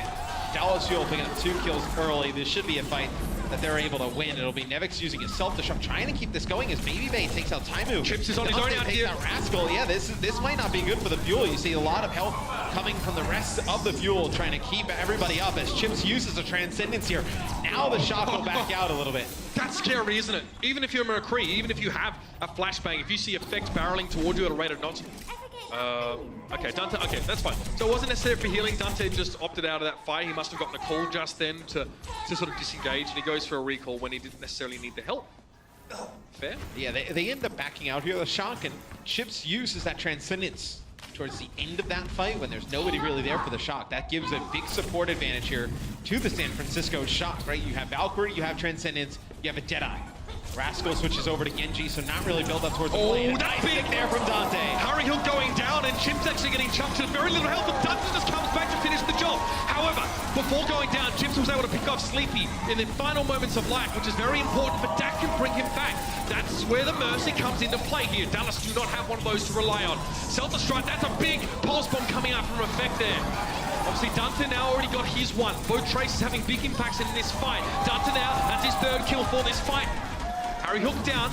Dallas Fuel picking up 2 kills early. This should be a fight that they're able to win. It'll be Nevix using his self-destruct, trying to keep this going as Baby Bay takes out Taimu. Chips is on his own out here. Out Rascal. Yeah, this might not be good for the Fuel. You see a lot of help coming from the rest of the Fuel, trying to keep everybody up as Chips uses a Transcendence here. Now the Shock will back out a little bit. That's scary, isn't it? Even if you're a McCree, even if you have a flashbang, if you see Effect barreling towards you at a rate of knots. Okay, Dante, okay, that's fine. So it wasn't necessary for healing. Dante just opted out of that fight. He must have gotten a call just then to sort of disengage, and he goes for a recall when he didn't necessarily need the help. Fair? Yeah, they end up backing out here. The Shock, and Chips uses that Transcendence towards the end of that fight when there's nobody really there for the Shock. That gives a big support advantage here to the San Francisco Shock, right? You have Valkyrie, you have Transcendence, you have a Deadeye. Rascal switches over to Genji, so not really build up towards the plane. That's nice big there from Dante. Harry Hill going down, and Chips actually getting chucked to very little health, and Dante just comes back to finish the job. However, before going down, Chips was able to pick off Sleepy in the final moments of life, which is very important, but Dak can bring him back. That's where the Mercy comes into play here. Dallas do not have one of those to rely on. Self-destruct, that's a big pulse bomb coming out from Effect there. Obviously, Dante now already got his one. Both Traces having big impacts in this fight. Dante now, that's his 3rd kill for this fight. Harry Hook down.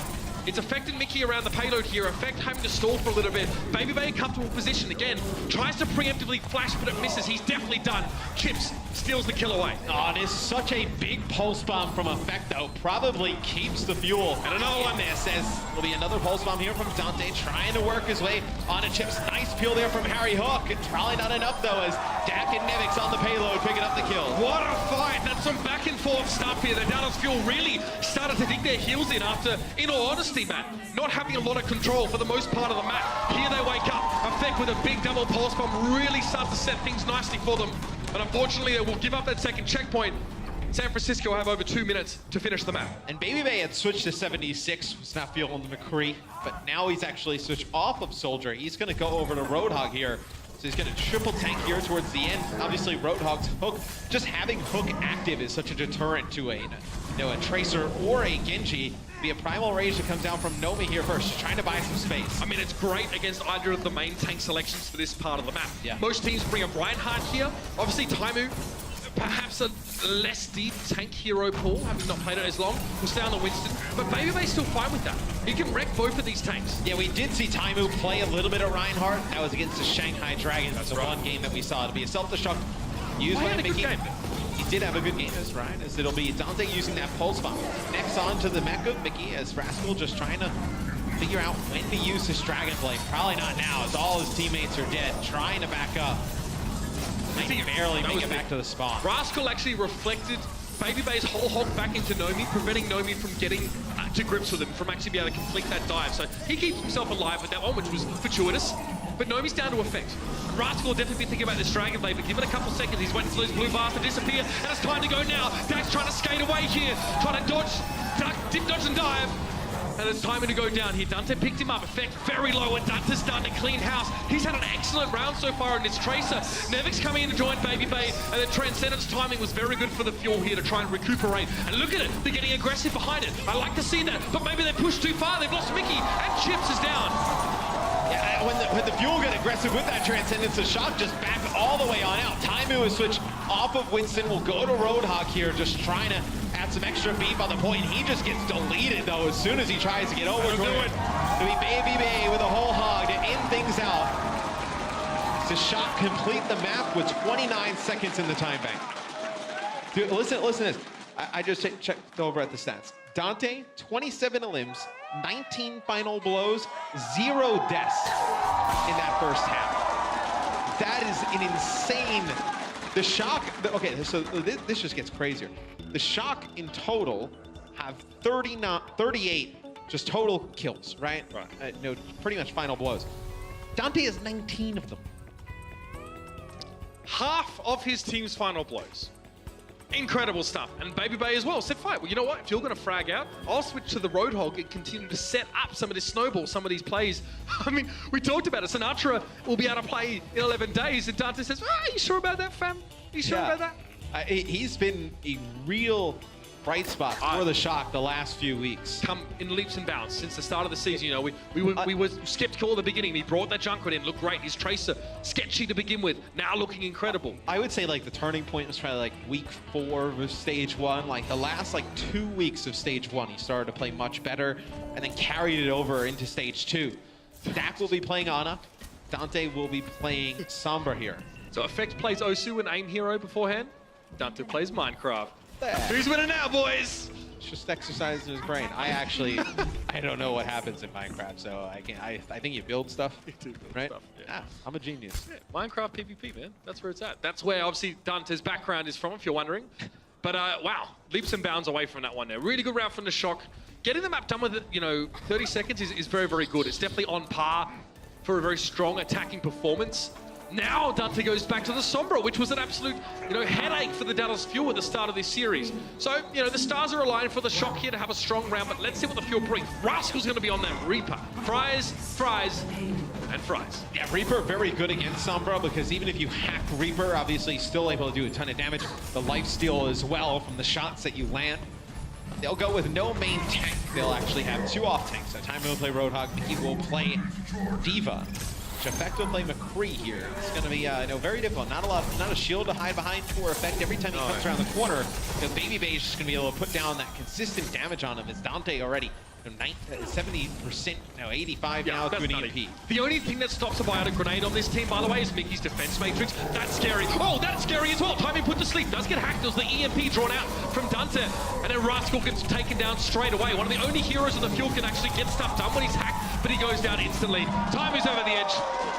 It's affected Mickey around the payload here. Effect having to stall for a little bit. Baby Bay comfortable position again. Tries to preemptively flash, but it misses. He's definitely done. Chips steals the kill away. Oh, it is such a big pulse bomb from Effect, though. Probably keeps the Fuel. And another one there says there'll be another pulse bomb here from Dante, trying to work his way onto Chips. Nice peel there from Harry Hook. It's probably not enough, though, as Dak and Nevix on the payload picking up the kill. What a fight. That's some back and forth stuff here. The Dallas Fuel really started to dig their heels in after, in all honesty, Matt, not having a lot of control for the most part of the map. Here they wake up. Effect with a big double pulse bomb really starts to set things nicely for them. But unfortunately, they will give up that second checkpoint. San Francisco have over 2 minutes to finish the map. And Baby Bay had switched to 76, was not feeling the McCree, but now he's actually switched off of Soldier. He's going to go over to Roadhog here. So he's going to triple tank here towards the end. Obviously, Roadhog's Hook, just having Hook active is such a deterrent to a Tracer or a Genji. Be a Primal Rage that comes down from Nomi here first, just trying to buy some space. I mean, it's great against either of the main tank selections for this part of the map. Yeah. Most teams bring a Reinhardt here. Obviously, Taimu, perhaps a less deep tank hero pool, having not played it as long, will stay on the Winston. But Babybay's still fine with that. He can wreck both of these tanks. Yeah, we did see Taimu play a little bit of Reinhardt. That was against the Shanghai Dragons. That's the right. one game that we saw. It'll be a self-destruct used Oh, he by had a good Mickey. game. He did have a good game, as Ryan, as it'll be Dante using that pulse bomb. Next on to the mech of Mickey, as Rascal just trying to figure out when to use his Dragon Blade. Probably not now, as all his teammates are dead, trying to back up. Might barely make it back to the spawn. Rascal actually reflected Babybay's whole hog back into Nomi, preventing Nomi from getting to grips with him, from actually being able to complete that dive. So he keeps himself alive with that one, which was fortuitous. But Nomi's down to effect. Rascal will definitely be thinking about this Dragon Blade, but give it a couple seconds. He's waiting for those blue bars to disappear, and it's time to go now. Dax trying to skate away here, trying to dodge, duck, dip, dodge, and dive. And it's time to go down here. Dante picked him up. Effect very low, and Dante's starting to clean house. He's had an excellent round so far in this Tracer. Nevix coming in to join Babybay, and then Transcendence timing was very good for the Fuel here to try and recuperate. And look at it, they're getting aggressive behind it. I like to see that, but maybe they pushed too far. They've lost Mickey, and Chips is down. Yeah, when the Fuel get aggressive with that Transcendence, the Shock just back all the way on out. Taimu is switched off of Winston. Will go to Roadhog here, just trying to add some extra beef on the point. He just gets deleted, though, as soon as he tries to get over to it. It'll be Babybay with a whole hog to end things out. To Shock complete the map with 29 seconds in the time bank. Dude, listen to this. I just checked over at the stats. Dante, 27 elims, 19 final blows, 0 deaths in that first half. That is an insane. The Shock, okay, so this just gets crazier. The Shock in total have 38 just total kills, right? Right. No, pretty much final blows. Dante has 19 of them. Half of his team's final blows. Incredible stuff. And Babybay as well said, fine, well, you know what? If you're going to frag out, I'll switch to the Roadhog and continue to set up some of this snowball, some of these plays. I mean, we talked about it. Sinatra will be able to play in 11 days, and Dante says, are you sure about that, fam? Are you sure about that? He's been a real bright spot for the Shock the last few weeks. Come in leaps and bounds since the start of the season. You know, we were skeptical at the beginning. He brought that Junkrat in, looked great. His Tracer, sketchy to begin with, now looking incredible. I would say like the turning point was probably like week 4 of stage 1. Like the last like 2 weeks of stage 1, he started to play much better and then carried it over into stage 2. Dak will be playing Ana. Dante will be playing Sombra here. So Effect plays Osu and Aim Hero beforehand. Dante plays Minecraft. Who's winning now, boys? Just exercising his brain. I don't know what happens in Minecraft, so I think you build stuff, right? Stuff, yeah, I'm a genius. Yeah, Minecraft PvP, man. That's where it's at. That's where obviously Dante's background is from, if you're wondering. But wow, leaps and bounds away from that one there. Really good round from the Shock. Getting the map done with it, 30 seconds is very, very good. It's definitely on par for a very strong attacking performance. Now Dante goes back to the Sombra, which was an absolute, headache for the Dallas Fuel at the start of this series. So, the stars are aligned for the Shock here to have a strong round, but let's see what the Fuel bring. Rascal's going to be on that Reaper. Fries, and fries. Yeah, Reaper very good against Sombra because even if you hack Reaper, obviously he's still able to do a ton of damage. The lifesteal as well from the shots that you land. They'll go with no main tank. They'll actually have 2 off tanks. So Time will play Roadhog, Mickey will play Diva. Effect will play McCree here. It's going to be very difficult. Not a shield to hide behind for Effect. Every time he comes around the corner, Babybay is just going to be able to put down that consistent damage on him. It's Dante already 70%, 85 now to an EMP. The only thing that stops a biotic grenade on this team, by the way, is Mickey's defense matrix. That's scary. Oh, that's scary as well. Timing put to sleep. Does get hacked. There's the EMP drawn out from Dante. And then Rascal gets taken down straight away. One of the only heroes in the Fuel can actually get stuff done when he's hacked, but he goes down instantly. Time is over the edge.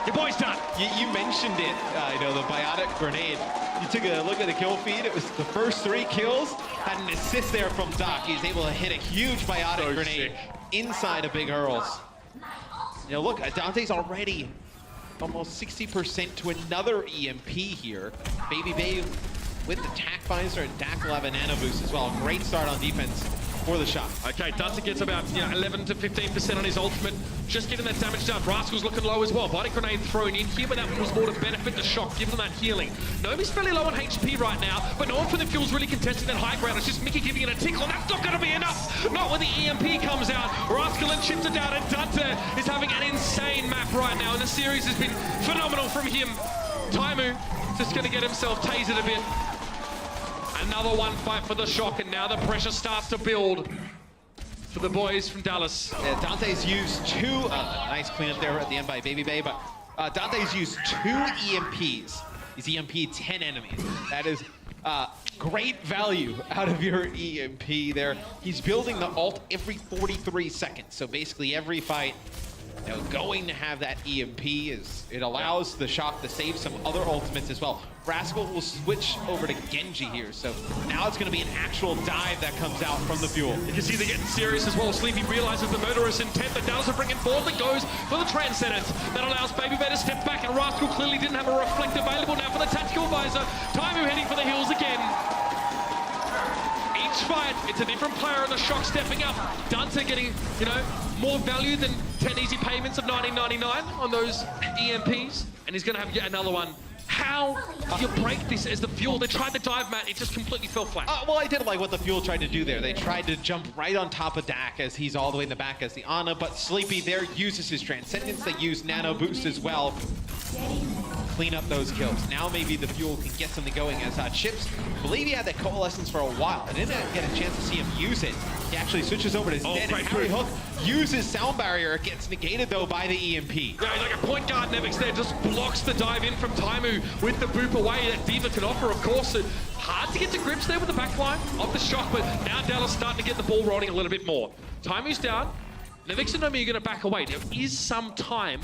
Your boy's done. You mentioned it, the biotic grenade. You took a look at the kill feed. It was the first 3 kills. Had an assist there from Doc. He's able to hit a huge biotic grenade inside of Big Earls. Look, Dante's already almost 60% to another EMP here. Babybay with the Tac Visor, and Dak will have a nano boost as well. Great start on defense for the Shock. Okay, Dante gets about 11 to 15% on his ultimate. Just getting that damage done. Rascal's looking low as well. Body grenade thrown in here, but that was more to benefit the Shock, give them that healing. Nomi's fairly low on HP right now, but no one for the Fuel's really contesting that high ground. It's just Mickey giving it a tickle, and that's not going to be enough. Not when the EMP comes out. Rascal and Chips are down, and Dante is having an insane map right now, and the series has been phenomenal from him. Taimu just going to get himself tasered a bit. Another one fight for the Shock, and now the pressure starts to build for the boys from Dallas. Yeah, Dante's used two, nice cleanup there at the end by Baby Bay, but Dante's used 2 EMPs. He's EMP'd 10 enemies. That is great value out of your EMP there. He's building the ult every 43 seconds, so basically every fight, going to have that EMP. It allows the Shock to save some other ultimates as well. Rascal will switch over to Genji here, so now it's going to be an actual dive that comes out from the Fuel. You can see they're getting serious as well. Sleepy realizes the murderous intent, but Dallas are bringing forward and goes for the Transcendence. That allows Baby Bay to step back, and Rascal clearly didn't have a reflect available now for the Tactical Visor. Taimu heading for the hills again. Each fight, it's a different player, and the Shock stepping up. Dante getting, more value than 10 easy payments of $19.99 on those EMPs, and he's going to have yet another one. How do you break this as the Fuel? They tried the dive, Matt. It just completely fell flat. Well, I did like what the Fuel tried to do there. They tried to jump right on top of Dak as he's all the way in the back as the Ana, but Sleepy there uses his Transcendence. They use Nano Boost as well. Clean up those kills. Now maybe the Fuel can get something going as Chips, I believe he had that Coalescence for a while. I didn't get a chance to see him use it. He actually switches over to Zed, and Harry Hook uses Sound Barrier. It gets negated though by the EMP. Yeah, he's like a point guard. Nevix there just blocks the dive in from Taimu with the boop away that D.Va can offer, of course. Hard to get to grips there with the backline of the Shock, but now Dallas starting to get the ball rolling a little bit more. Taimu's down. Nevix and Nomi are going to back away. There is some time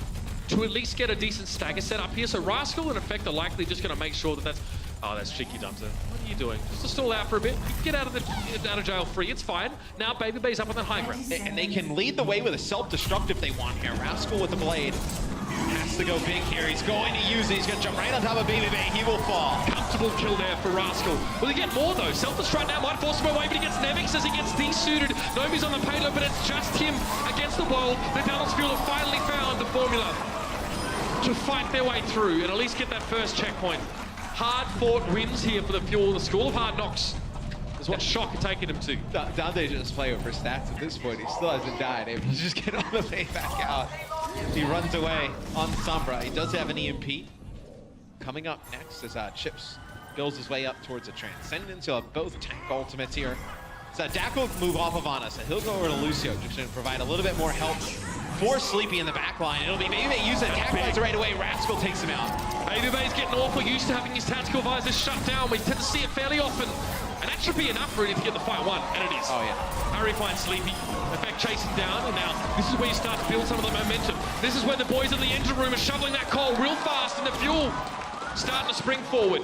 to at least get a decent stagger set up here. So Rascal, in effect, are likely just going to make sure that that's... Oh, that's cheeky, Dante. What are you doing? Just to stall out for a bit. You can get out of jail free. It's fine. Now Baby Bay's up on that high ground. And they can lead the way with a self-destruct if they want here. Rascal with the blade has to go big here. He's going to use it. He's going to jump right on top of Baby Bay. He will fall. Comfortable kill there for Rascal. Will he get more, though? Self-destruct now might force him away, but he gets Nevix as he gets desuited. Nomi's on the payload, but it's just him against the world. The Dallas Fuel have finally found the formula to fight their way through and at least get that first checkpoint. Hard-fought wins here for the Fuel. The School of Hard Knocks is what Shock are taking him to. Dante just playing for stats at this point. He still hasn't died. Able to just get on the way back out. He runs away on Sombra. He does have an EMP. Coming up next as Chips builds his way up towards a Transcendence. He'll have both tank ultimates here. So Dak will move off of Ana, so he'll go over to Lucio just to provide a little bit more help for Sleepy in the back line. It'll be Baby Bay using attack visor right away. Rascal takes him out. Baby Bay's getting awful used to having his tactical visors shut down. We tend to see it fairly often. And that should be enough really to get the fight won, and it is. Oh, yeah. Harry finds Sleepy. In fact, chasing down, and now this is where you start to build some of the momentum. This is where the boys in the engine room are shoveling that coal real fast, and the Fuel starting to spring forward.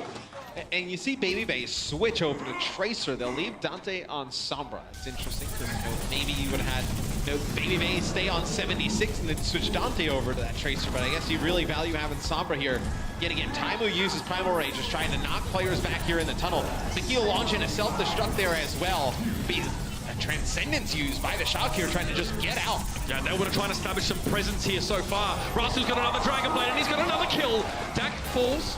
And you see Baby Bay switch over to Tracer. They'll leave Dante on Sombra. It's interesting because maybe you would have had Baby Bay stay on 76 and then switch Dante over to that Tracer. But I guess you really value having Sombra here. Yet again, Taimu uses Primal Rage, just trying to knock players back here in the tunnel. Mickey launching a self-destruct there as well. A Transcendence used by the Shock here, trying to just get out. Yeah, they would have tried to establish some presence here so far. Rascal's got another Dragon Blade, and he's got another kill. Dak falls.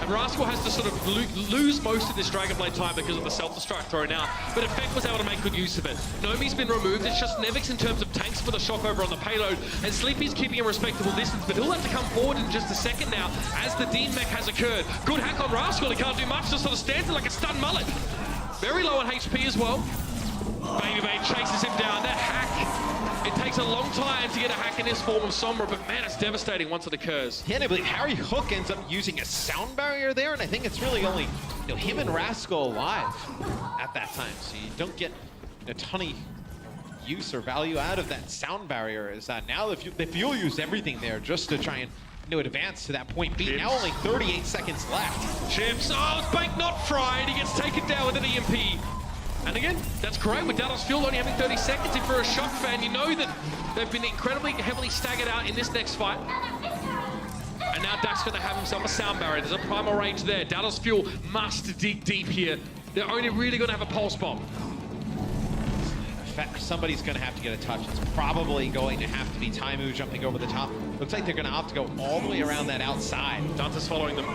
And Rascal has to sort of lose most of this Dragon Blade time because of the self-destruct thrown out. But Effect was able to make good use of it. Nomi's been removed. It's just Nevix in terms of tanks for the Shock over on the payload. And Sleepy's keeping a respectable distance, but he'll have to come forward in just a second now as the Dean mech has occurred. Good hack on Rascal. He can't do much. Just sort of stands there like a stunned mullet. Very low on HP as well. Baby Bay chases him down. That hack. It takes a long time to get a hack in this form of Sombra, but man, it's devastating once it occurs. Yeah, and I believe Harry Hook ends up using a sound barrier there, and I think it's really only him and Rascal alive at that time. So you don't get a ton of use or value out of that sound barrier. Is that now the Fuel used everything there just to try and advance to that point B. Now only 38 seconds left. Chips, it's baked not fried. He gets taken down with an EMP. And again, that's correct with Dallas Fuel only having 30 seconds. If you're a Shock fan, you know that they've been incredibly heavily staggered out in this next fight. And now Dak's going to have himself a sound barrier. There's a Primal Rage there. Dallas Fuel must dig deep here. They're only really going to have a pulse bomb. somebody's going to have to get a touch. It's probably going to have to be Taimu jumping over the top. Looks like they're going to have to go all the way around that outside. Dante's following them.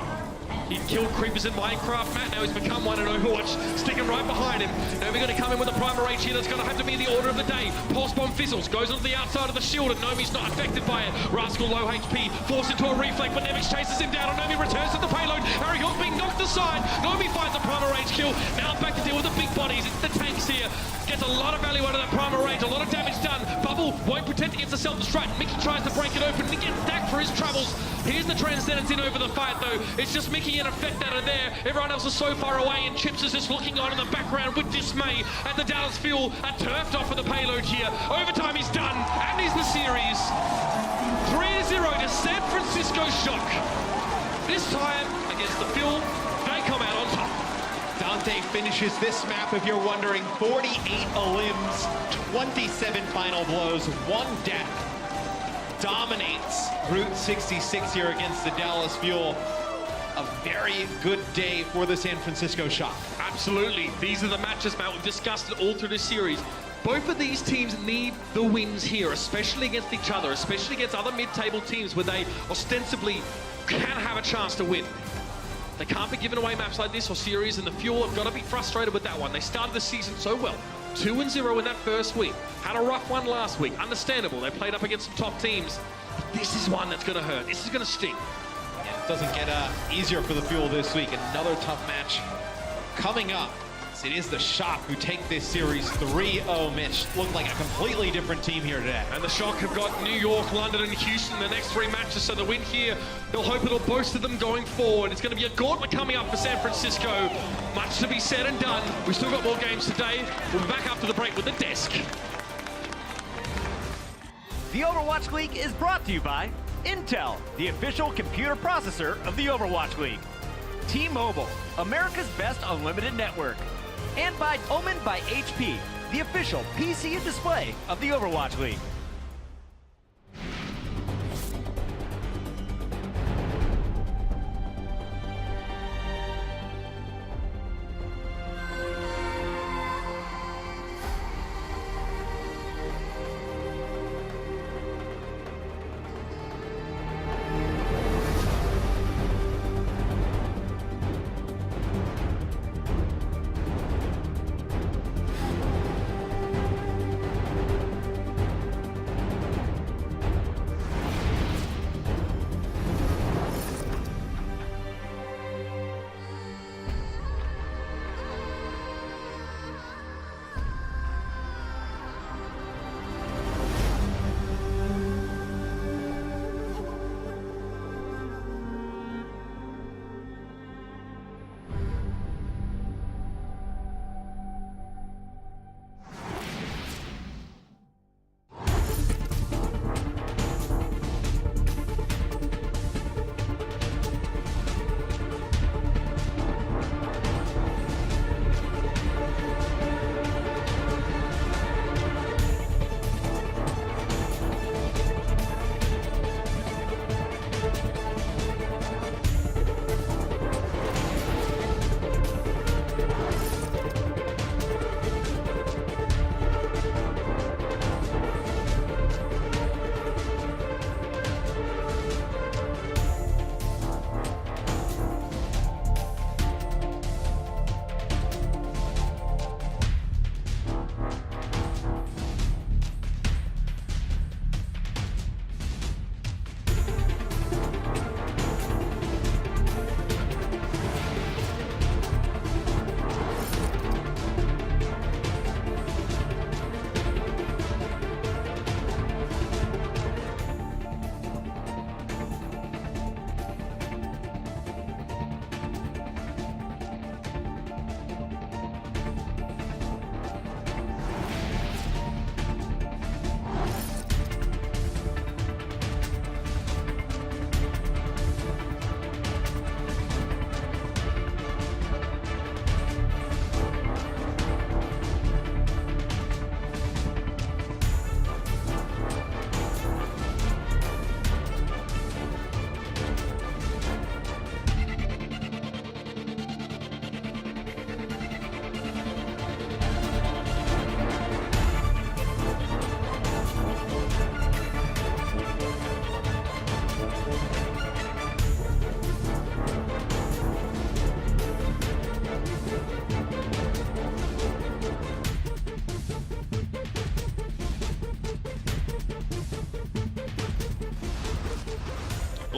He killed creepers in Minecraft, Matt. Now he's become one in Overwatch, sticking right behind him. Now we're going to come in with a primer H here. That's going to have to be the order of the day. Pulse bomb fizzles, goes onto the outside of the shield, and Nomi's not affected by it. Rascal low HP, forced into a reflect, but Nevix chases him down, and Nomi returns to the payload. Harry Hawk being knocked aside. Nomi finds a primer H kill. Now back to deal with the big bodies. It's the tanks here. Gets a lot of value out of that primer range, a lot of damage done. Bubble won't protect against the self-destruct. Mickey tries to break it open, and he gets stacked for his troubles. Here's the Transcendence in over the fight, though. It's just Mickey and Effect that are there. Everyone else is so far away, and Chips is just looking on in the background with dismay at the Dallas Fuel. A turfed off for the payload here. Overtime is done, and is the series. 3-0 to San Francisco Shock. This time, against the Fuel, they come out on top. Dante finishes this map, if you're wondering, 48 elims, 27 final blows, 1 death. Dominates Route 66 here against the Dallas Fuel. A very good day for the San Francisco Shock. Absolutely. These are the matches, Matt. We've discussed it all through this series. Both of these teams need the wins here, especially against each other, especially against other mid-table teams where they ostensibly can have a chance to win. They can't be giving away maps like this or series, and the Fuel have got to be frustrated with that one. They started the season so well. 2-0 in that first week. Had a rough one last week. Understandable. They played up against some top teams. But this is one that's going to hurt. This is going to sting. Yeah, it doesn't get easier for the Fuel this week. Another tough match coming up. It is the Shock who take this series 3-0. Mitch, looked like a completely different team here today. And the Shock have got New York, London, and Houston the next 3 matches, so the win here, they'll hope it'll boast of them going forward. It's going to be a gauntlet coming up for San Francisco. Much to be said and done. We've still got more games today. We'll be back after the break with the desk. The Overwatch League is brought to you by Intel, the official computer processor of the Overwatch League. T-Mobile, America's best unlimited network. And by Omen by HP, the official PC and display of the Overwatch League.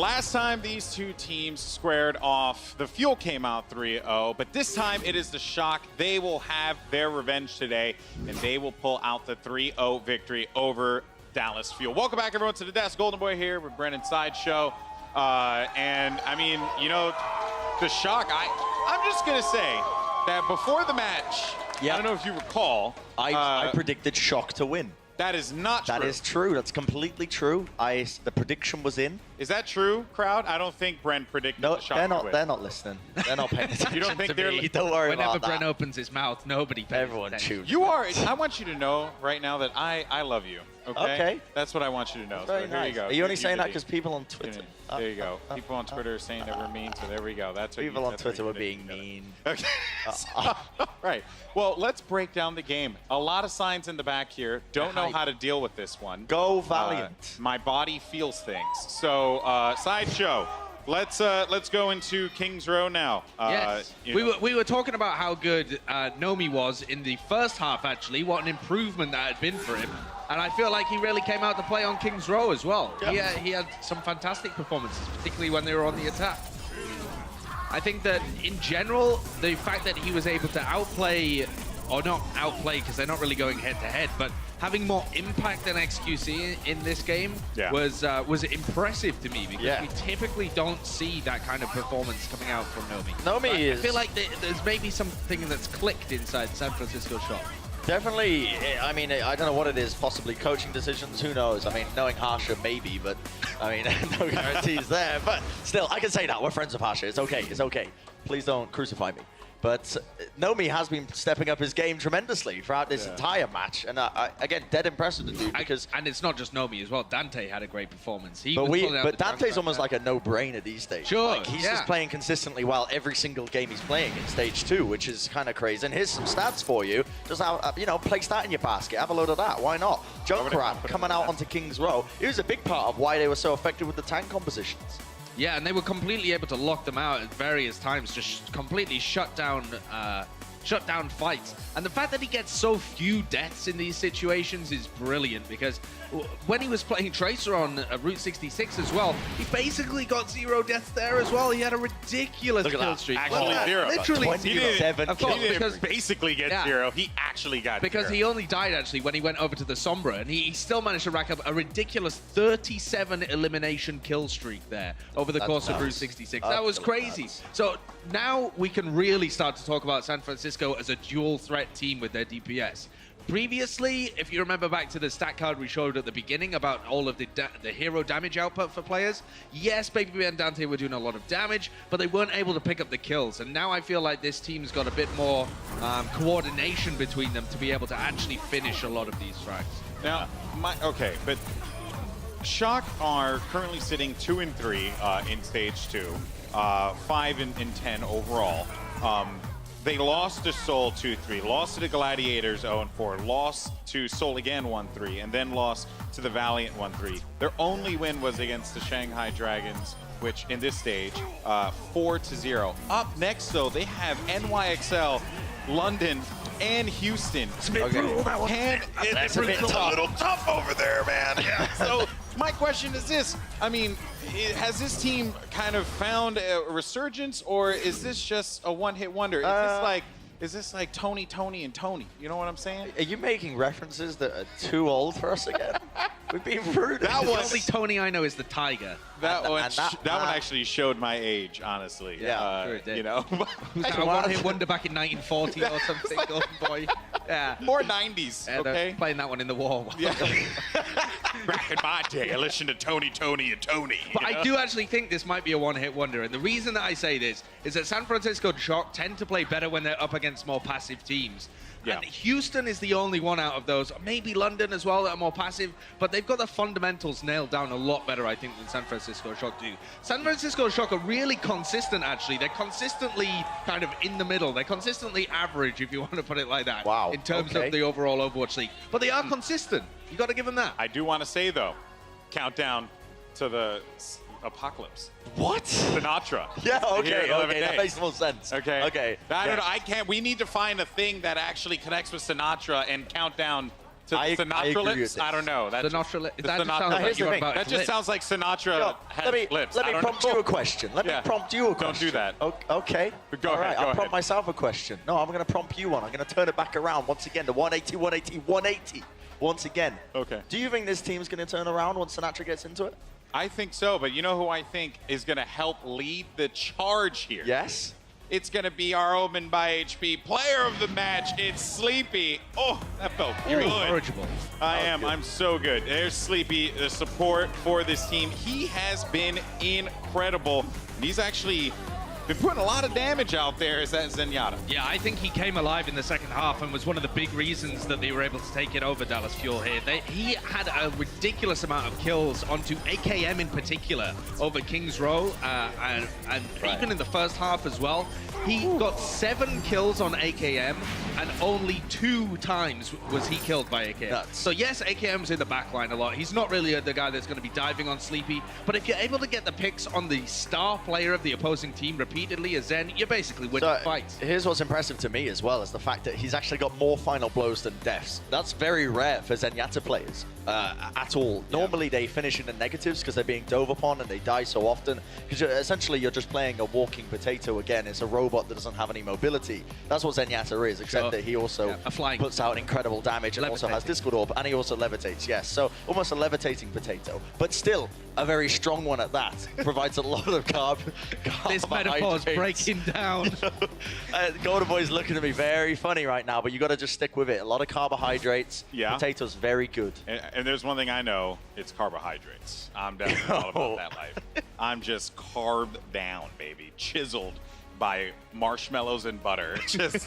Last time these two teams squared off, the Fuel came out 3-0, but this time it is the Shock. They will have their revenge today, and they will pull out the 3-0 victory over Dallas Fuel. Welcome back, everyone, to the desk. Golden Boy here with Brennan Sideshow. And, I mean, you know, the Shock, I'm just going to say that before the match, I don't know if you recall. I predicted Shock to win. That is not true. That is true. That's completely true. The prediction was in. Is that true, crowd? I don't think Brent predicted the Shock to win. They're not listening. They're not paying attention. You don't think to they're? me. Don't worry Whenever about that. Brent opens his mouth, nobody pays Everyone attention. tunes. You are. I want you to know right now that I love you. Okay. Okay. That's what I want you to know. Very so here nice. you go. Are you only Give saying me that the- because people on Twitter? There you go. People on Twitter are saying that we're mean, so there we go. That's what People on that's what Twitter you were did being together. mean. Okay. Right. Well, let's break down the game. A lot of signs in the back here. Don't know how to deal with this one. Go Valiant. My body feels things. So, Sideshow. Let's go into Kings Row now. Yes. We were talking about how good Nomi was in the first half, actually. What an improvement that had been for him. And I feel like he really came out to play on Kings Row as well. Yeah. He had some fantastic performances, particularly when they were on the attack. I think that in general, the fact that he was able to outplay, or not outplay because they're not really going head-to-head, but having more impact than XQC in this game was impressive to me, because we typically don't see that kind of performance coming out from Nomi. I feel like there's maybe something that's clicked inside San Francisco Shock. Definitely. I mean, I don't know what it is. Possibly coaching decisions. Who knows? I mean, knowing Harsha, maybe, but I mean, no guarantees there. But still, I can say that we're friends with Harsha. It's okay. It's okay. Please don't crucify me. But Nomi has been stepping up his game tremendously throughout this entire match, and again, dead impressive to do because. And it's not just Nomi as well. Dante had a great performance. But Dante's almost like a no-brainer these days. Sure, like, he's just playing consistently well every single game he's playing in stage 2, which is kind of crazy. And here's some stats for you. Just place that in your basket. Have a load of that. Why not? Junkrat coming out onto Kings Row. It was a big part of why they were so effective with the tank compositions. Yeah, and they were completely able to lock them out at various times, just completely shut down fights. And the fact that he gets so few deaths in these situations is brilliant, because when he was playing Tracer on Route 66 as well, he basically got 0 deaths there as well. He had a ridiculous kill streak. Actually, 0. Literally 27 of course, He didn't because basically get 0. He actually got 0. he only died actually when he went over to the Sombra, and he still managed to rack up a ridiculous 37 elimination kill streak there over the course of Route 66. That was crazy. So now we can really start to talk about San Francisco as a dual threat team with their DPS. Previously, if you remember back to the stat card we showed at the beginning about all of the hero damage output for players, yes, Baby and Dante were doing a lot of damage, but they weren't able to pick up the kills. And now I feel like this team's got a bit more coordination between them to be able to actually finish a lot of these frags. Now, but Shock are currently sitting 2-3 in stage 2, 5-10 overall. They lost to Seoul 2-3, lost to the Gladiators 0-4, lost to Seoul again 1-3, and then lost to the Valiant 1-3. Their only win was against the Shanghai Dragons, which in this stage, 4-0. Up next, though, they have NYXL, London, and Houston. It's a little tough over there, man. So my question is this. I mean, has this team kind of found a resurgence, or is this just a one-hit wonder? Is this like Tony, and Tony? You know what I'm saying? Are you making references that are too old for us again? We've been rude. The only Tony I know is the Tiger. That one actually showed my age, honestly. Yeah, sure it did. You know, Was that a one-hit wonder back in 1940 or something, Golden Boy? Yeah. More 90s, okay? Playing that one in the war. Yeah. Back in my day, I listened to Tony, and Tony. But I do actually think this might be a one-hit wonder, and the reason that I say this is that San Francisco Shock tend to play better when they're up against more passive teams. Yeah. And Houston is the only one out of those, maybe London as well, that are more passive, but they've got the fundamentals nailed down a lot better, I think, than San Francisco Shock do. San Francisco Shock are really consistent, actually. They're consistently kind of in the middle. They're consistently average, if you want to put it like that. Wow. In terms of the overall Overwatch League. But they are consistent. You got to give them that. I do want to say, though, countdown to the apocalypse. What? Sinatra. Yeah, Here okay, in 11 that days. makes more sense. Okay. Okay. I don't know. I can't. We need to find a thing that actually connects with Sinatra and count down So I Sinatra agree with lips? this. I don't know. That Sinatra the that just Sinatra sounds like here's you the were thing. about That his just lips. sounds like Sinatra Yo, has let me lips. let I me don't prompt know. you a question. Let me Yeah. prompt you a Don't question. do that. Okay. Go All ahead, right, go I'll ahead. prompt myself a question. No, I'm going to prompt you one. I'm going to turn it back around once again to 180, 180, 180. Once again. Okay. Do you think this team's going to turn around once Sinatra gets into it? I think so, but you know who I think is going to help lead the charge here? Yes. It's going to be our Omen by HP player of the match. It's Sleepy. Oh, that felt good. Incorrigible. I'm so good. There's Sleepy, the support for this team. He has been incredible. And he's actually been putting a lot of damage out there as that Zenyatta. Yeah, I think he came alive in the second half and was one of the big reasons that they were able to take it over Dallas Fuel here. He had a ridiculous amount of kills onto AKM in particular over Kings Row, and even in the first half as well. He got 7 kills on AKM, and only 2 times was he killed by AKM. Nuts. So yes, AKM's in the backline a lot. He's not really the guy that's going to be diving on Sleepy, but if you're able to get the picks on the star player of the opposing team repeatedly as Zen, you're basically winning fights. Here's what's impressive to me as well is the fact that he's actually got more final blows than deaths. That's very rare for Zenyatta players at all. Normally they finish in the negatives because they're being dove upon and they die so often. Because essentially you're just playing a walking potato again. It's a robot that doesn't have any mobility. That's what Zenyatta is, except that he also puts out incredible damage and also has Discord Orb, and he also levitates, yes. So almost a levitating potato, but still a very strong one at that. Provides a lot of This metaphor's breaking down. Golden Boy's looking at me very funny right now, but you got to just stick with it. A lot of carbohydrates. Yeah. Potatoes, very good. And there's one thing I know, it's carbohydrates. I'm definitely all about that life. I'm just carved down, baby. Chiseled by marshmallows and butter. Just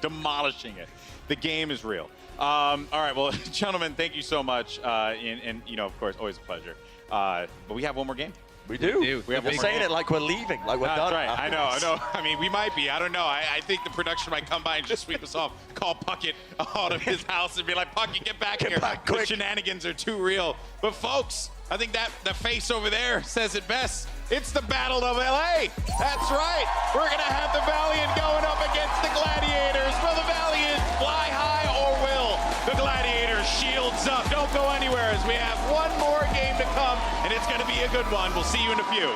demolishing it. The game is real. All right, well, gentlemen, thank you so much. And you know, of course, always a pleasure. But we have one more game. We do. We have We're one more saying game. it like we're leaving, like we're That's done. right. I know. I mean, we might be. I don't know. I think the production might come by and just sweep us off. Call Puckett out of his house and be like, Puckett, get back here. back The quick. shenanigans are too real. But folks, I think that the face over there says it best. It's the Battle of LA. That's right. We're going to have the Valiant going up against the Gladiators. Will the Valiant fly high or will the Gladiators shields up? Don't go anywhere as we have one more game to come, and it's going to be a good one. We'll see you in a few.